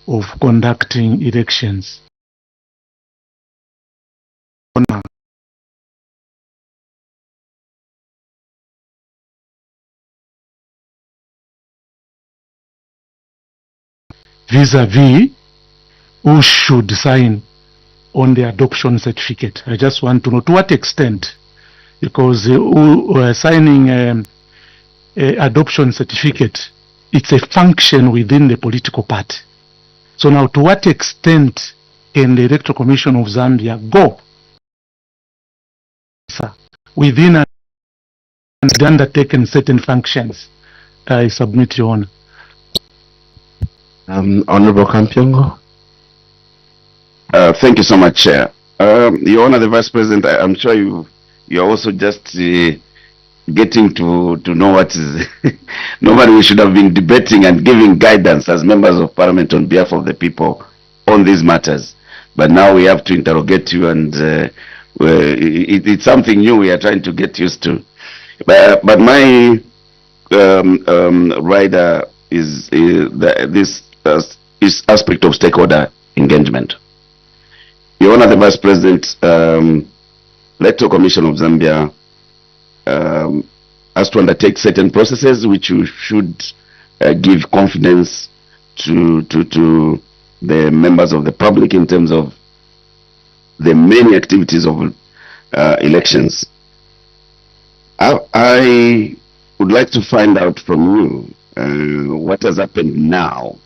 of conducting elections. Vis-a-vis who should sign on the adoption certificate. I just want to know to what extent, because signing adoption certificate, it's a function within the political party. So now, to what extent can the Electoral Commission of Zambia go within and undertaken certain functions? I submit, Your Honor. Honorable Kampiongo. Thank you so much, Chair. Your Honor, the Vice President, I'm sure you're also just getting to know what is. Normally we should have been debating and giving guidance as members of Parliament on behalf of the people on these matters. But now we have to interrogate you, and it's something new we are trying to get used to. But my rider is this aspect of stakeholder engagement. Your Honor, the Vice President, Electoral Commission of Zambia has to undertake certain processes which you should give confidence to the members of the public in terms of the many activities of elections. I would like to find out from you what has happened now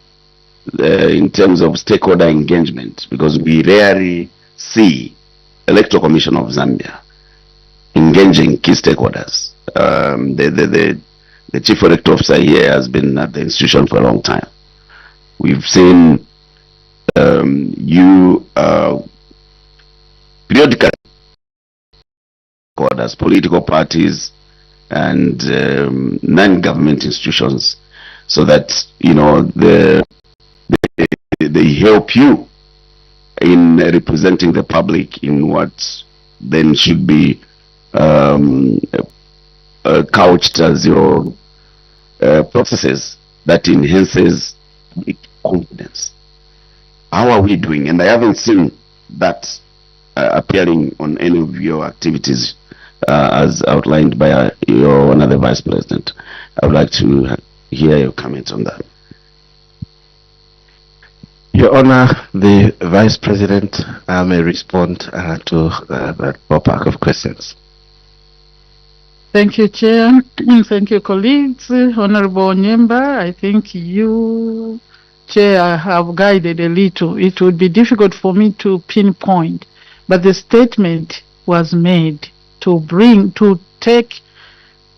in terms of stakeholder engagement, because we rarely see Electoral Commission of Zambia engaging key stakeholders. The chief electoral officer here has been at the institution for a long time. We've seen you periodically stakeholders, political parties, and non-government institutions, so that they help you in representing the public in what then should be couched as your processes that enhances public confidence. How are we doing? And I haven't seen that appearing on any of your activities as outlined by your Honor the Vice President. I would like to hear your comments on that. Your Honor, the Vice President may respond to that pack of questions. Thank you, Chair. Thank you, colleagues. Honorable Onyemba, I think you, Chair, have guided a little. It would be difficult for me to pinpoint, but the statement was made to take,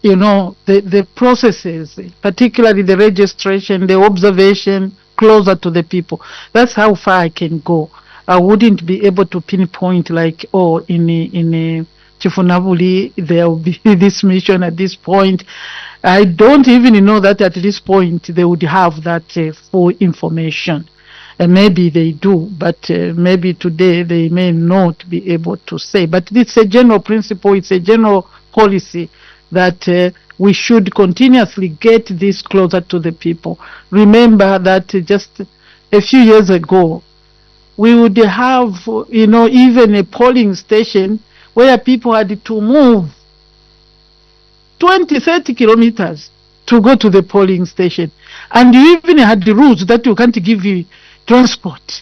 the processes, particularly the registration, the observation, closer to the people. That's how far I can go. I wouldn't be able to pinpoint like, in Chifunabuli, there will be this mission at this point. I don't even know that at this point they would have that full information. And maybe they do, but maybe today they may not be able to say. But it's a general principle, it's a general policy that we should continuously get this closer to the people. Remember that just a few years ago, we would have, even a polling station where people had to move 20, 30 kilometers to go to the polling station. And you even had the rules that you can't give you transport.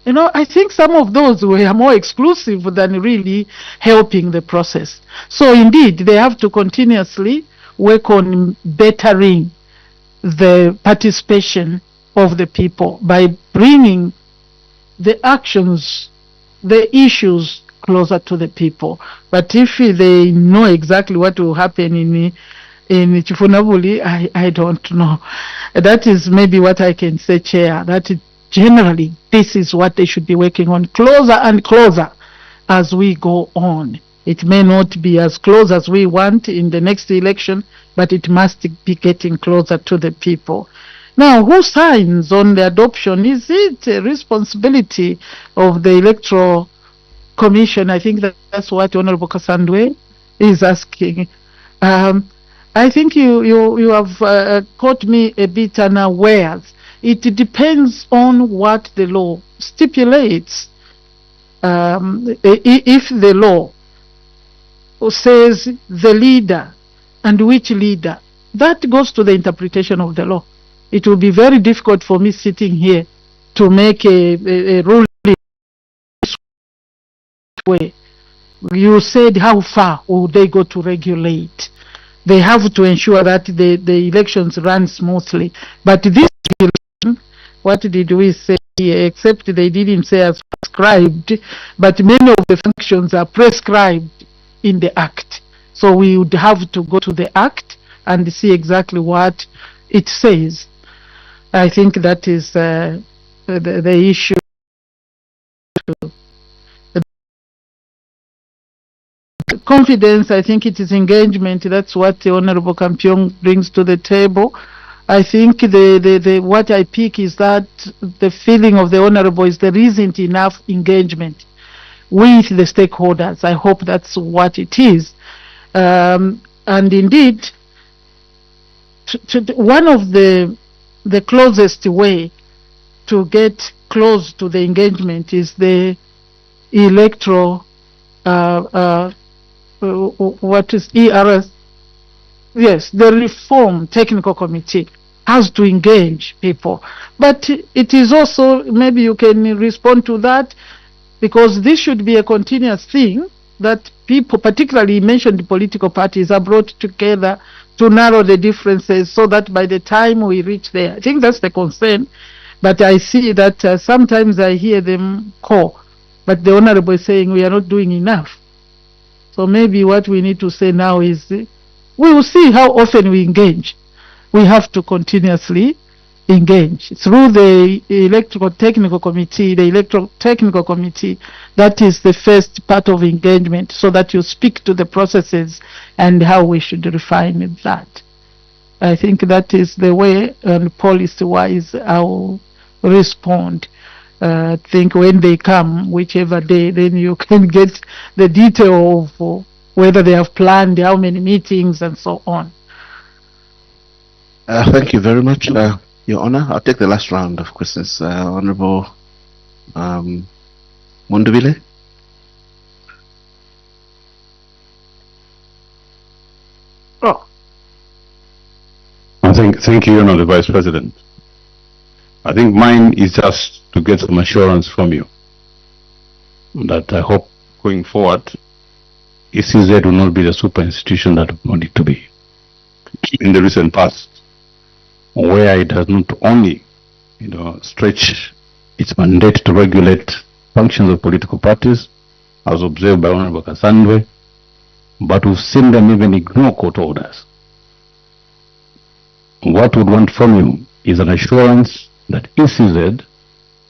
I think some of those were more exclusive than really helping the process. So indeed, they have to continuously work on bettering the participation of the people by bringing the actions, the issues closer to the people. But if they know exactly what will happen in Chifunabuli, I don't know. That is maybe what I can say, Chair, that generally this is what they should be working on, closer and closer as we go on. It may not be as close as we want in the next election, but it must be getting closer to the people. Now, who signs on the adoption? Is it a responsibility of the Electoral Commission? I think that's what Honorable Kasandwe is asking. I think you have caught me a bit unawares. It depends on what the law stipulates. If the law says the leader and which leader, that goes to the interpretation of the law. It will be very difficult for me sitting here to make a ruling this way. You said how far will they go to regulate? They have to ensure that the elections run smoothly. But this election, what did we say here? Except they didn't say as prescribed, but many of the functions are prescribed in the Act. So we would have to go to the Act and see exactly what it says. I think that is the issue. Confidence, I think it is engagement. That's what the Honorable Kampion brings to the table. I think what I pick is that the feeling of the Honorable is there isn't enough engagement with the stakeholders. I hope that's what it is. And indeed, one of the closest way to get close to the engagement is the electoral what is ERS? Yes, the reform technical committee has to engage people, but it is also, maybe you can respond to that, because this should be a continuous thing that people, particularly mentioned political parties, are brought together to narrow the differences so that by the time we reach there, I think that's the concern. But I see that sometimes I hear them call, but the Honorable is saying we are not doing enough. So maybe what we need to say now is we will see how often we engage. We have to continuously engage through the electoral technical committee. The electoral technical committee, that is the first part of engagement, so that you speak to the processes and how we should refine that. I think that is the way, and policy-wise, I'll respond. I think when they come, whichever day, then you can get the detail of whether they have planned, how many meetings, and so on. Thank you very much, Your Honor. I'll take the last round of questions. Honorable Mundubile. Oh. Thank you, Honorable Vice President. I think mine is just to get some assurance from you that I hope going forward, ECZ will not be the super institution that we want it to be. In the recent past, where it has not only, stretch its mandate to regulate functions of political parties, as observed by Honorable Kasandwe, but we've seen them even ignore court orders. What we want from you is an assurance that ECZ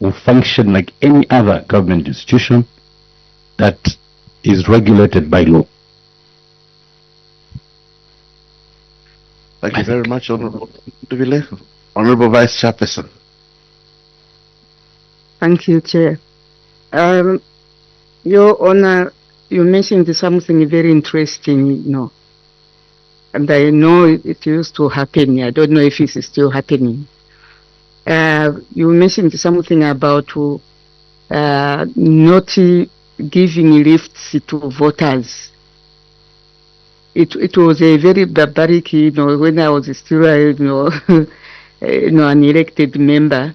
will function like any other government institution that is regulated by law. Thank you very much, Honorable Mundubile. Honorable Vice Chairperson. Thank you, Chair. Your Honor, you mentioned something very interesting, and I know it used to happen. I don't know if it's still happening. You mentioned something about not giving lifts to voters. It was a very barbaric, when I was still, an elected member.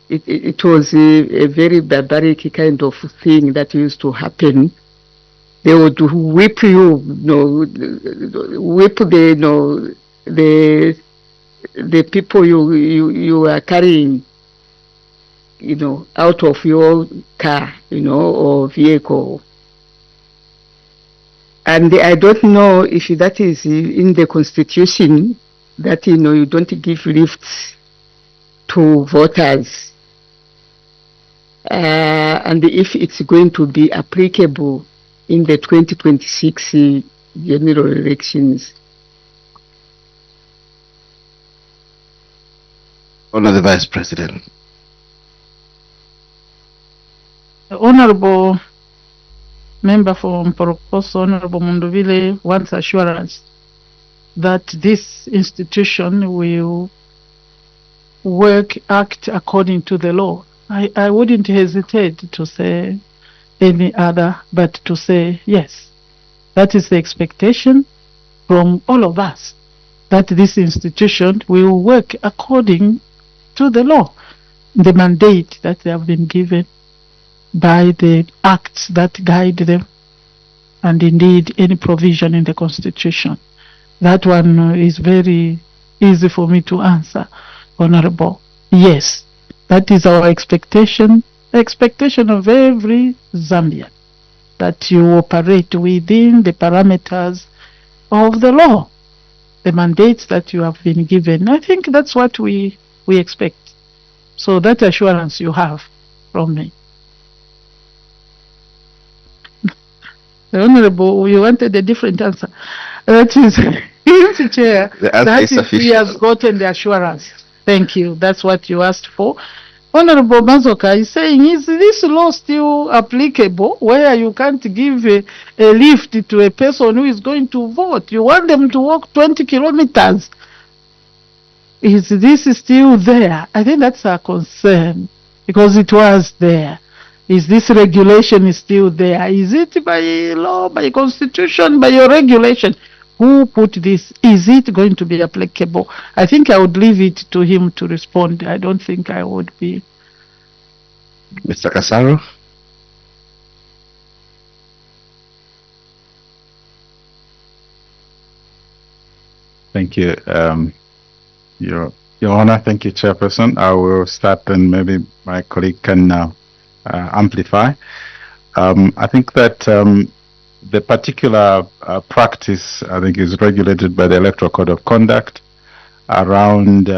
It was a very barbaric kind of thing that used to happen. They would whip you, whip the people you are carrying, out of your car, or vehicle. And I don't know if that is in the Constitution, that, you don't give lifts to voters. And if it's going to be applicable in the 2026 general elections. Honorable Vice President. The Honorable Member for Mporokoso, Honorable Mundubile, wants assurance that this institution will act according to the law. I wouldn't hesitate to say any other, but to say yes. That is the expectation from all of us, that this institution will work according to the law, the mandate that they have been given by the acts that guide them, and indeed any provision in the Constitution. That one is very easy for me to answer, Honorable. Yes, that is our expectation, the expectation of every Zambian, that you operate within the parameters of the law, the mandates that you have been given. I think that's what we expect. So that assurance you have from me. The Honorable, you wanted a different answer. That is, Chair, that is, he has gotten the assurance. Thank you. That's what you asked for. Honorable Mazoka is saying, is this law still applicable, where you can't give a lift to a person who is going to vote? You want them to walk 20 kilometers Is this still there? I think that's our concern, because it was there. Is this regulation still there? Is it by law, by constitution, by your regulation? Who put this? Is it going to be applicable? I think I would leave it to him to respond. I don't think I would be. Mr. Casaro? Thank you, Your Honor. Thank you, Chairperson. I will start, and maybe my colleague can amplify. I think that the particular practice, I think, is regulated by the Electoral Code of Conduct around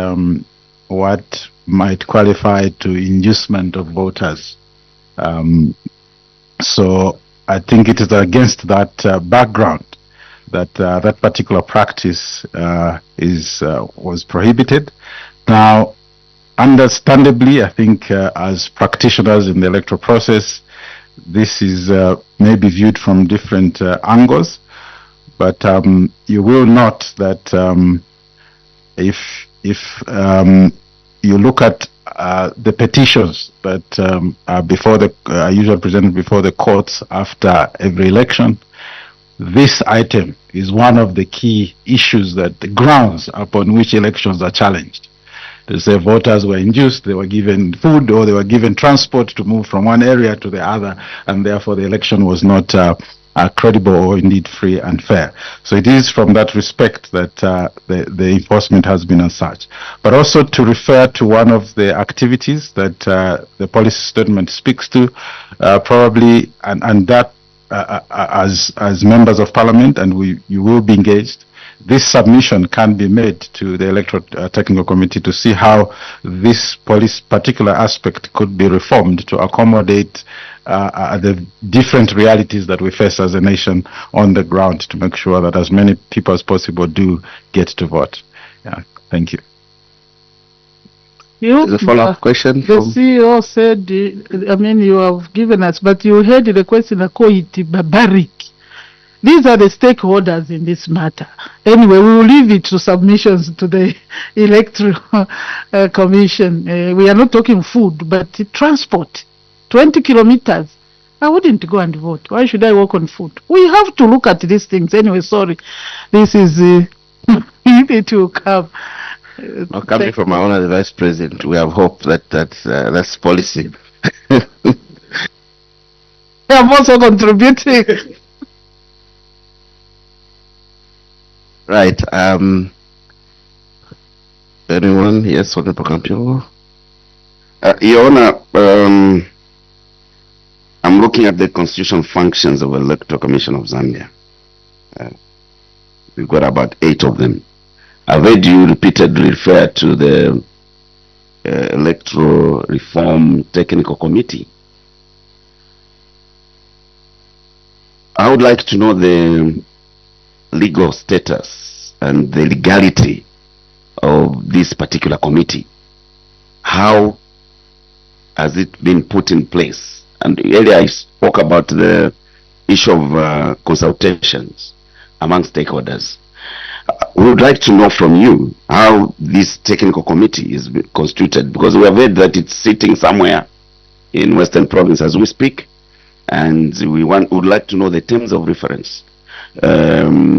what might qualify to inducement of voters. So I think it is against that background that that particular practice was prohibited. Now, understandably, I think as practitioners in the electoral process, this is maybe viewed from different angles, but you will note that if you look at the petitions that are before are usually presented before the courts after every election, this item is one of the key issues, that the grounds upon which elections are challenged. They say voters were induced, they were given food, or they were given transport to move from one area to the other, and therefore the election was not credible or indeed free and fair. So it is from that respect that the enforcement has been as such. But also to refer to one of the activities that the policy statement speaks to, probably, and that as members of parliament, and you will be engaged, this submission can be made to the electoral technical committee to see how this particular aspect could be reformed to accommodate the different realities that we face as a nation on the ground, to make sure that as many people as possible do get to vote. Yeah, thank you. The follow-up question. The CEO said, I mean, you have given us, but you heard the question, barbaric. These are the stakeholders in this matter. Anyway, we will leave it to submissions to the Electoral Commission. We are not talking food, but transport. 20 kilometers. I wouldn't go and vote. Why should I work on food? We have to look at these things. Anyway, sorry. This is, it will come. Coming from our Honor the Vice President, we have hope that that's policy. I'm also contributing. Right. Anyone? Yes, Honorable Campio. Your Honor, I'm looking at the constitutional functions of the Electoral Commission of Zambia. We've got about 8 of them. I've heard you repeatedly refer to the Electoral Reform Technical Committee. I would like to know the legal status and the legality of this particular committee. How has it been put in place? And earlier I spoke about the issue of consultations among stakeholders. We would like to know from you how this technical committee is constituted, because we have heard that it's sitting somewhere in Western Province as we speak, and we would like to know the terms of reference that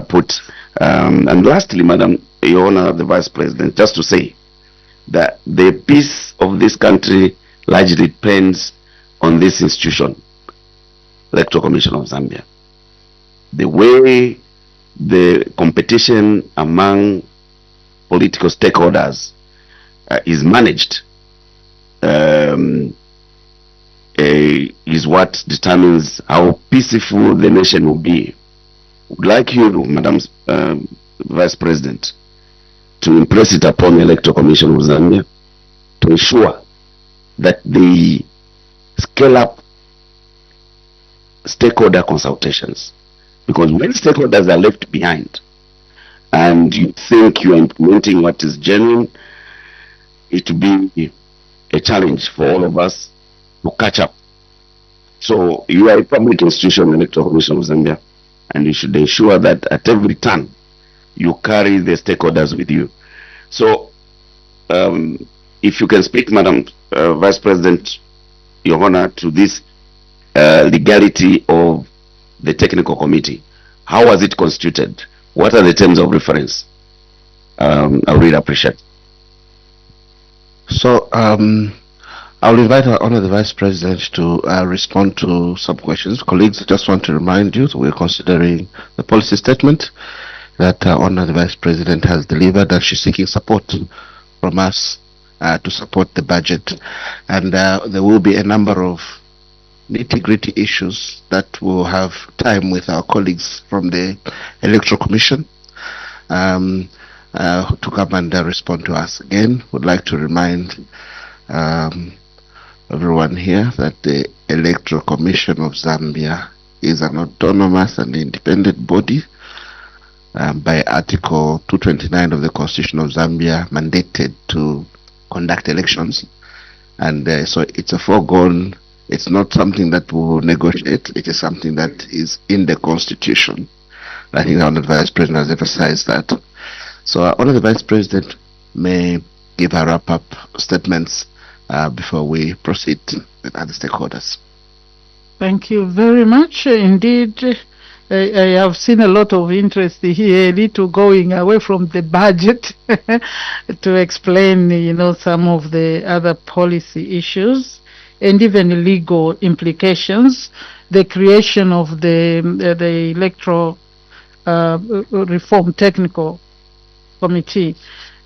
put. And lastly, Madam, Your Honor, the Vice President, just to say that the peace of this country largely depends on this institution, Electoral Commission of Zambia. The way the competition among political stakeholders is managed is what determines how peaceful the nation will be. Would like you, Madam Vice President, to impress it upon the Electoral Commission of Zambia to ensure that they scale up stakeholder consultations. Because when stakeholders are left behind and you think you are implementing what is genuine, it will be a challenge for all of us to catch up. So you are a public institution, the Electoral Commission of Zambia, and you should ensure that at every turn you carry the stakeholders with you. So, if you can speak, Madam Vice President, Your Honor, to this legality of the technical committee. How was it constituted? What are the terms of reference? I would really appreciate. So, I'll invite our Honour the Vice President to respond to some questions. Colleagues, I just want to remind you that we're considering the policy statement that our Honour the Vice President has delivered, and she's seeking support from us to support the budget. And there will be a number of nitty-gritty issues that we'll have time with our colleagues from the Electoral Commission to come and respond to us. Again, would like to remind everyone here that the Electoral Commission of Zambia is an autonomous and independent body by Article 229 of the Constitution of Zambia, mandated to conduct elections. And so it's a foregone, it's not something that we will negotiate, it is something that is in the Constitution. I think the Honourable Vice President has emphasized that. So our Honourable Vice President may give her wrap-up statements before we proceed with other stakeholders. Thank you very much. Indeed, I have seen a lot of interest here, a little going away from the budget to explain, some of the other policy issues and even legal implications. The creation of the Electoral Reform Technical Committee.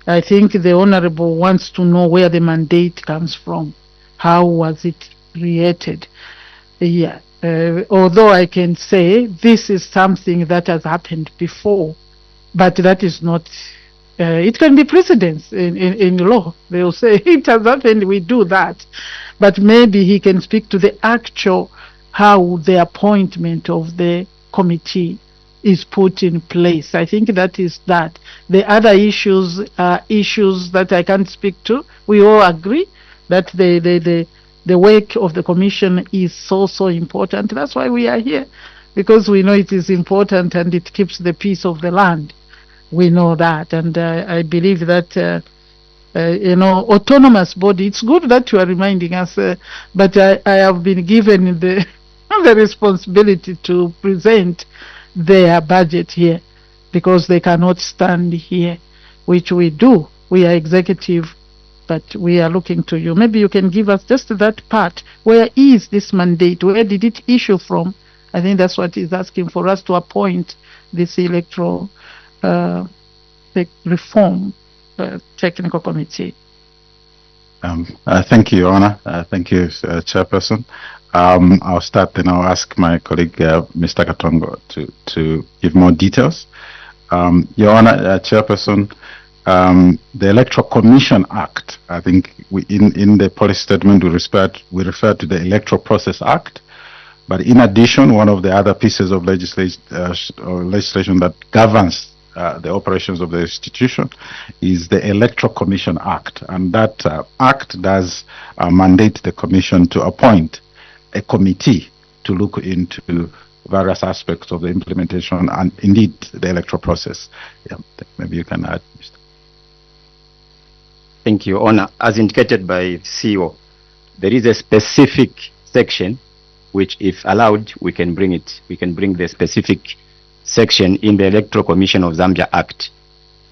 I think the Honorable wants to know where the mandate comes from. How was it created? Yeah. Although I can say this is something that has happened before, but that is not, it can be precedence in law. They will say it has happened, we do that. But maybe he can speak to the actual, how the appointment of the committee is put in place. I think that is that. The other issues are issues that I can't speak to. We all agree that the work of the commission is so important. That's why we are here, because we know it is important and it keeps the peace of the land. We know that, and I believe that autonomous body. It's good that you are reminding us, but I have been given the the responsibility to present their budget here, because they cannot stand here, which we do. We are executive, but we are looking to you. Maybe you can give us just that part. Where is this mandate? Where did it issue from? I think that's what he's asking, for us to appoint this electoral reform technical committee. Thank you, Your Honor. Thank you, Chairperson. I'll start, then I'll ask my colleague, Mr. Katongo, to give more details. Your Honor, Chairperson, the Electoral Commission Act, I think in the policy statement we refer to the Electoral Process Act, but in addition, one of the other pieces of legislation that governs the operations of the institution is the Electoral Commission Act, and that act does mandate the Commission to appoint a committee to look into various aspects of the implementation and indeed the electoral process. Yeah, maybe you can add, Mr. Thank you, Honor. As indicated by CEO, there is a specific section which, if allowed, we can bring it. We can bring the specific section in the Electoral Commission of Zambia Act.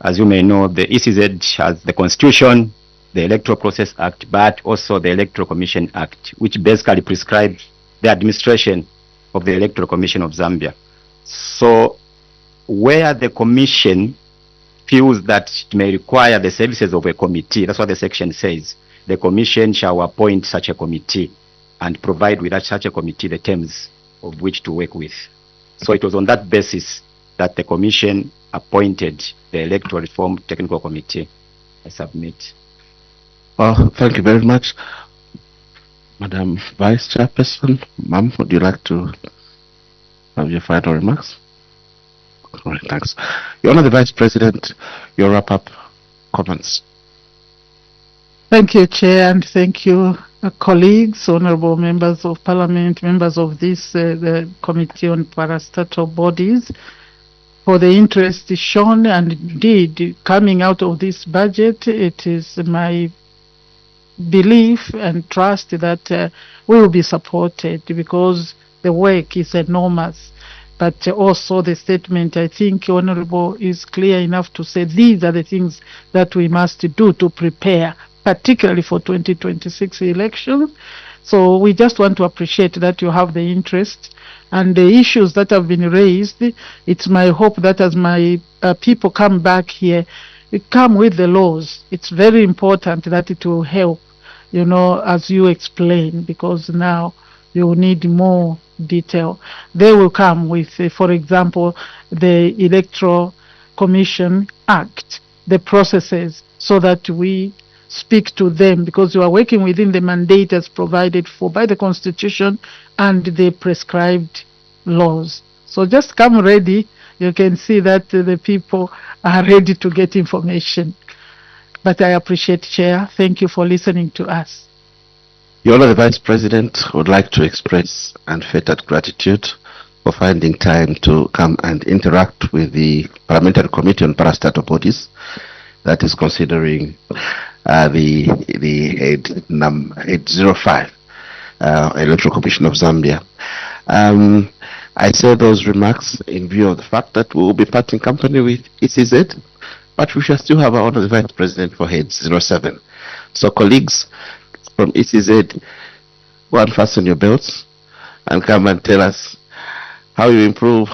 As you may know, the ECZ has the Constitution, the Electoral Process Act, but also the Electoral Commission Act, which basically prescribes the administration of the Electoral Commission of Zambia. So, where the Commission feels that it may require the services of a committee, that's what the section says, the Commission shall appoint such a committee and provide with such a committee the terms of which to work with. So it was on that basis that the Commission appointed the Electoral Reform Technical Committee. I submit. Well, thank you very much. Madam Vice Chairperson, Ma'am, would you like to have your final remarks? All right, thanks. Your Honor the Vice President, your wrap-up comments. Thank you, Chair, and thank you, colleagues, honorable members of Parliament, members of this the Committee on Parastatal Bodies. for the interest shown, and indeed, coming out of this budget, it is my belief and trust that we will be supported because the work is enormous. But also the statement, I think, Honorable, is clear enough to say these are the things that we must do to prepare, particularly for 2026 elections. So we just want to appreciate that you have the interest and the issues that have been raised. It's my hope that as my people come back here, we come with the laws. It's very important that it will help, you know, as you explain, because now you will need more detail. They will come with, for example, the Electoral Commission Act, the processes, so that we speak to them, because you are working within the mandate as provided for by the Constitution and the prescribed laws. So just come ready. You can see that the people are ready to get information. But I appreciate, Chair. Thank you for listening to us. Your Honor, the Vice President would like to express unfettered gratitude for finding time to come and interact with the Parliamentary Committee on Parastatal Bodies that is considering the head 805 Electoral Commission of Zambia. I say those remarks in view of the fact that we will be parting company with ECZ, but we shall still have our Honor the Vice President for head 07. So colleagues from ECZ, go and fasten your belts and come and tell us how you improve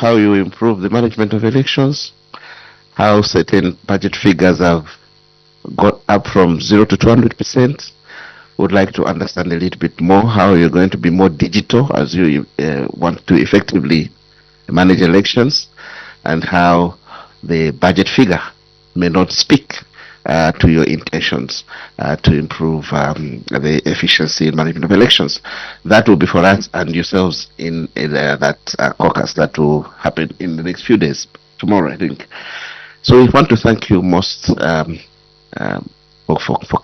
the management of elections, how certain budget figures have got up from 0 to 200%. Would like to understand a little bit more how you're going to be more digital as you want to effectively manage elections, and how the budget figure may not speak to your intentions to improve the efficiency and management of elections. That will be for us and yourselves in that caucus that will happen in the next few days, tomorrow, I think. So we want to thank you most for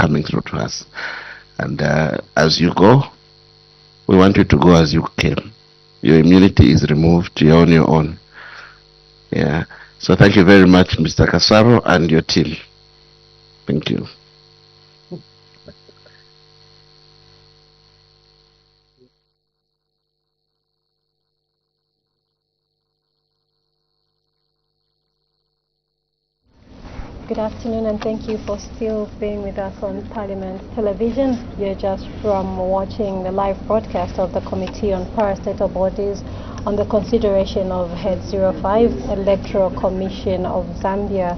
coming through to us. And as you go, we want you to go as you came. Your immunity is removed. You're on your own. Yeah. So thank you very much, Mr. Casaro and your team. Thank you. Good afternoon, and thank you for still being with us on Parliament Television. You're just from watching the live broadcast of the Committee on Parastatal Bodies on the consideration of Head 05, Electoral Commission of Zambia.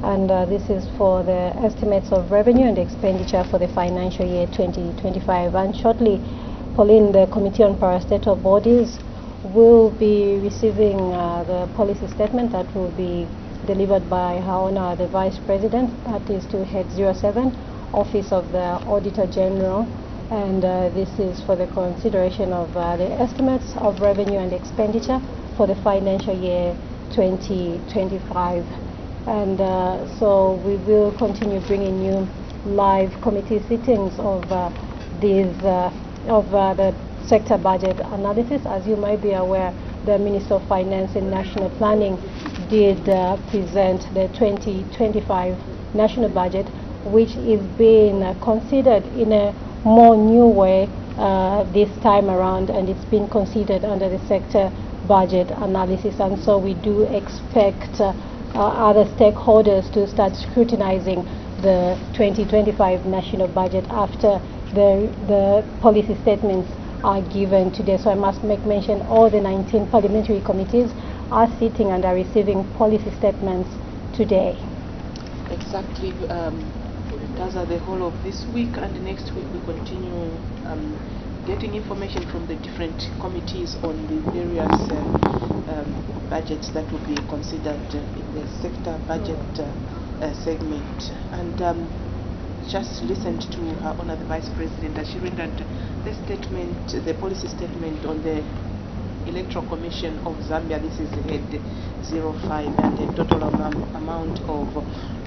And this is for the estimates of revenue and expenditure for the financial year 2025. And shortly, Pauline, the Committee on Parastatal Bodies, will be receiving the policy statement that will be delivered by Her Honor the Vice President, that is to Head 07, Office of the Auditor General, and this is for the consideration of the estimates of revenue and expenditure for the financial year 2025. And so we will continue bringing you live committee sittings of the sector budget analysis. As you might be aware, the Minister of Finance and National Planning did present the 2025 national budget, which is being considered in a more new way this time around, and it's been considered under the sector budget analysis. And so we do expect other stakeholders to start scrutinizing the 2025 national budget after the policy statements are given today. So I must make mention all the 19 parliamentary committees are sitting and are receiving policy statements today. Exactly. Those are the whole of this week, and next week we continue getting information from the different committees on the various budgets that will be considered in the sector budget segment. And just listened to Her Honor the Vice President as she rendered the statement, the policy statement on the Electoral Commission of Zambia. This is Head 05, and the total amount of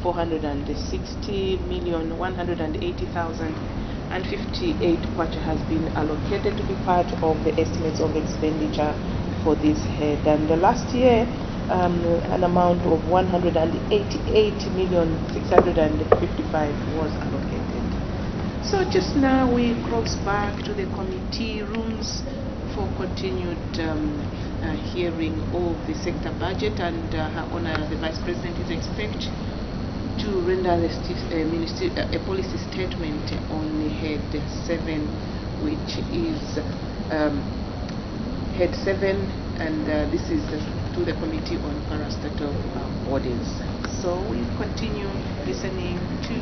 460,180,058 kwacha has been allocated to be part of the estimates of expenditure for this head. And the last year an amount of 188,655 was allocated. So just now we cross back to the committee rooms for continued hearing of the sector budget, and Her Honor the Vice President is expected to render a policy statement on Head 7, which is Head 7, and this is to the Committee on Parastatal Bodies. So we continue listening to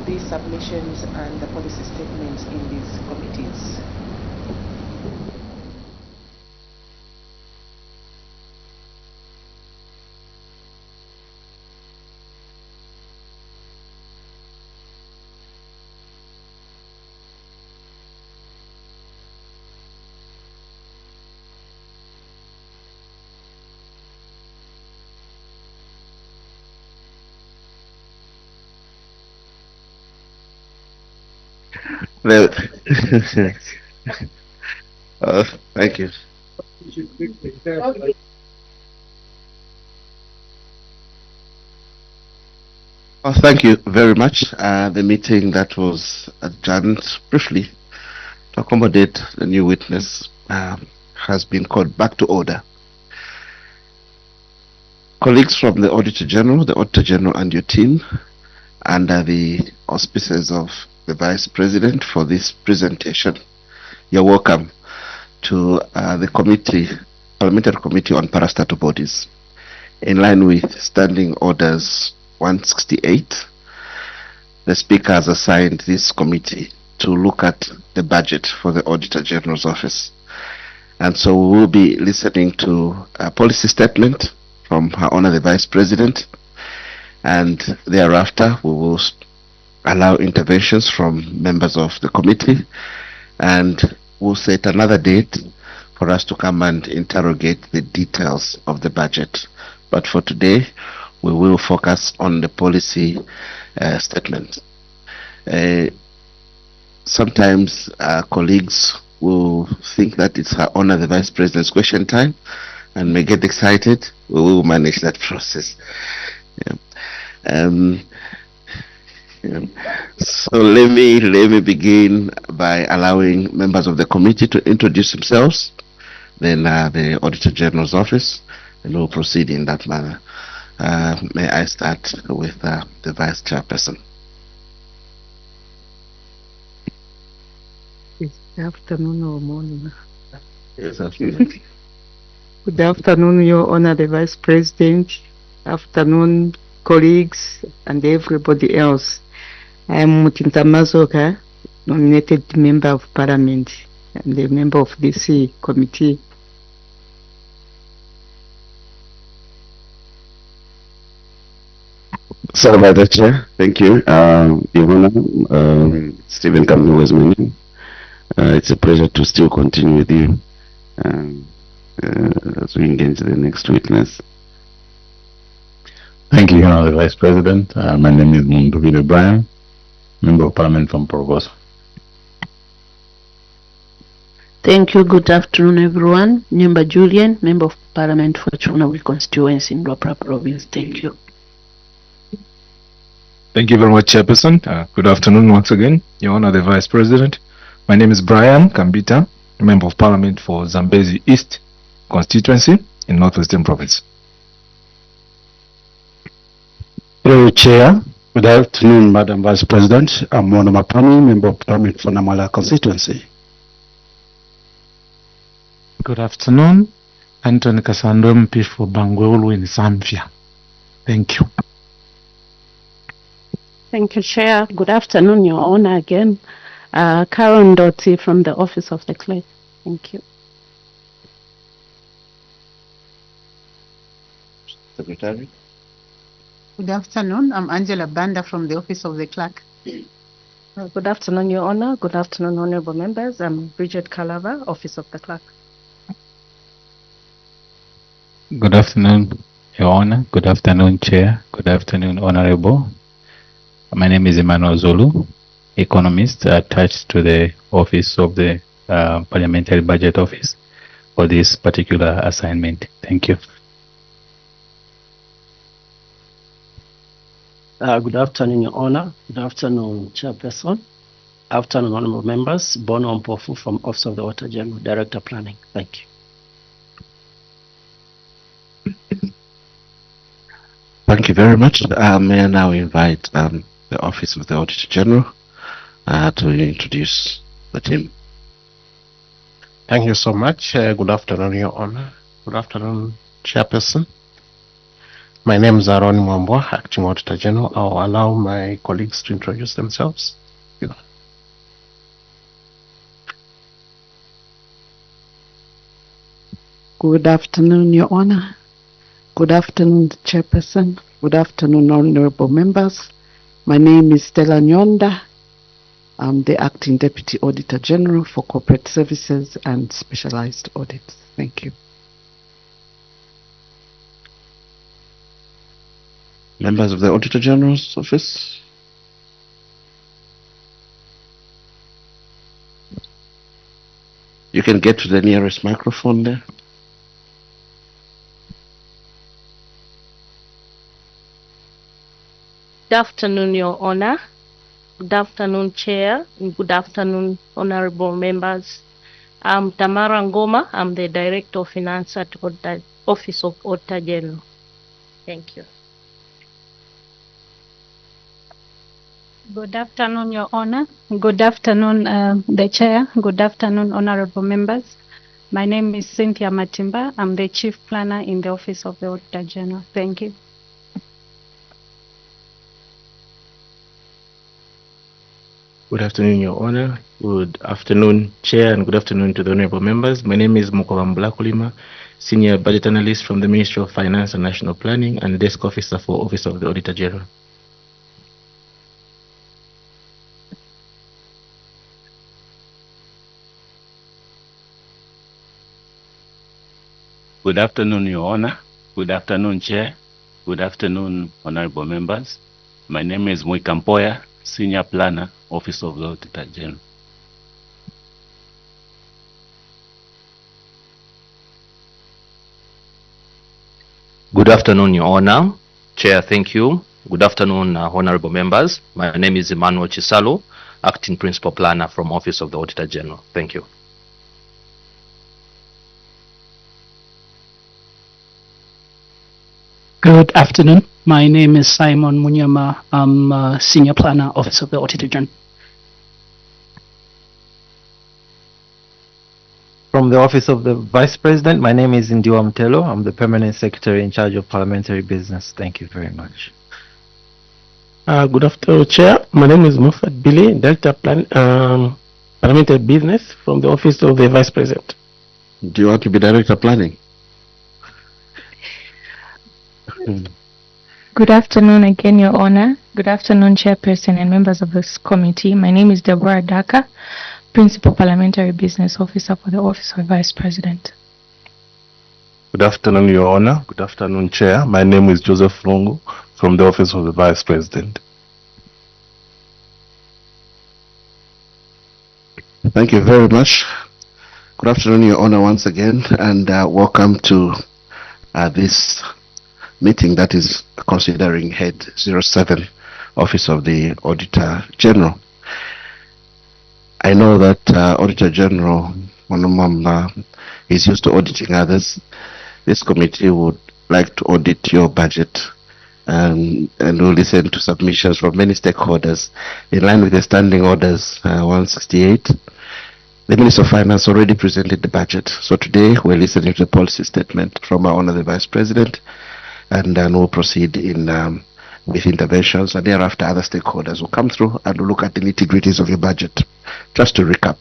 the submissions and the policy statements in these committees. Thank you. Thank you very much. The meeting that was adjourned briefly to accommodate the new witness has been called back to order. Colleagues from the Auditor General, and your team, under the auspices of the Vice President for this presentation, you're welcome to the Parliamentary Committee on Parastatal Bodies. In line with Standing Orders 168, the Speaker has assigned this committee to look at the budget for the Auditor General's office. And so we will be listening to a policy statement from Her Honor the Vice President, and thereafter we will allow interventions from members of the committee, and we'll set another date for us to come and interrogate the details of the budget. But for today, we will focus on the policy statement. Sometimes colleagues will think that it's Her Honor the Vice President's question time and may get excited. We will manage that process. So let me begin by allowing members of the committee to introduce themselves, then the Auditor General's office, and we'll proceed in that manner. May I start with the Vice Chairperson? Good afternoon or morning. Yes, absolutely. Good afternoon, Your Honor the Vice President. Afternoon, colleagues and everybody else. I am Mutinta Mazoka, nominated Member of Parliament and a member of this committee. Sorry about that, Chair. Thank you. Your Honor, Stephen Kamlu was my name. It's a pleasure to still continue with you as we engage the next witness. Thank you, Your Honor, the Vice President. My name is Munduvile Brian, Member of Parliament from Porogoso. Thank you. Good afternoon, everyone. Nyumba Julian, Member of Parliament for Chunawi constituency in Lwapra Province. Thank you. Thank you very much, Chairperson. Good afternoon once again, Your Honor the Vice President. My name is Brian Kambita, Member of Parliament for Zambezi East constituency in Northwestern Province. Hello, Chair. Good afternoon, Madam Vice President. I'm Mwana Mapani, Member of Parliament for Namala constituency. Good afternoon, Anthony Kasando, MP for Bangweulu in Zambia. Thank you. Thank you, Chair. Good afternoon, Your Honor, again. Karen Doty from the Office of the Clerk. Thank you. Secretary. Good afternoon. I'm Angela Banda from the Office of the Clerk. Good afternoon, Your Honor. Good afternoon, honorable members. I'm Bridget Kalava, Office of the Clerk. Good afternoon, Your Honor. Good afternoon, Chair. Good afternoon, Honorable. My name is Emmanuel Zulu, economist attached to the Office of the Parliamentary Budget Office for this particular assignment. Thank you. Good afternoon, Your Honor. Good afternoon, Chairperson. Afternoon, honorable members. Bono Mpofu from Office of the Auditor General, Director Planning. Thank you. Thank you very much. May I now invite the Office of the Auditor General to introduce the team. Thank you so much. Good afternoon, Your Honor. Good afternoon, Chairperson. My name is Aaron Mwambwa, Acting Auditor General. I'll allow my colleagues to introduce themselves. Good afternoon, Your Honor. Good afternoon, Chairperson. Good afternoon, honorable members. My name is Stella Nyonda. I'm the Acting Deputy Auditor General for Corporate Services and Specialized Audits. Thank you. Members of the Auditor General's Office. You can get to the nearest microphone there. Good afternoon, Your Honor. Good afternoon, Chair. And good afternoon, honorable members. I'm Tamara Ngoma. I'm the Director of Finance at Office of Auditor General. Thank you. Good afternoon, Your Honor. Good afternoon, the Chair. Good afternoon, honorable members. My name is Cynthia Matimba. I'm the Chief Planner in the Office of the Auditor General. Thank you. Good afternoon, Your Honor. Good afternoon, Chair, and good afternoon to the honorable members. My name is Mukowa Mbulakulima, Senior Budget Analyst from the Ministry of Finance and National Planning and Desk Officer for Office of the Auditor General. Good afternoon, Your Honor. Good afternoon, Chair. Good afternoon, honorable members. My name is Mwikampoya, Senior Planner, Office of the Auditor General. Good afternoon, Your Honor. Chair, thank you. Good afternoon, honorable members. My name is Emmanuel Chisalo, Acting Principal Planner from Office of the Auditor General. Thank you. Good afternoon. My name is Simon Munyama. I'm Senior Planner, Office of the Auditor General. From the Office of the Vice President, my name is Ndiwa Mtelo. I'm the Permanent Secretary in charge of Parliamentary Business. Thank you very much. Good afternoon, Chair. My name is Mufat Billy, Director Parliamentary Business from the Office of the Vice President. Do you want to be Director Planning? Good afternoon again, Your Honor. Good afternoon, Chairperson and members of this committee. My name is Deborah Daka, Principal Parliamentary Business Officer for the Office of Vice President. Good afternoon, Your Honor. Good afternoon, Chair. My name is Joseph Lungu from the Office of the Vice President. Thank you very much. Good afternoon, Your Honor, once again, and welcome to this meeting that is considering Head 07, Office of the Auditor General. I know that Auditor General Monomamba is used to auditing others. This committee would like to audit your budget and will listen to submissions from many stakeholders in line with the Standing Orders 168. The Minister of Finance already presented the budget. So today we're listening to the policy statement from our Honorable Vice President, and then we'll proceed in with interventions, and thereafter other stakeholders will come through and we'll look at the nitty-gritties of your budget. Just to recap,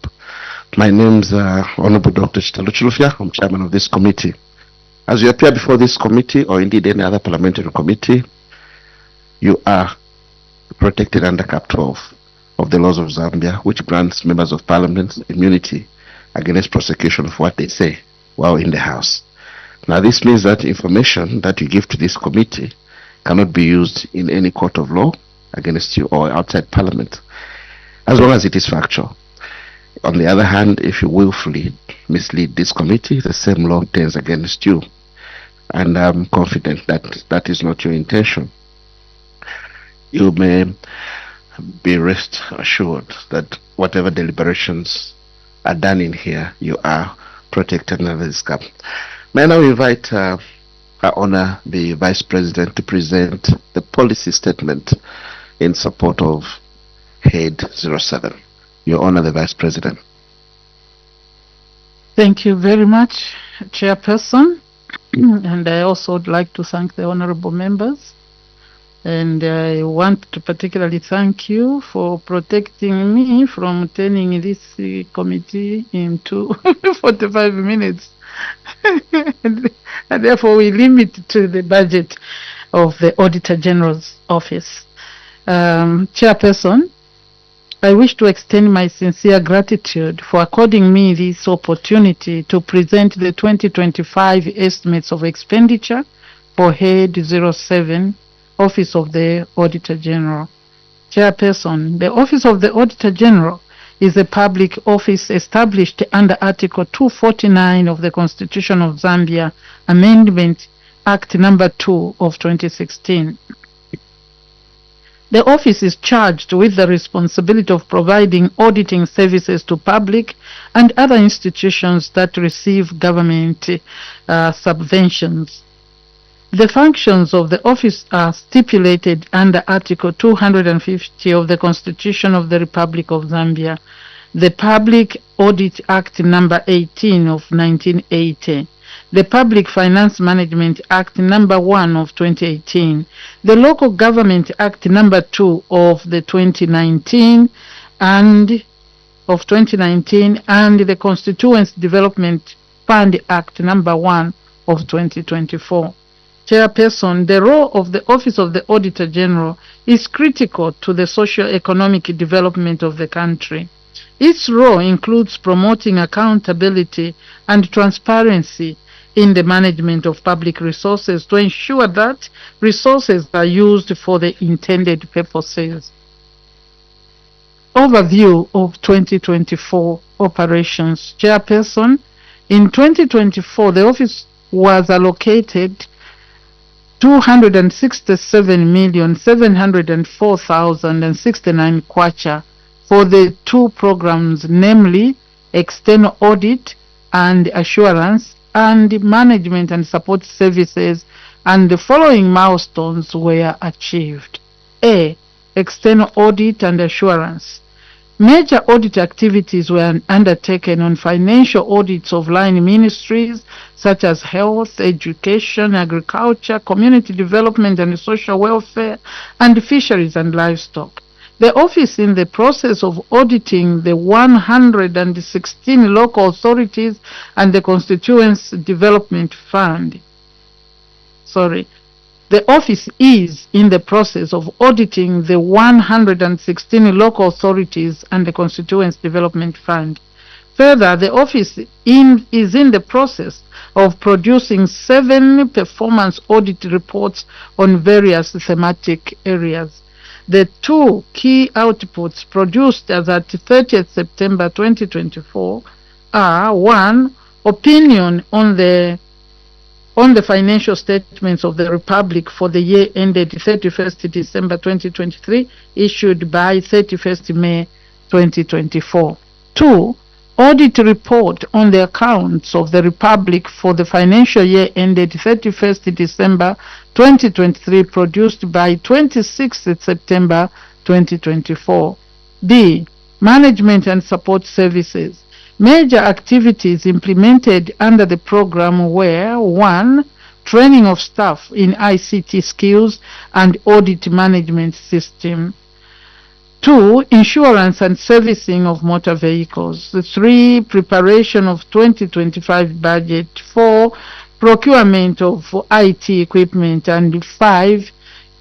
my name's Honorable Dr. Chitalo Chilufya. I'm chairman of this committee. As you appear before this committee, or indeed any other parliamentary committee, you are protected under Cap 12 of the laws of Zambia, which grants members of parliament immunity against prosecution for what they say while in the House. Now, this means that information that you give to this committee cannot be used in any court of law against you or outside Parliament, as long as it is factual. On the other hand, if you willfully mislead this committee, the same law turns against you. And I'm confident that that is not your intention. you may be rest assured that whatever deliberations are done in here, you are protected under this cap. May I now invite Her Honor the Vice President to present the policy statement in support of Head 07. Your Honor the Vice President. Thank you very much, Chairperson. And I also would like to thank the honorable members. And I want to particularly thank you for protecting me from turning this committee into 45 minutes. And therefore we limit to the budget of the Auditor General's office. Chairperson, I wish to extend my sincere gratitude for according me this opportunity to present the 2025 estimates of expenditure for Head 07, Office of the Auditor General. Chairperson, the Office of the Auditor General is a public office established under Article 249 of the Constitution of Zambia, Amendment Act Number 2 of 2016. The office is charged with the responsibility of providing auditing services to public and other institutions that receive government subventions. The functions of the office are stipulated under Article 250 of the Constitution of the Republic of Zambia, the Public Audit Act Number 18 of 1980, the Public Finance Management Act Number 1 of 2018, the Local Government Act Number 2 of the 2019 and the Constituency Development Fund Act Number 1 of 2024. Chairperson, the role of the Office of the Auditor General is critical to the socio-economic development of the country. Its role includes promoting accountability and transparency in the management of public resources to ensure that resources are used for the intended purposes. Overview of 2024 operations. Chairperson, in 2024, the office was allocated 267,704,069 kwacha for the two programs, namely external audit and assurance and management and support services, and the following milestones were achieved. A. External audit and assurance. Major audit activities were undertaken on financial audits of line ministries such as health, education, agriculture, community development and social welfare, and fisheries and livestock. The office in the process of auditing the 116 local authorities and the Constituency Development Fund. The office is in the process of auditing the 116 local authorities and the Constituency Development Fund. Further, the office is in the process of producing 7 performance audit reports on various thematic areas. The 2 key outputs produced as at 30th September 2024 are: 1. Opinion on the financial statements of the Republic for the year ended 31st December 2023, issued by 31st May 2024. 2. Audit report on the accounts of the Republic for the financial year ended 31st December 2023, produced by 26th September 2024. B. Management and support services. Major activities implemented under the program were: 1. Training of staff in ICT skills and audit management system. 2. Insurance and servicing of motor vehicles. 3. Preparation of 2025 budget. 4. Procurement of IT equipment. And 5.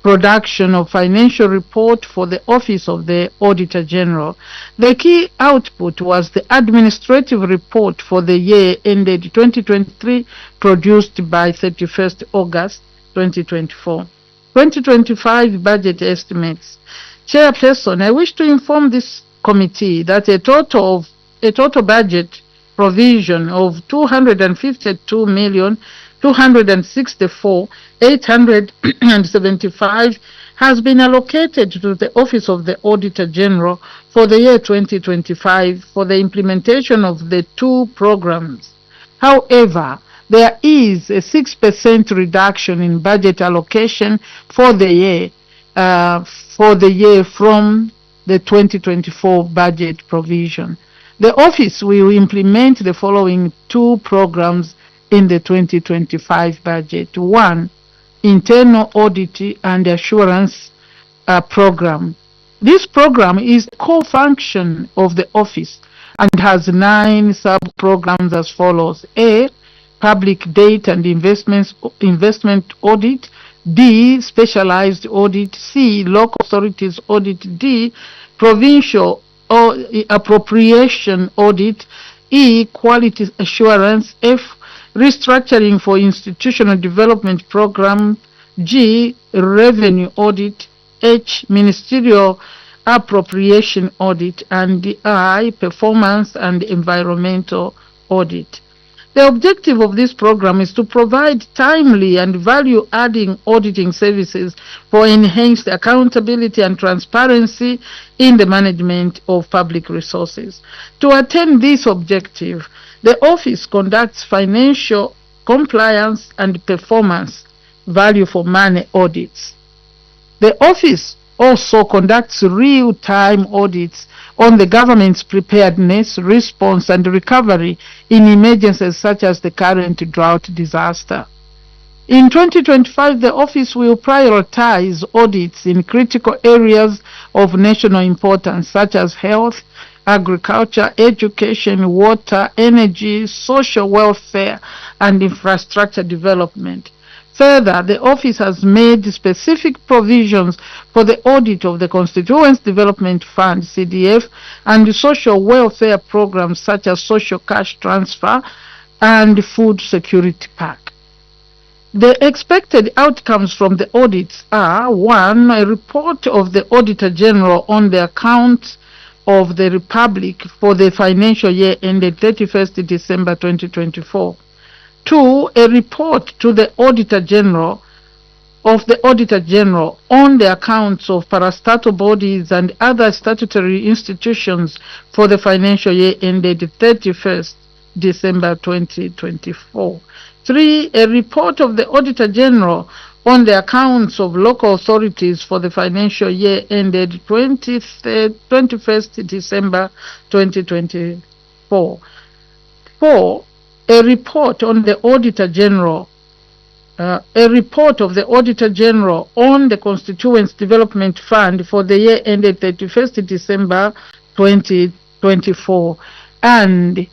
Production of financial report for the Office of the Auditor General. The key output was the administrative report for the year ended 2023, produced by 31st August 2024. 2025 budget estimates. Chairperson, I wish to inform this committee that a total budget provision of 252,264,875 has been allocated to the Office of the Auditor General for the year 2025 for the implementation of the two programs. However, there is a 6% reduction in budget allocation for the year from the 2024 budget provision. The office will implement the following two programs in the 2025 budget. One, internal audit and assurance program. This program is a core function of the office and has 9 sub-programs as follows. A, public debt and investment audit. D, specialized audit. C, local authorities audit. D, provincial appropriation audit. E, quality assurance. F, restructuring for institutional development program. G, revenue audit. H, ministerial appropriation audit. And I, performance and environmental audit. The objective of this program is to provide timely and value-adding auditing services for enhanced accountability and transparency in the management of public resources. To attain this objective, the office conducts financial compliance and performance value for money audits. The office also conducts real-time audits on the government's preparedness, response and recovery in emergencies such as the current drought disaster. In 2025, the office will prioritize audits in critical areas of national importance such as health, agriculture, education, water, energy, social welfare and infrastructure development. Further, the office has made specific provisions for the audit of the Constituents Development Fund, CDF, and social welfare programs such as social cash transfer and food security pack. The expected outcomes from the audits are: 1. A report of the Auditor General on the accounts of the Republic for the financial year ended 31st December 2024. 2. A report to the Auditor General on the accounts of parastatal bodies and other statutory institutions for the financial year ended 31st December 2024. 3. A report of the Auditor General on the accounts of local authorities for the financial year ended 21st December 2024. 4. A report on the Auditor General, on the Constituents Development Fund for the year ended 31st December 2024, and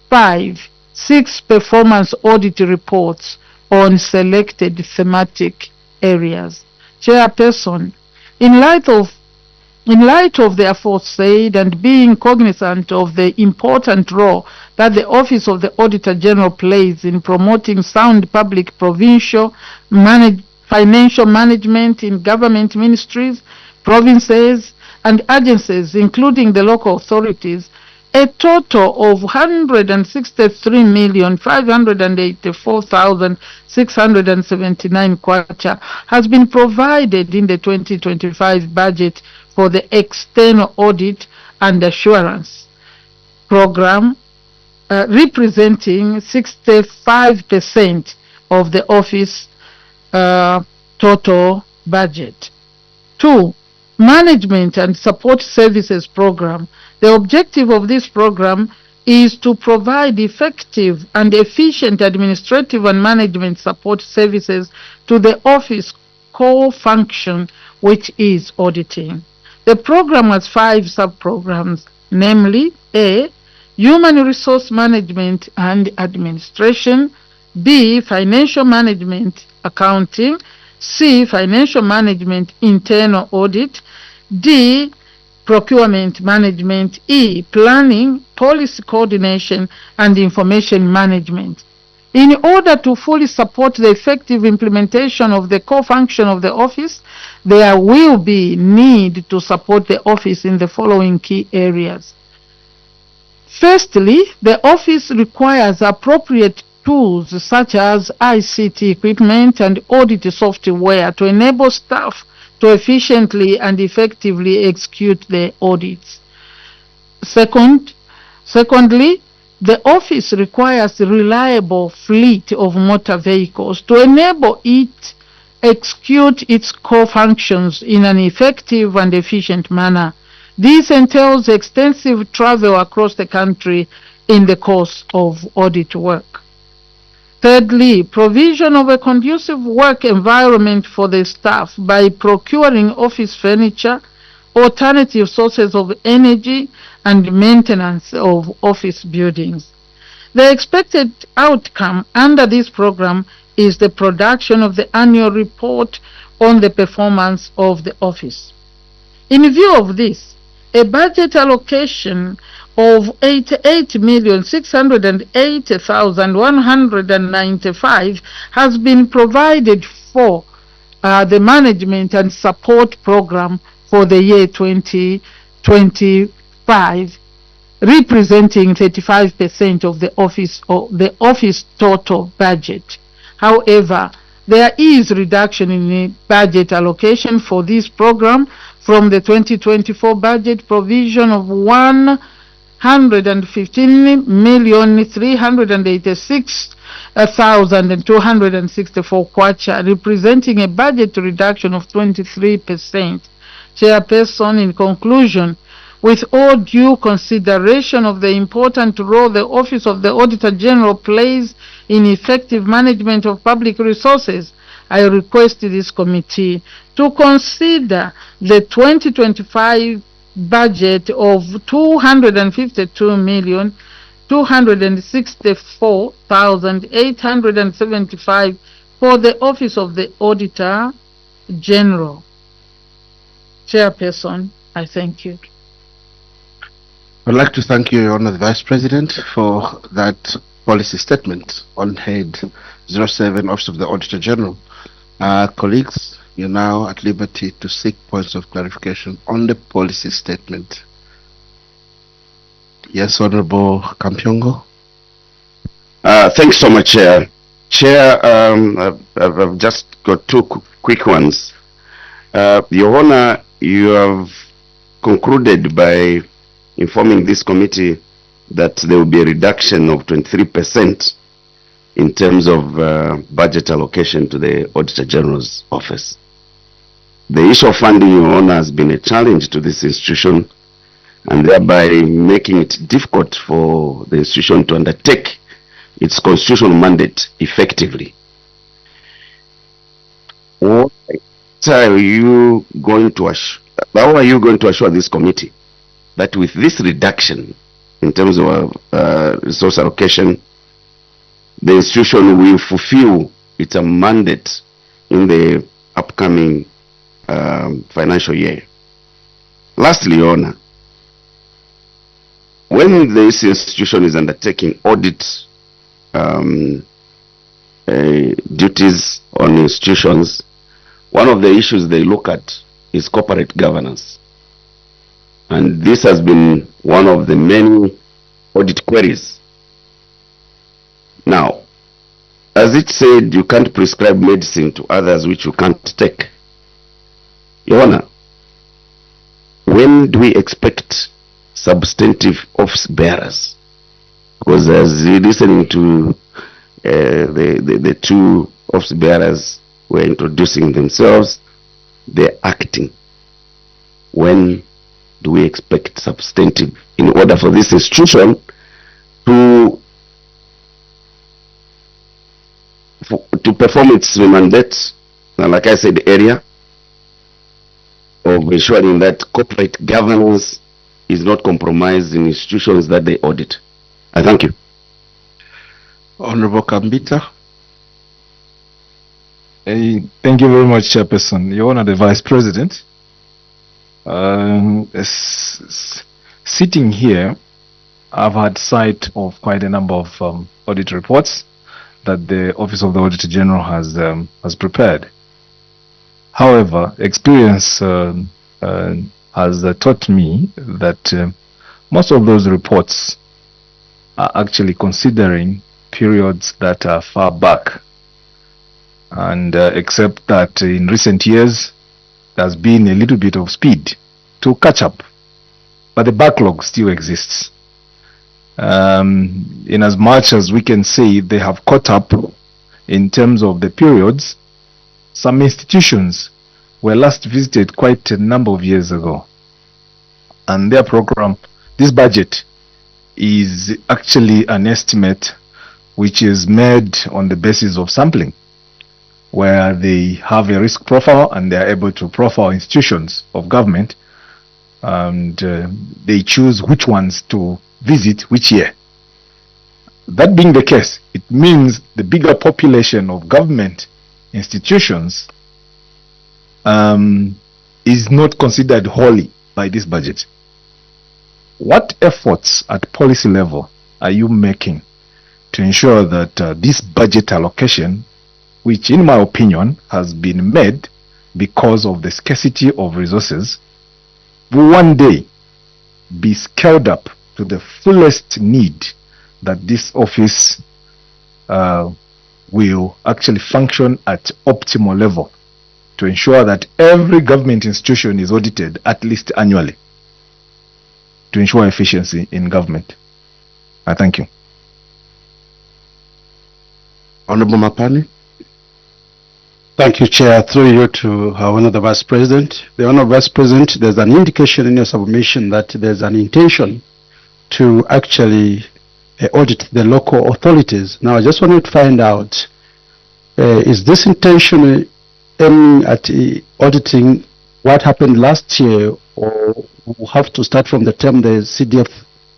5. 6 performance audit reports on selected thematic areas. Chairperson, in light of the aforesaid and being cognizant of the important role that the Office of the Auditor General plays in promoting sound public provincial financial management in government ministries, provinces, and agencies, including the local authorities, a total of 163,584,679 kwacha has been provided in the 2025 budget for the external audit and assurance program, representing 65% of the office total budget. 2. Management and support services program. The objective of this program is to provide effective and efficient administrative and management support services to the office core function, which is auditing. The program has 5 sub-programs, namely: A. Human resource management and administration. B. Financial management accounting. C. Financial management internal audit. D. Procurement management. E. Planning, policy coordination and information management. In order to fully support the effective implementation of the core function of the office, there will be need to support the office in the following key areas. Firstly, the office requires appropriate tools such as ICT equipment and audit software to enable staff to efficiently and effectively execute the audits. Secondly, the office requires a reliable fleet of motor vehicles to enable it execute its core functions in an effective and efficient manner. This entails extensive travel across the country in the course of audit work. Thirdly, provision of a conducive work environment for the staff by procuring office furniture, alternative sources of energy, and maintenance of office buildings. The expected outcome under this program is the production of the annual report on the performance of the office. In view of this, a budget allocation of 88,680,195 has been provided for the management and support program for the year 2025, representing 35% of the office total budget. However, there is reduction in the budget allocation for this program from the 2024 budget provision of 115,386,264 kwacha, representing a budget reduction of 23%. Chairperson, in conclusion, with all due consideration of the important role the Office of the Auditor General plays in effective management of public resources, I request this committee to consider the 2025 budget of 252,264,875 for the Office of the Auditor General. Chairperson, I thank you. I'd like to thank you, Your Honor, the Vice President, for that policy statement on Head 07, Office of the Auditor General. Colleagues, you're now at liberty to seek points of clarification on the policy statement. Yes, Honorable Kampyongo. Thanks so much, Chair. Chair, I've just got two quick ones. Your Honor, you have concluded by informing this committee that there will be a reduction of 23% in terms of budget allocation to the Auditor General's office. The issue of funding, Your Honor, has been a challenge to this institution, and thereby making it difficult for the institution to undertake its constitutional mandate effectively. What are you going to how are you going to assure this committee that with this reduction in terms of resource allocation, the institution will fulfill its mandate in the upcoming financial year? Lastly, Your Honor, when this institution is undertaking audit duties on institutions, one of the issues they look at is corporate governance. And this has been one of the many audit queries. Now, as it said, you can't prescribe medicine to others which you can't take. Your Honor, when do we expect substantive office bearers? Because as you're listening to the two office bearers were introducing themselves, they're acting. When do we expect substantive in order for this institution to perform its mandate, and like I said, the area of ensuring that corporate governance is not compromised in institutions that they audit? I thank you. Honorable Kambita. Thank you very much, Chairperson. Your Honor, the Vice President. Sitting here, I've had sight of quite a number of audit reports that the Office of the Auditor General has prepared. However, experience has taught me that most of those reports are actually considering periods that are far back, and except that in recent years there's been a little bit of speed to catch up, but the backlog still exists. In as much as we can say they have caught up in terms of the periods, some institutions were last visited quite a number of years ago. And their program, this budget, is actually an estimate which is made on the basis of sampling, where they have a risk profile and they are able to profile institutions of government, and they choose which ones to visit which year. That being the case, it means the bigger population of government institutions is not considered wholly by this budget. What efforts at policy level are you making to ensure that this budget allocation, which in my opinion has been made because of the scarcity of resources, will one day be scaled up to the fullest need that this office will actually function at optimal level to ensure that every government institution is audited at least annually to ensure efficiency in government? I thank you. Honorable Mapani. Thank you, Chair. Through you to our Honorable Vice President. The Honorable Vice President, there's an indication in your submission that there's an intention to actually audit the local authorities. Now, I just wanted to find out, is this intention aiming at auditing what happened last year, or we'll have to start from the time the CDF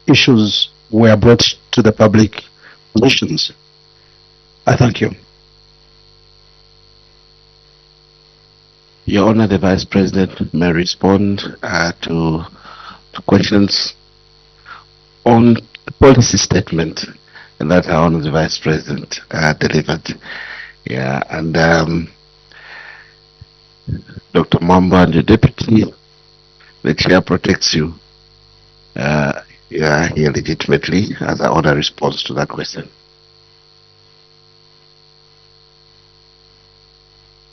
issues were brought to the public positions? I thank you. Your Honor, the Vice President may respond to questions on the policy statement that our Honor, the Vice President delivered. Yeah, and Dr. Mwamba and the Deputy, the Chair protects you. You are here legitimately as our Honor responds to that question.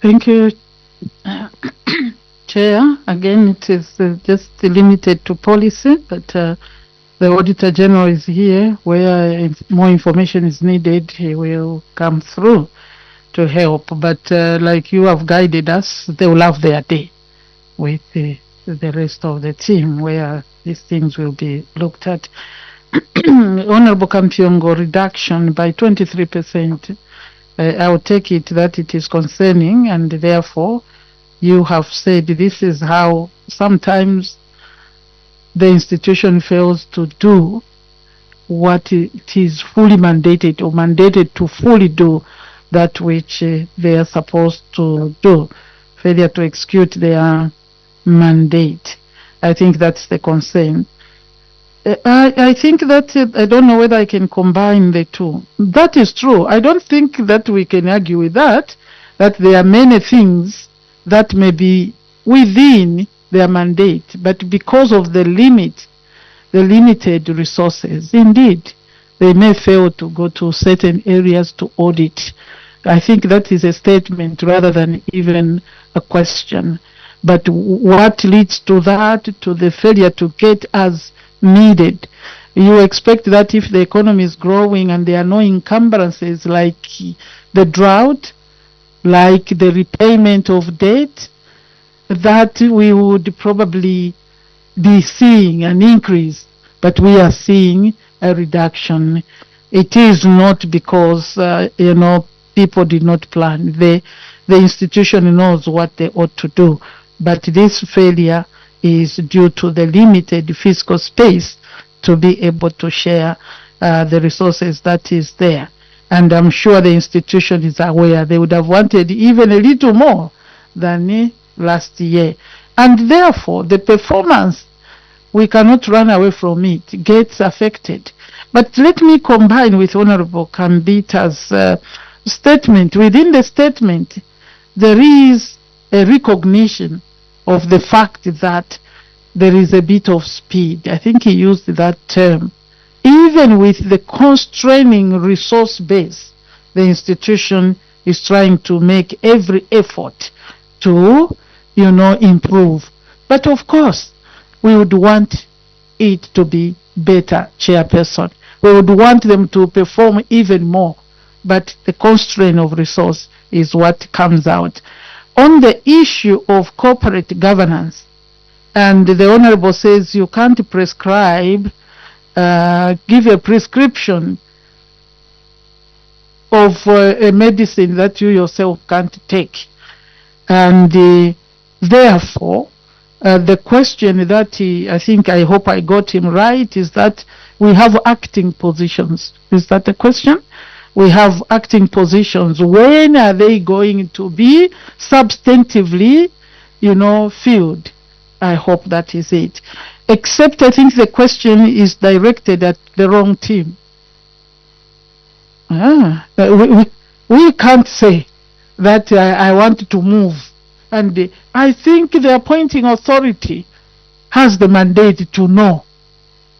Thank you, Chair. Again, it is just limited to policy, but the Auditor General is here. Where more information is needed, he will come through to help. But like you have guided us, they will have their day with the rest of the team where these things will be looked at. Honorable Kampiongo, reduction by 23%. I will take it that it is concerning, and therefore you have said this is how sometimes the institution fails to do what it is fully mandated or mandated to fully do that which they are supposed to do, failure to execute their mandate. I think that's the concern. I think that I don't know whether I can combine the two. That is true. I don't think that we can argue with that there are many things that may be within their mandate, but because of the limited resources, indeed, they may fail to go to certain areas to audit. I think that is a statement rather than even a question. But what leads to that, to the failure to get as needed? You expect that if the economy is growing and there are no encumbrances like the drought, like the repayment of debt, that we would probably be seeing an increase, but we are seeing a reduction. It is not because people did not plan. The institution knows what they ought to do, but this failure is due to the limited fiscal space to be able to share the resources that is there. And I'm sure the institution is aware they would have wanted even a little more than last year. And therefore, the performance, we cannot run away from it, gets affected. But let me combine with Honorable Kambita's statement. Within the statement, there is a recognition of the fact that there is a bit of speed. I think he used that term. Even with the constraining resource base, the institution is trying to make every effort to improve. But of course, we would want it to be better, Chairperson. We would want them to perform even more, but the constraint of resource is what comes out. On the issue of corporate governance, and the Honorable says you can't prescribe, give a prescription of a medicine that you yourself can't take. And therefore, the question that I hope I got him right is that we have acting positions. Is that the question? We have acting positions. When are they going to be substantively, filled? I hope that is it. Except I think the question is directed at the wrong team. We can't say that I want to move. And I think the appointing authority has the mandate to know.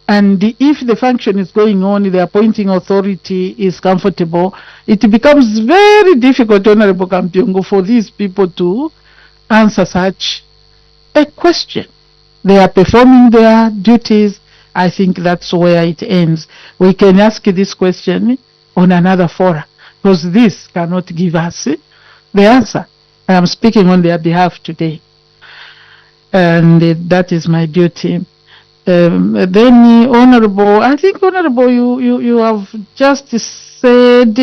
And if the function is going on, the appointing authority is comfortable, it becomes very difficult, Honorable Kampiongo, for these people to answer such a question. They are performing their duties. I think that's where it ends. We can ask this question on another forum, because this cannot give us the answer. I am speaking on their behalf today, and that is my duty. Then, Honorable, you have just said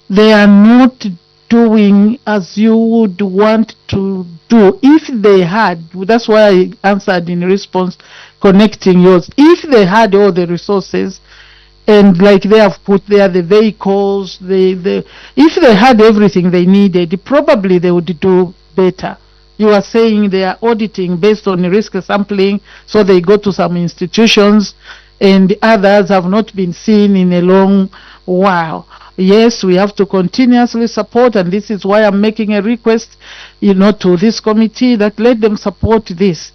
they are not doing as you would want to do. If they had, that's why I answered in response, connecting yours. If they had all the resources, and like they have put there the vehicles, if they had everything they needed, probably they would do better. You are saying they are auditing based on risk sampling, so they go to some institutions, and others have not been seen in a long while. Yes, we have to continuously support, and this is why I'm making a request, to this committee that let them support this.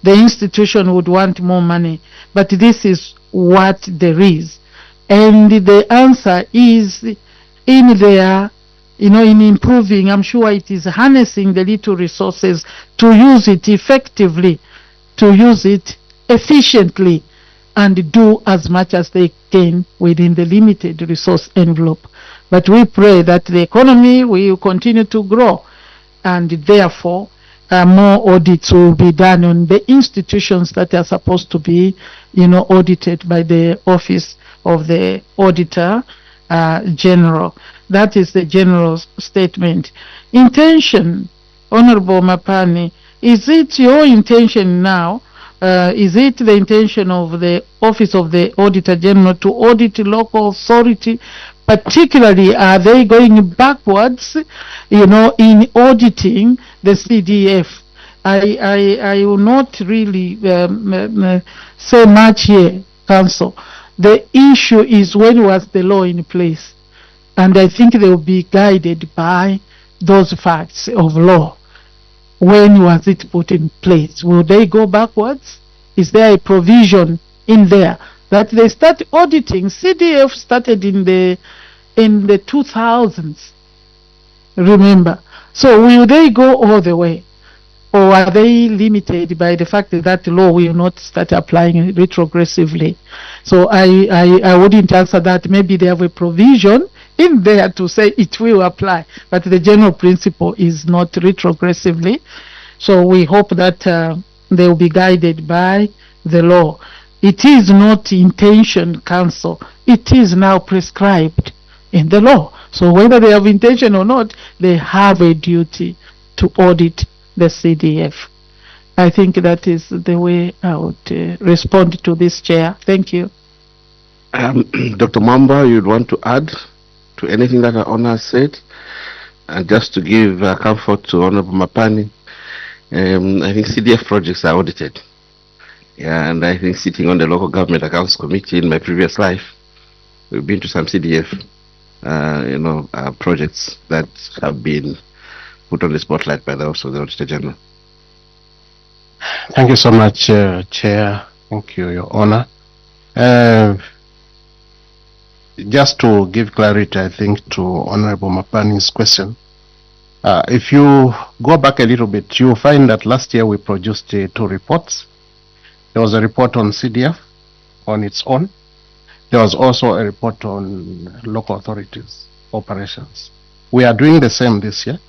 The institution would want more money, but this is what there is. And the answer is in there, in improving. I'm sure it is harnessing the little resources to use it effectively, to use it efficiently, and do as much as they can within the limited resource envelope. But we pray that the economy will continue to grow, and therefore more audits will be done on the institutions that are supposed to be, audited by the Office of the Auditor General. That is the general statement. Intention, Honorable Mapani, is it your intention now? Is it the intention of the Office of the Auditor General to audit local authority? Particularly, are they going backwards, in auditing the CDF? I will not really say much here, Council. The issue is, when was the law in place? And I think they will be guided by those facts of law. When was it put in place? Will they go backwards? Is there a provision in there that they start auditing? CDF started in the 2000s, remember. So will they go all the way? Or are they limited by the fact that law will not start applying retrogressively? So I wouldn't answer that. Maybe they have a provision in there to say it will apply, but the general principle is not retrogressively. So we hope that they will be guided by the law. It is not intention, Council. It is now prescribed in the law. So whether they have intention or not, they have a duty to audit the CDF. I think that is the way I would respond to this, Chair. Thank you. Dr. Mamba, you'd want to add to anything that our honor said? And just to give comfort to Honorable Mapani, I think CDF projects are audited. Yeah, and I think sitting on the Local Government Accounts Committee in my previous life, we've been to some CDF projects that have been put on the spotlight by the Office of the Auditor General. Thank you so much, Chair. Thank you, Your Honor. Just to give clarity, I think, to Honorable Mapani's question, If you go back a little bit, you'll find that last year we produced 2 reports. There was a report on CDF on its own. There was also a report on local authorities operations. We are doing the same this year,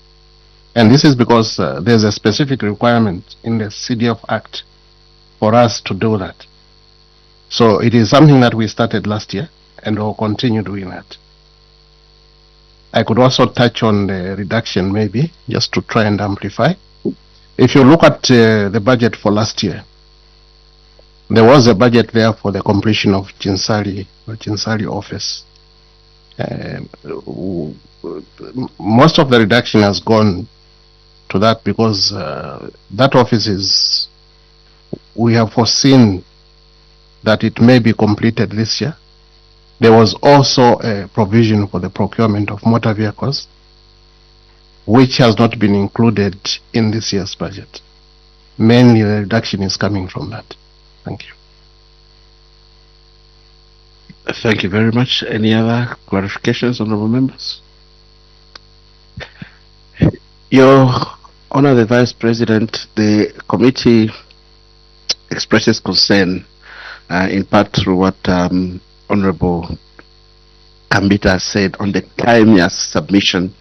and this is because there's a specific requirement in the CDF Act for us to do that. So it is something that we started last year, and we'll continue doing that. I could also touch on the reduction maybe, just to try and amplify. If you look at the budget for last year, there was a budget there for the completion of Chinsali office. Most of the reduction has gone to that because that office is, we have foreseen that it may be completed this year. There was also a provision for the procurement of motor vehicles, which has not been included in this year's budget. Mainly the reduction is coming from that. Thank you. Thank you very much. Any other clarifications, honorable members? Your Honor the Vice President, the committee expresses concern in part through what Honorable Kambita said on the timeliness submission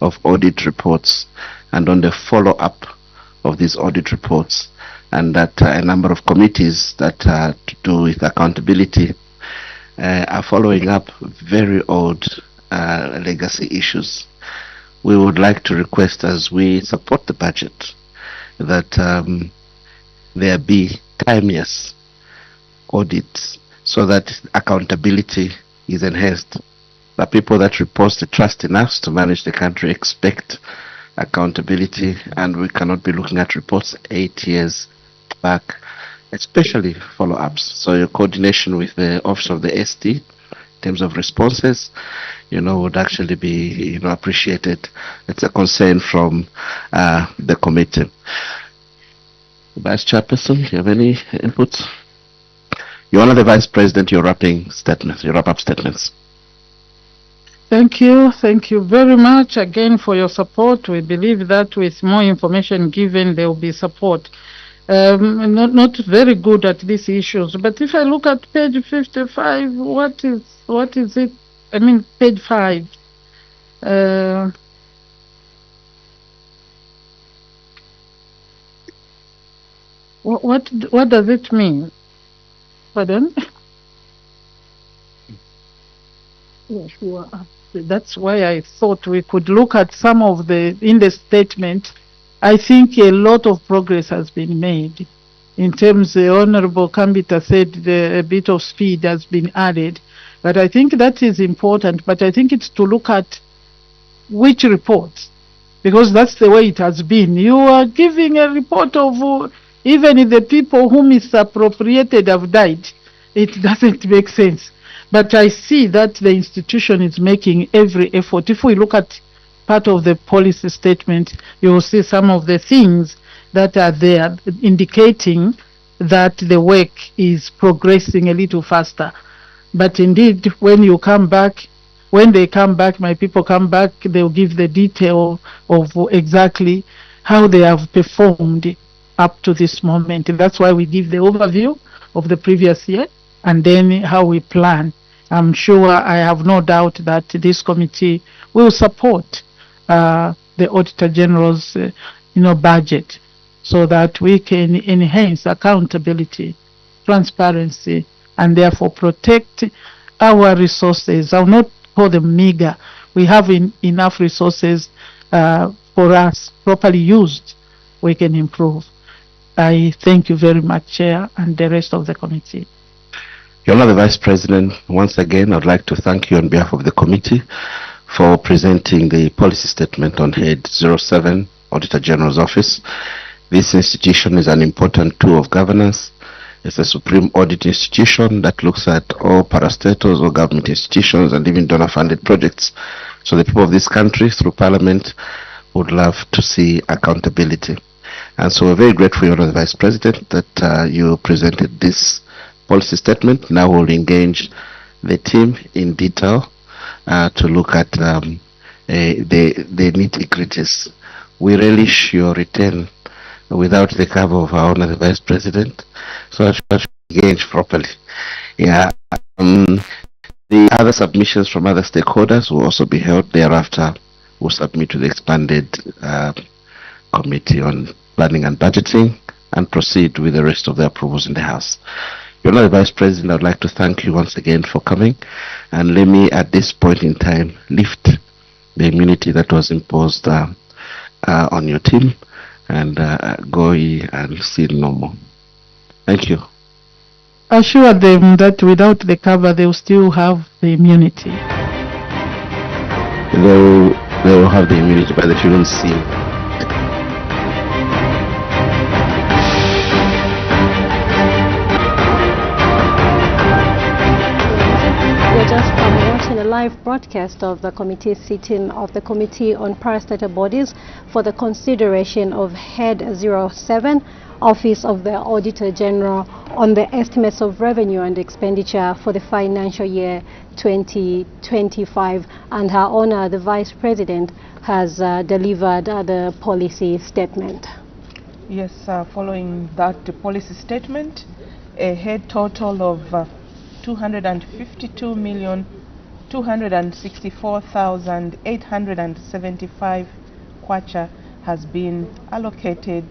of audit reports and on the follow-up of these audit reports, and that a number of committees that to do with accountability are following up very old legacy issues. We would like to request, as we support the budget, that there be timeliness audits so that accountability is enhanced. The people that repose the trust in us to manage the country expect accountability, and we cannot be looking at reports 8 years back, especially follow-ups. So your coordination with the Office of the ST in terms of responses, would actually be, appreciated. It's a concern from the committee. Vice Chairperson, do you have any inputs? Your Honor the Vice President, your wrap-up statements. Thank you very much again for your support. We believe that with more information given, there will be support. Not very good at these issues, but if I look at page 55, what is it? I mean, page 5. What does it mean? Pardon? Yes, you are up. That's why I thought we could look at some of in the statement. I think a lot of progress has been made. In terms, the Honorable Kambita said a bit of speed has been added. But I think that is important. But I think it's to look at which reports, because that's the way it has been. You are giving a report of even if the people who misappropriated have died. It doesn't make sense. But I see that the institution is making every effort. If we look at part of the policy statement, you will see some of the things that are there indicating that the work is progressing a little faster. But indeed, when they come back, my people come back, they'll give the detail of exactly how they have performed up to this moment. And that's why we give the overview of the previous year and then how we plan. I'm sure, I have no doubt that this committee will support the Auditor General's budget so that we can enhance accountability, transparency, and therefore protect our resources. I'll not call them meager. We have enough resources for us, properly used, we can improve. I thank you very much, Chair, and the rest of the committee. Your Honor the Vice President, once again, I'd like to thank you on behalf of the committee for presenting the policy statement on Head 07, Auditor General's Office. This institution is an important tool of governance. It's a supreme audit institution that looks at all parastatals, all government institutions, and even donor-funded projects. So the people of this country, through Parliament, would love to see accountability. And so we're very grateful, Your Honor the Vice President, that you presented this policy statement. Now we'll engage the team in detail to look at the nitty-gritties. We relish your return without the cover of our Honourable Vice President, so that we engage properly. Yeah. The other submissions from other stakeholders will also be held thereafter. We'll submit to the expanded Committee on Planning and Budgeting and proceed with the rest of the approvals in the House. Your Honourable Vice President, I'd like to thank you once again for coming, and let me at this point in time lift the immunity that was imposed on your team and go and see no more. Thank you. Assure them that without the cover they will still have the immunity. They will have the immunity, but they shouldn't see. We're just watching a live broadcast of the committee sitting of the Committee on Parastatal Bodies for the consideration of Head 07, Office of the Auditor General, on the estimates of revenue and expenditure for the financial year 2025. And Her Honor, the Vice President, has delivered the policy statement. Yes, following that policy statement, a head total of 252,264,875 kwacha has been allocated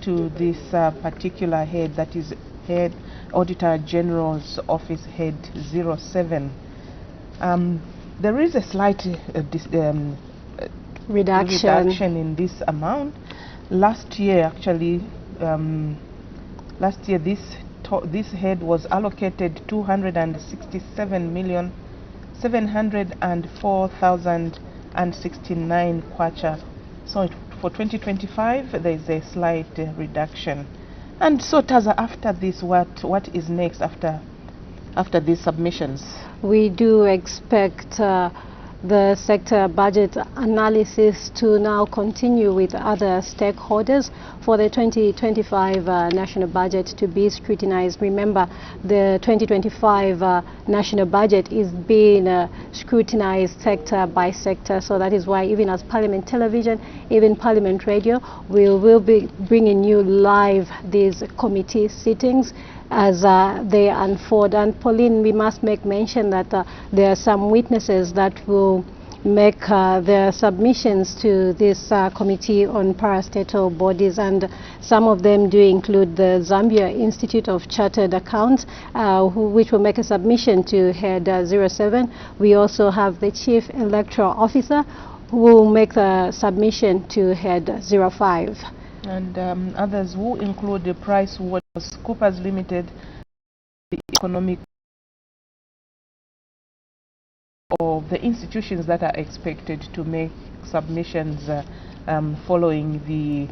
to this particular head, that is Head Auditor General's Office, Head 07. There is a slight reduction in this amount. Last year, actually, this head was allocated 267,704,069 kwacha. So for 2025, there is a slight reduction. And so, Taza, after this, what is next after these submissions? We do expect the sector budget analysis to now continue with other stakeholders for the 2025 national budget to be scrutinized. Remember, the 2025 national budget is being scrutinized sector by sector, so that is why even as Parliament Television, even Parliament Radio, we will be bringing you live these committee sittings as they unfold. And Pauline, we must make mention that there are some witnesses that will make their submissions to this Committee on Parastatal Bodies, and some of them do include the Zambia Institute of Chartered Accounts, which will make a submission to Head 07. We also have the Chief Electoral Officer, who will make the submission to Head 05. And others who include the PricewaterhouseCoopers Limited, the economic of the institutions that are expected to make submissions following the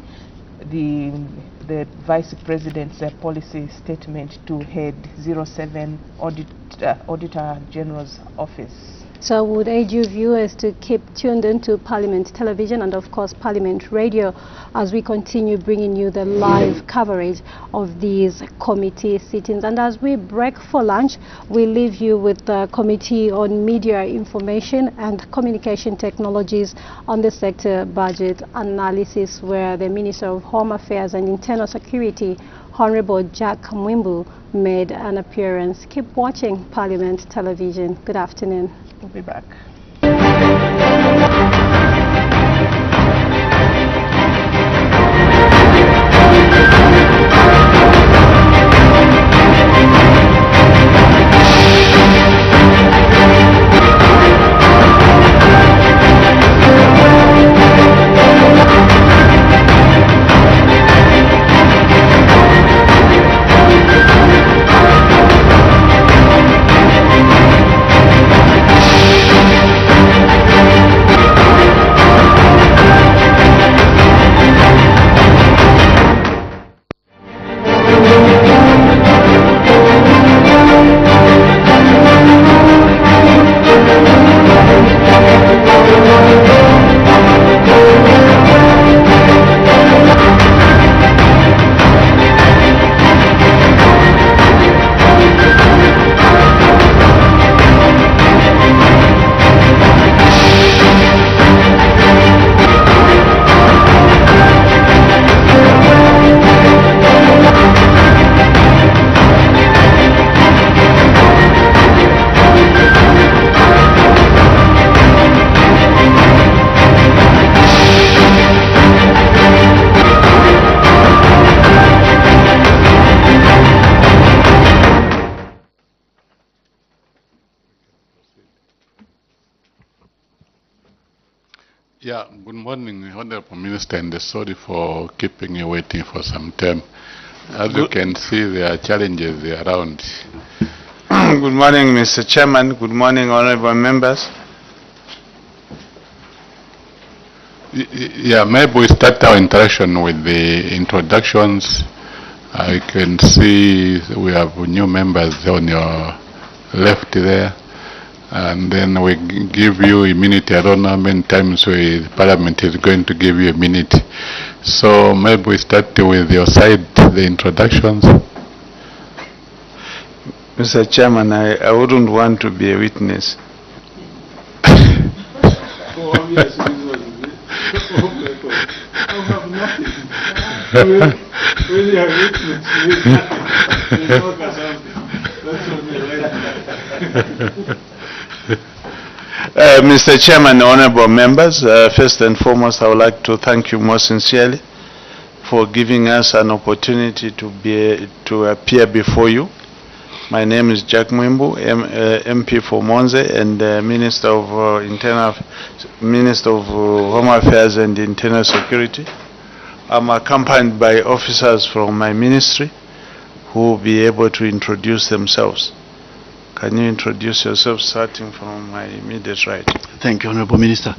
Vice President's policy statement to Head 07 Auditor General's Office. So I would urge you viewers to keep tuned into Parliament Television and of course Parliament Radio as we continue bringing you the live coverage of these committee sittings. And as we break for lunch, we leave you with the Committee on Media Information and Communication Technologies on the sector budget analysis, where the Minister of Home Affairs and Internal Security, Honorable Jack Mwimbu, made an appearance. Keep watching Parliament Television. Good afternoon. We'll be back. Yeah, good morning, Honorable Minister, and sorry for keeping you waiting for some time. As you can see, there are challenges around. Good morning, Mr. Chairman. Good morning, honorable members. Yeah, maybe we start our interaction with the introductions. I can see we have new members on your left there. And then we give you a minute. I don't know how many times Parliament is going to give you a minute. So maybe we start with your side, the introductions. Mr. Chairman, I wouldn't want to be a witness. Mr. Chairman, honorable members, first and foremost, I would like to thank you most sincerely for giving us an opportunity to appear before you. My name is Jack Mwimbu, MP for Monze and Minister of Home Affairs and Internal Security. I'm accompanied by officers from my ministry who will be able to introduce themselves. Can you introduce yourself, starting from my immediate right? Thank you, Honorable Minister.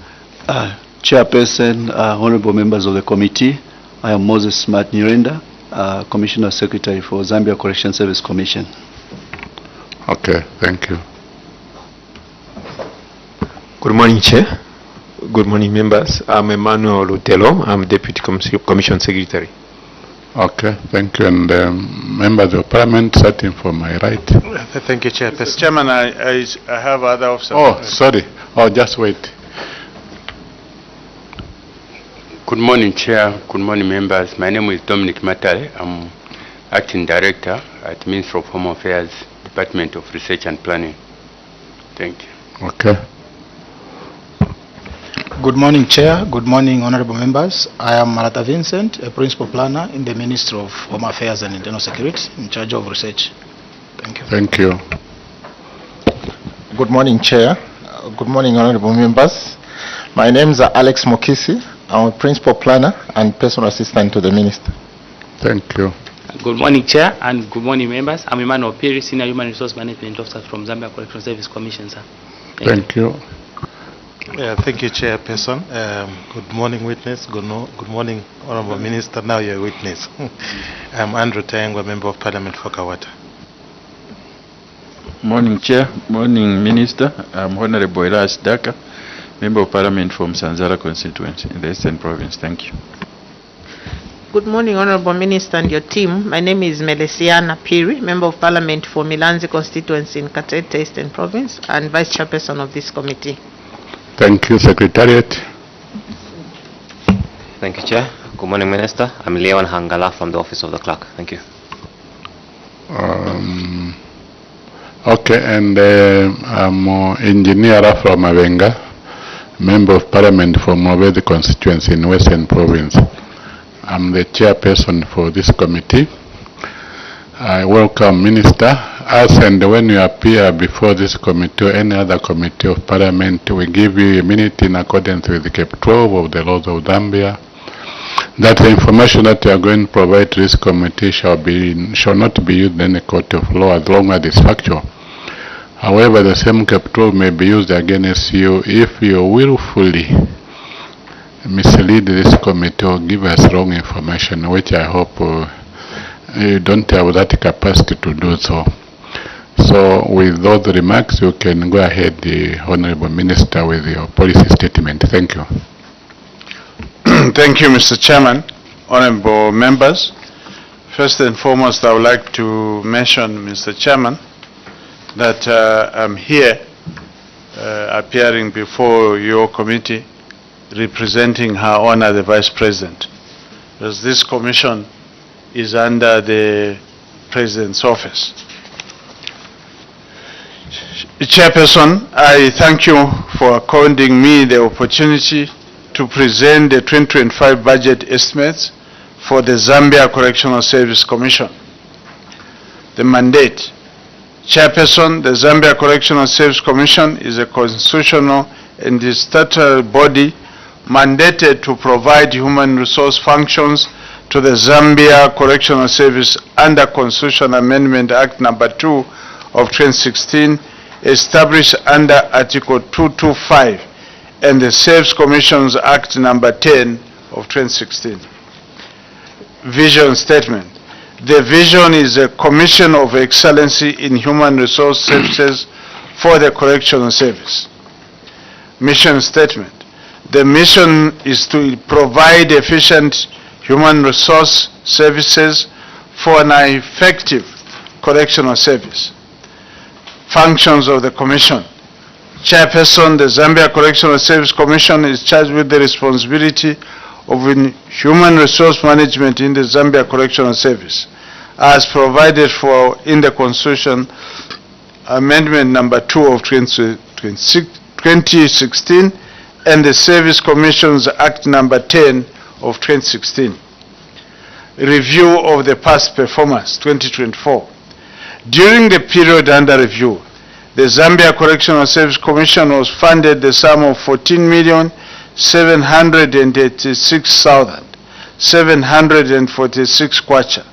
Chairperson, Honorable members of the committee, I am Moses Smart Nirenda, Commissioner Secretary for Zambia Correction Service Commission. Okay, thank you. Good morning, Chair. Good morning, members. I'm Emmanuel Lutelo. I'm Deputy Commission Secretary. Okay, thank you. And members of Parliament, starting from my right. Thank you, Chairperson. Chairman, I have other officers. Oh, sorry. Oh, just wait. Good morning, Chair. Good morning, members. My name is Dominic Matale. I'm Acting Director at Ministry of Home Affairs, Department of Research and Planning. Thank you. Okay. Good morning, Chair. Good morning, honorable members. I am Marata Vincent, a Principal Planner in the Ministry of Home Affairs and Internal Security, in charge of research. Thank you. Thank you. Good morning, Chair. Good morning, honorable members. My name is Alex Mokisi. I'm a Principal Planner and Personal Assistant to the Minister. Thank you. Good morning, Chair, and good morning, members. I'm Emmanuel Piri, Senior Human Resource Management Officer from Zambia Correction Service Commission, sir. Thank you. Thank you, Chairperson. Good morning, witness. Good morning, Honorable Minister. Now you're a witness. I'm Andrew Tayengwa, Member of Parliament for Kawata. Morning, Chair. Morning, Minister. I'm Honorable Elias Daka, Member of Parliament from Sanzara constituency in the Eastern Province. Thank you. Good morning, Honorable Minister and your team. My name is Melesiana Piri, Member of Parliament for Milanzi constituency in Katete Eastern Province and Vice Chairperson of this committee. Thank you, Secretariat. Thank you, Chair. Good morning, Minister. I'm Leon Hangala from the Office of the Clerk. Thank you. Okay, and I'm Engineer Afra Mavenga, Member of Parliament for Mobile constituency in Western Province. I'm the chairperson for this committee. I welcome Minister. As and when you appear before this committee or any other committee of Parliament, we give you a minute in accordance with the Cap 12 of the laws of Zambia. That the information that you are going to provide to this committee shall not be used in a court of law as long as it's factual. However, the same Cap 12 may be used against you if you willfully mislead this committee or give us wrong information, which I hope you don't have that capacity to do so. So with those remarks, you can go ahead, the Honorable Minister, with your policy statement. Thank you. Thank you, Mr. Chairman, honorable members. First and foremost, I would like to mention, Mr. Chairman, that I'm here appearing before your committee representing Her Honor the Vice President, because this commission is under the President's office. Chairperson, I thank you for according me the opportunity to present the 2025 budget estimates for the Zambia Correctional Service Commission. The mandate. Chairperson, the Zambia Correctional Service Commission is a constitutional and statutory body mandated to provide human resource functions to the Zambia Correctional Service under Constitutional Amendment Act Number 2 of 2016, established under Article 225 and the Safes Commissions Act Number 10 of 2016. Vision statement. The vision is a commission of excellency in human resource services for the Correctional Service. Mission statement. The mission is to provide efficient human resource services for an effective correctional service. Functions of the Commission. Chairperson, the Zambia Correctional Service Commission is charged with the responsibility of human resource management in the Zambia Correctional Service, as provided for in the Constitution Amendment Number 2 of 2016 and the Service Commissions Act Number 10 of 2016. Review of the past performance, 2024. During the period under review, the Zambia Correctional Service Commission was funded the sum of 14,786,746 kwacha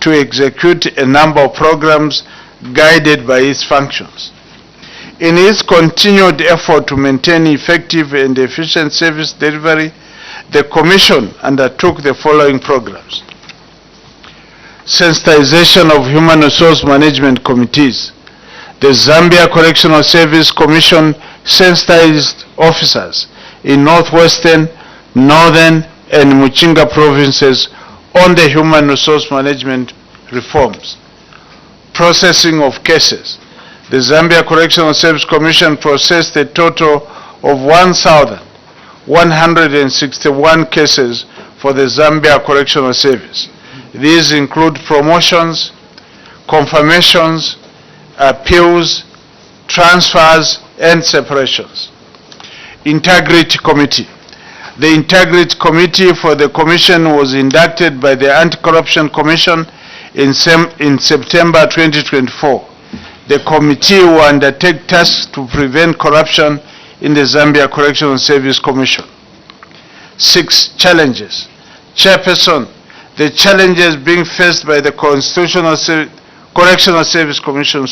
to execute a number of programs guided by its functions. In its continued effort to maintain effective and efficient service delivery, the Commission undertook the following programs. Sensitization of human resource management committees. The Zambia Correctional Service Commission sensitized officers in northwestern, northern, and Muchinga provinces on the human resource management reforms. Processing of cases. The Zambia Correctional Service Commission processed a total of 1,161 cases for the Zambia Correctional Service. These include promotions, confirmations, appeals, transfers, and separations. Integrity Committee. The Integrity Committee for the Commission was inducted by the Anti-Corruption Commission in September 2024. The committee will undertake tasks to prevent corruption in the Zambia Correctional Service Commission. 6 challenges. Chairperson, the challenges being faced by the Correctional Service Commission,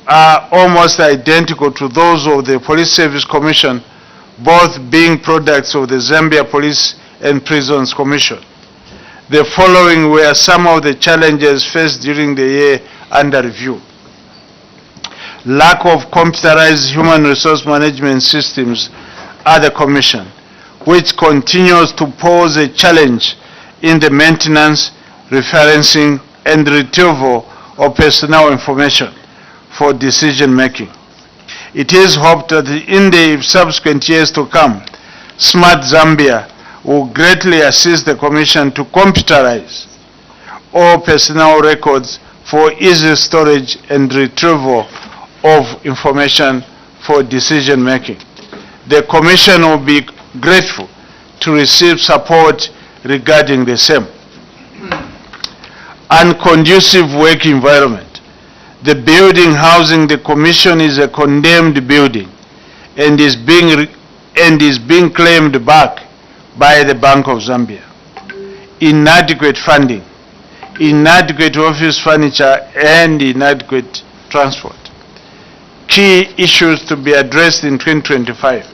are almost identical to those of the Police Service Commission, both being products of the Zambia Police and Prisons Commission. The following were some of the challenges faced during the year under review. Lack of computerized human resource management systems at the Commission, which continues to pose a challenge in the maintenance, referencing, and retrieval of personnel information for decision making. It is hoped that in the subsequent years to come, Smart Zambia will greatly assist the Commission to computerize all personnel records for easy storage and retrieval of information for decision making. The Commission will be grateful to receive support regarding the same. Unconducive work environment. The building housing the Commission is a condemned building and is being claimed back by the Bank of Zambia. Inadequate funding, inadequate office furniture, and inadequate transport. Key issues to be addressed in 2025.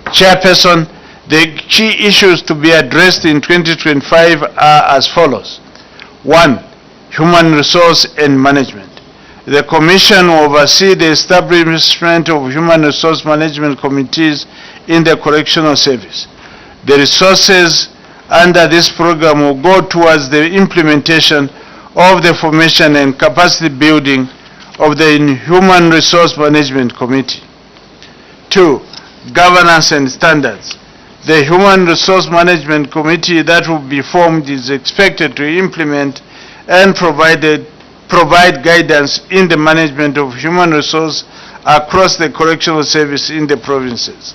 Chairperson, the key issues to be addressed in 2025 are as follows. 1. Human resource and management. The Commission will oversee the establishment of human resource management committees in the Correctional Service. The resources under this program will go towards the implementation of the formation and capacity building of the Human Resource Management Committee. 2. Governance and standards. The Human Resource Management Committee that will be formed is expected to implement and provide guidance in the management of human resource across the correctional service in the provinces.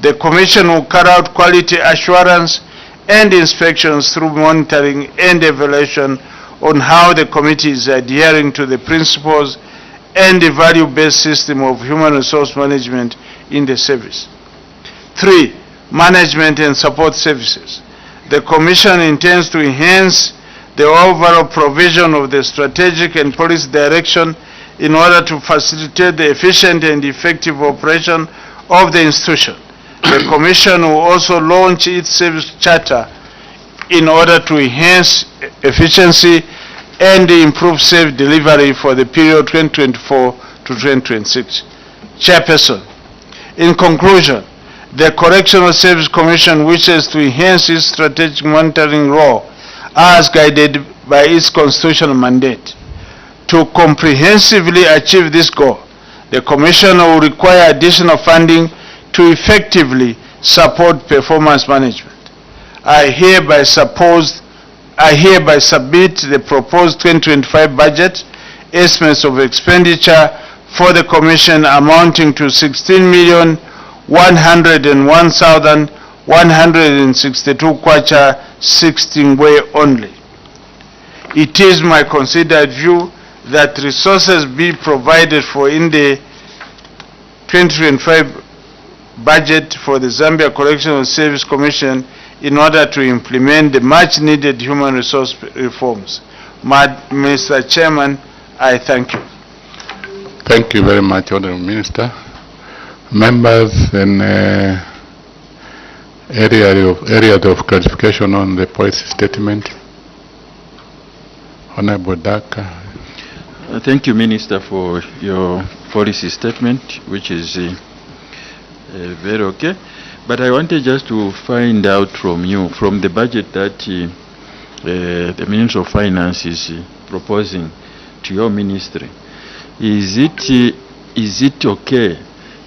The Commission will carry out quality assurance and inspections through monitoring and evaluation on how the committee is adhering to the principles and the value-based system of human resource management in the service. 3. management and support services. The Commission intends to enhance the overall provision of the strategic and policy direction in order to facilitate the efficient and effective operation of the institution. The Commission will also launch its service charter in order to enhance efficiency and improve service delivery for the period 2024 to 2026. Chairperson, in conclusion, the Correctional Service Commission wishes to enhance its strategic monitoring role as guided by its constitutional mandate. To comprehensively achieve this goal, the Commission will require additional funding to effectively support performance management. I hereby submit the proposed 2025 budget estimates of expenditure for the Commission amounting to 16,101,162 kwacha 16 way only. It is my considered view that resources be provided for in the 2025 budget for the Zambia Correctional Service Commission in order to implement the much-needed human resource reforms. Mr. Chairman, I thank you. Thank you very much, Honorable Minister. Members in areas of clarification on the policy statement. Honorable Daka. Thank you, Minister, for your policy statement, which is very okay. But I wanted just to find out from you, from the budget that the Minister of Finance is proposing to your ministry, is it okay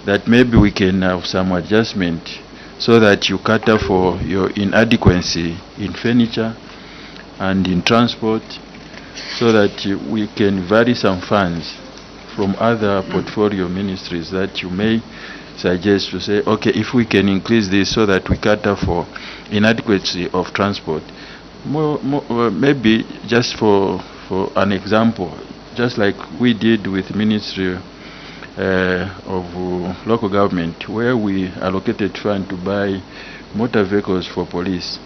that maybe we can have some adjustment so that you cater for your inadequacy in furniture and in transport, so that we can vary some funds from other portfolio ministries that you may suggest to say, okay, if we can increase this so that we cater for inadequacy of transport. Maybe just for an example, just like we did with Ministry of Local Government, where we allocated fund to buy motor vehicles for police.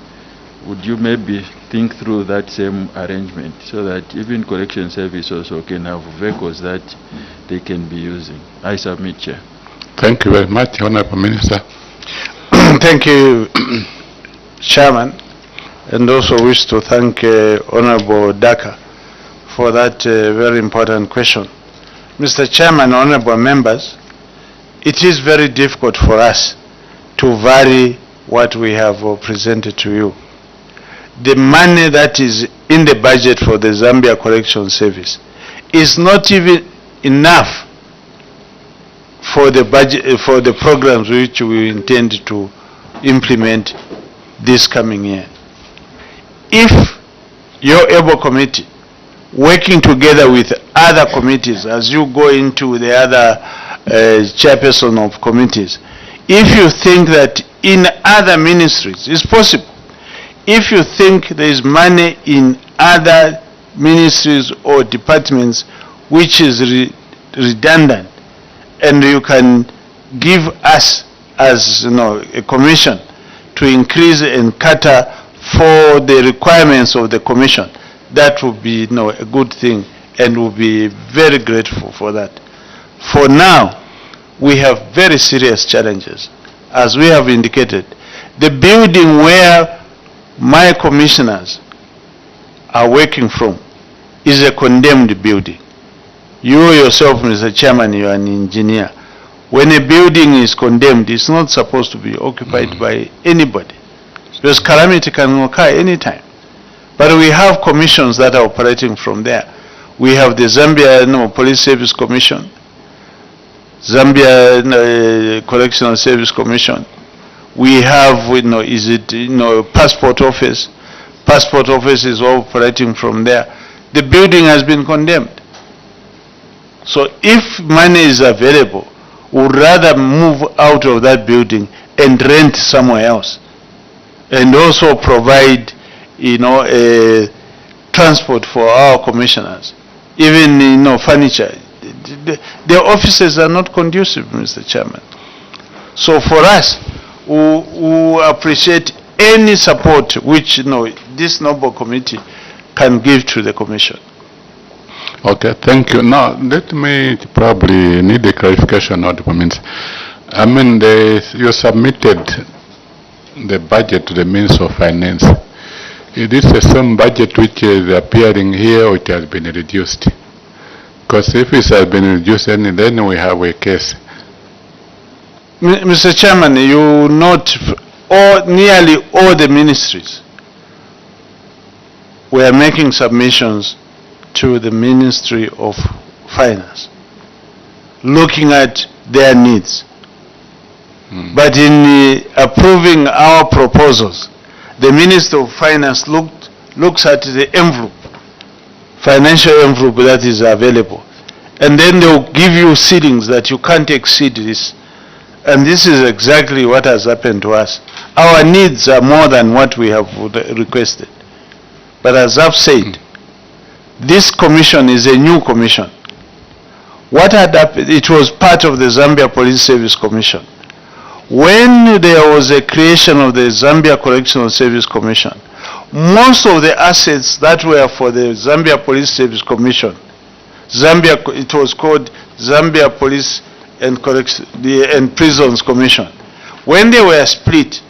Would you maybe think through that same arrangement so that even correction service also can have vehicles that they can be using? I submit, Chair. Thank you very much, Honorable Minister. Thank you, Chairman, and also wish to thank Honorable Daka for that very important question. Mr. Chairman, Honorable Members, it is very difficult for us to vary what we have presented to you. The money that is in the budget for the Zambia Correction Service is not even enough for the budget for the programs which we intend to implement this coming year. If your able committee, working together with other committees, as you go into the other chairperson of committees, if you think that in other ministries it's possible, if you think there is money in other ministries or departments which is redundant, and you can give us as a commission to increase and cater for the requirements of the commission, that would be a good thing, and we'll be very grateful for that. For now, we have very serious challenges. As we have indicated, the building where my commissioners are working from is a condemned building. You yourself, Mr. Chairman, you are an engineer. When a building is condemned, it's not supposed to be occupied by anybody, because calamity can occur anytime. But we have commissions that are operating from there. We have the Zambia Police Service Commission, Zambia Correctional Service Commission. We have, Passport Office. Passport Office is operating from there. The building has been condemned. So if money is available, we'd rather move out of that building and rent somewhere else, and also provide, transport for our commissioners, even furniture. The offices are not conducive, Mr. Chairman. So for us, who appreciate any support which this noble committee can give to the Commission. Okay, thank you. Now, let me probably need a clarification on the comments. I mean, you submitted the budget to the Minister of Finance. Is this the same budget which is appearing here, or it has been reduced? Because if it has been reduced, then we have a case. Mr. Chairman, you note nearly all the ministries were making submissions to the Ministry of Finance, looking at their needs. But in approving our proposals, the Minister of Finance looks at the envelope, financial envelope that is available, and then they'll give you ceilings that you can't exceed this. And this is exactly what has happened to us. Our needs are more than what we have requested. But as I've said, this commission is a new commission. What had happened, it was part of the Zambia Police Service Commission. When there was a creation of the Zambia Correctional Service Commission, most of the assets that were for the Zambia Police Service Commission, it was called Zambia Police and Prisons Commission. When they were split,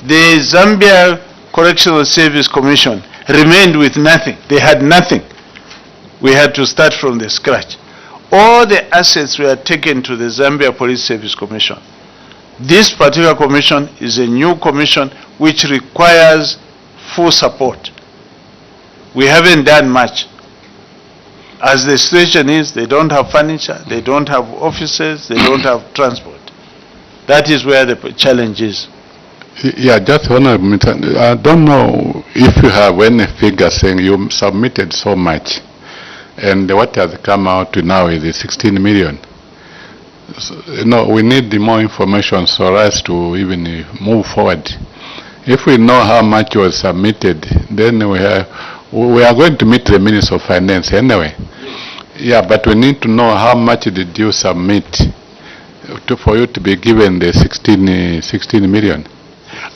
the Zambia Correctional Service Commission remained with nothing. They had nothing. We had to start from the scratch. All the assets were taken to the Zambia Police Service Commission. This particular commission is a new commission which requires full support. We haven't done much. As the situation is, they don't have furniture, they don't have offices, they don't have transport. That is where the challenge is. Yeah, just Honorable, I don't know if you have any figure saying you submitted so much, and what has come out now is 16 million. So, we need more information for us to even move forward. If we know how much was submitted, then we are going to meet the Minister of Finance anyway. Yeah, but we need to know how much did you submit for you to be given the 16 million.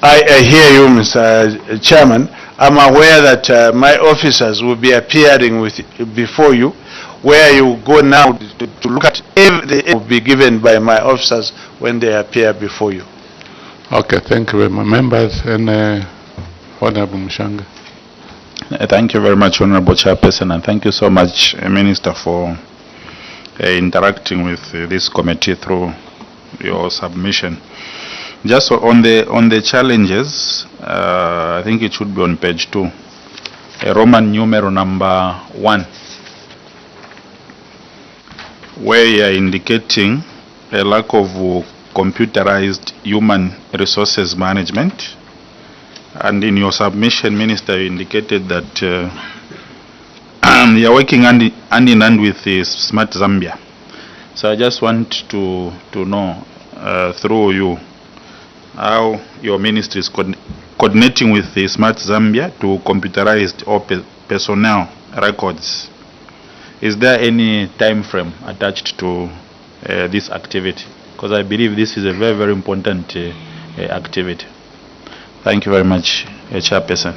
I hear you, Mr. Chairman. I'm aware that my officers will be appearing before you, where you go now to look at everything will be given by my officers when they appear before you. Okay, thank you very much. Members and Honorable Mushanga. Thank you very much, Honorable Chairperson, and thank you so much, Minister, for interacting with this committee through your submission. Just on the challenges, I think it should be on page 2, Roman numeral number 1, where you are indicating a lack of computerized human resources management. And in your submission, Minister, you indicated that you are working hand in hand with the Smart Zambia. So I just want to know through you how your ministry is coordinating with the Smart Zambia to computerize all personnel records. Is there any time frame attached to this activity? Because I believe this is a very, very important activity. Thank you very much, Chairperson.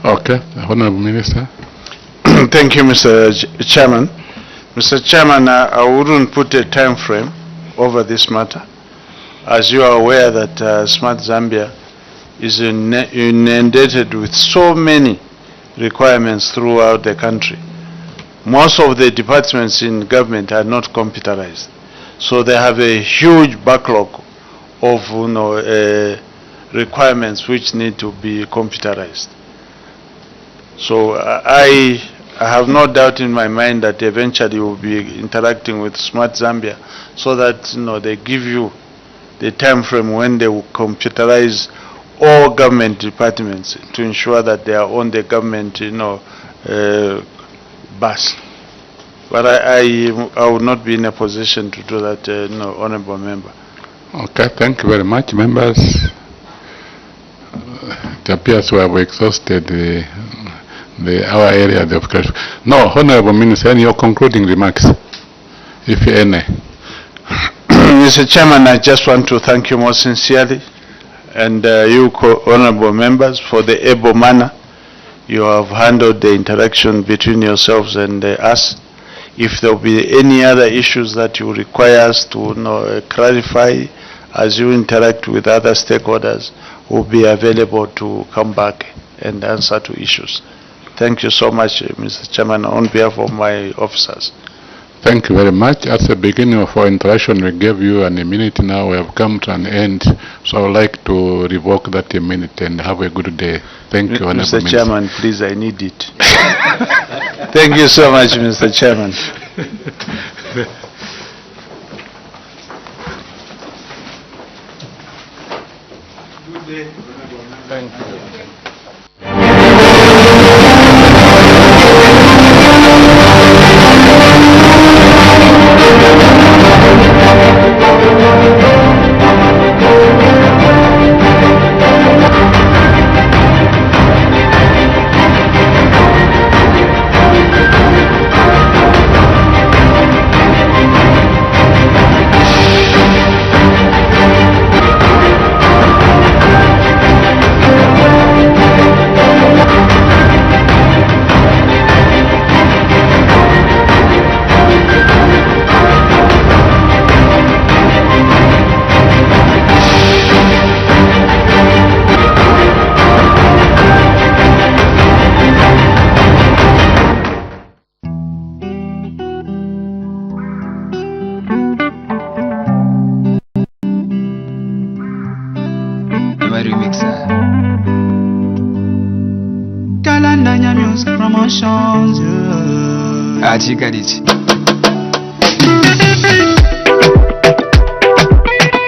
Okay, Honorable Minister. Thank you, Mr. Chairman. Mr. Chairman, I wouldn't put a time frame over this matter. As you are aware that Smart Zambia is inundated with so many requirements throughout the country. Most of the departments in government are not computerized. So they have a huge backlog of requirements which need to be computerized. So I have no doubt in my mind that eventually we'll be interacting with Smart Zambia so that they give you the time frame when they will computerize all government departments to ensure that they are on the government bus. But I would not be in a position to do that, Honorable Member. Okay, thank you very much, members. It appears we have exhausted our area of question. No, Honorable Minister, any your concluding remarks, if any? Mr. Chairman, I just want to thank you most sincerely, and you honorable members, for the able manner you have handled the interaction between yourselves and us. If there will be any other issues that you require us to clarify as you interact with other stakeholders, we'll be available to come back and answer to issues. Thank you so much, Mr. Chairman, on behalf of my officers. Thank you very much. At the beginning of our interaction, we gave you a minute. Now we have come to an end. So I would like to revoke that a minute and have a good day. Thank you, Honorable Mr. Chairman, please, I need it. Thank you so much, Mr. Chairman. Good day. Thank you. Kalandanya Music Promotions. Yeah.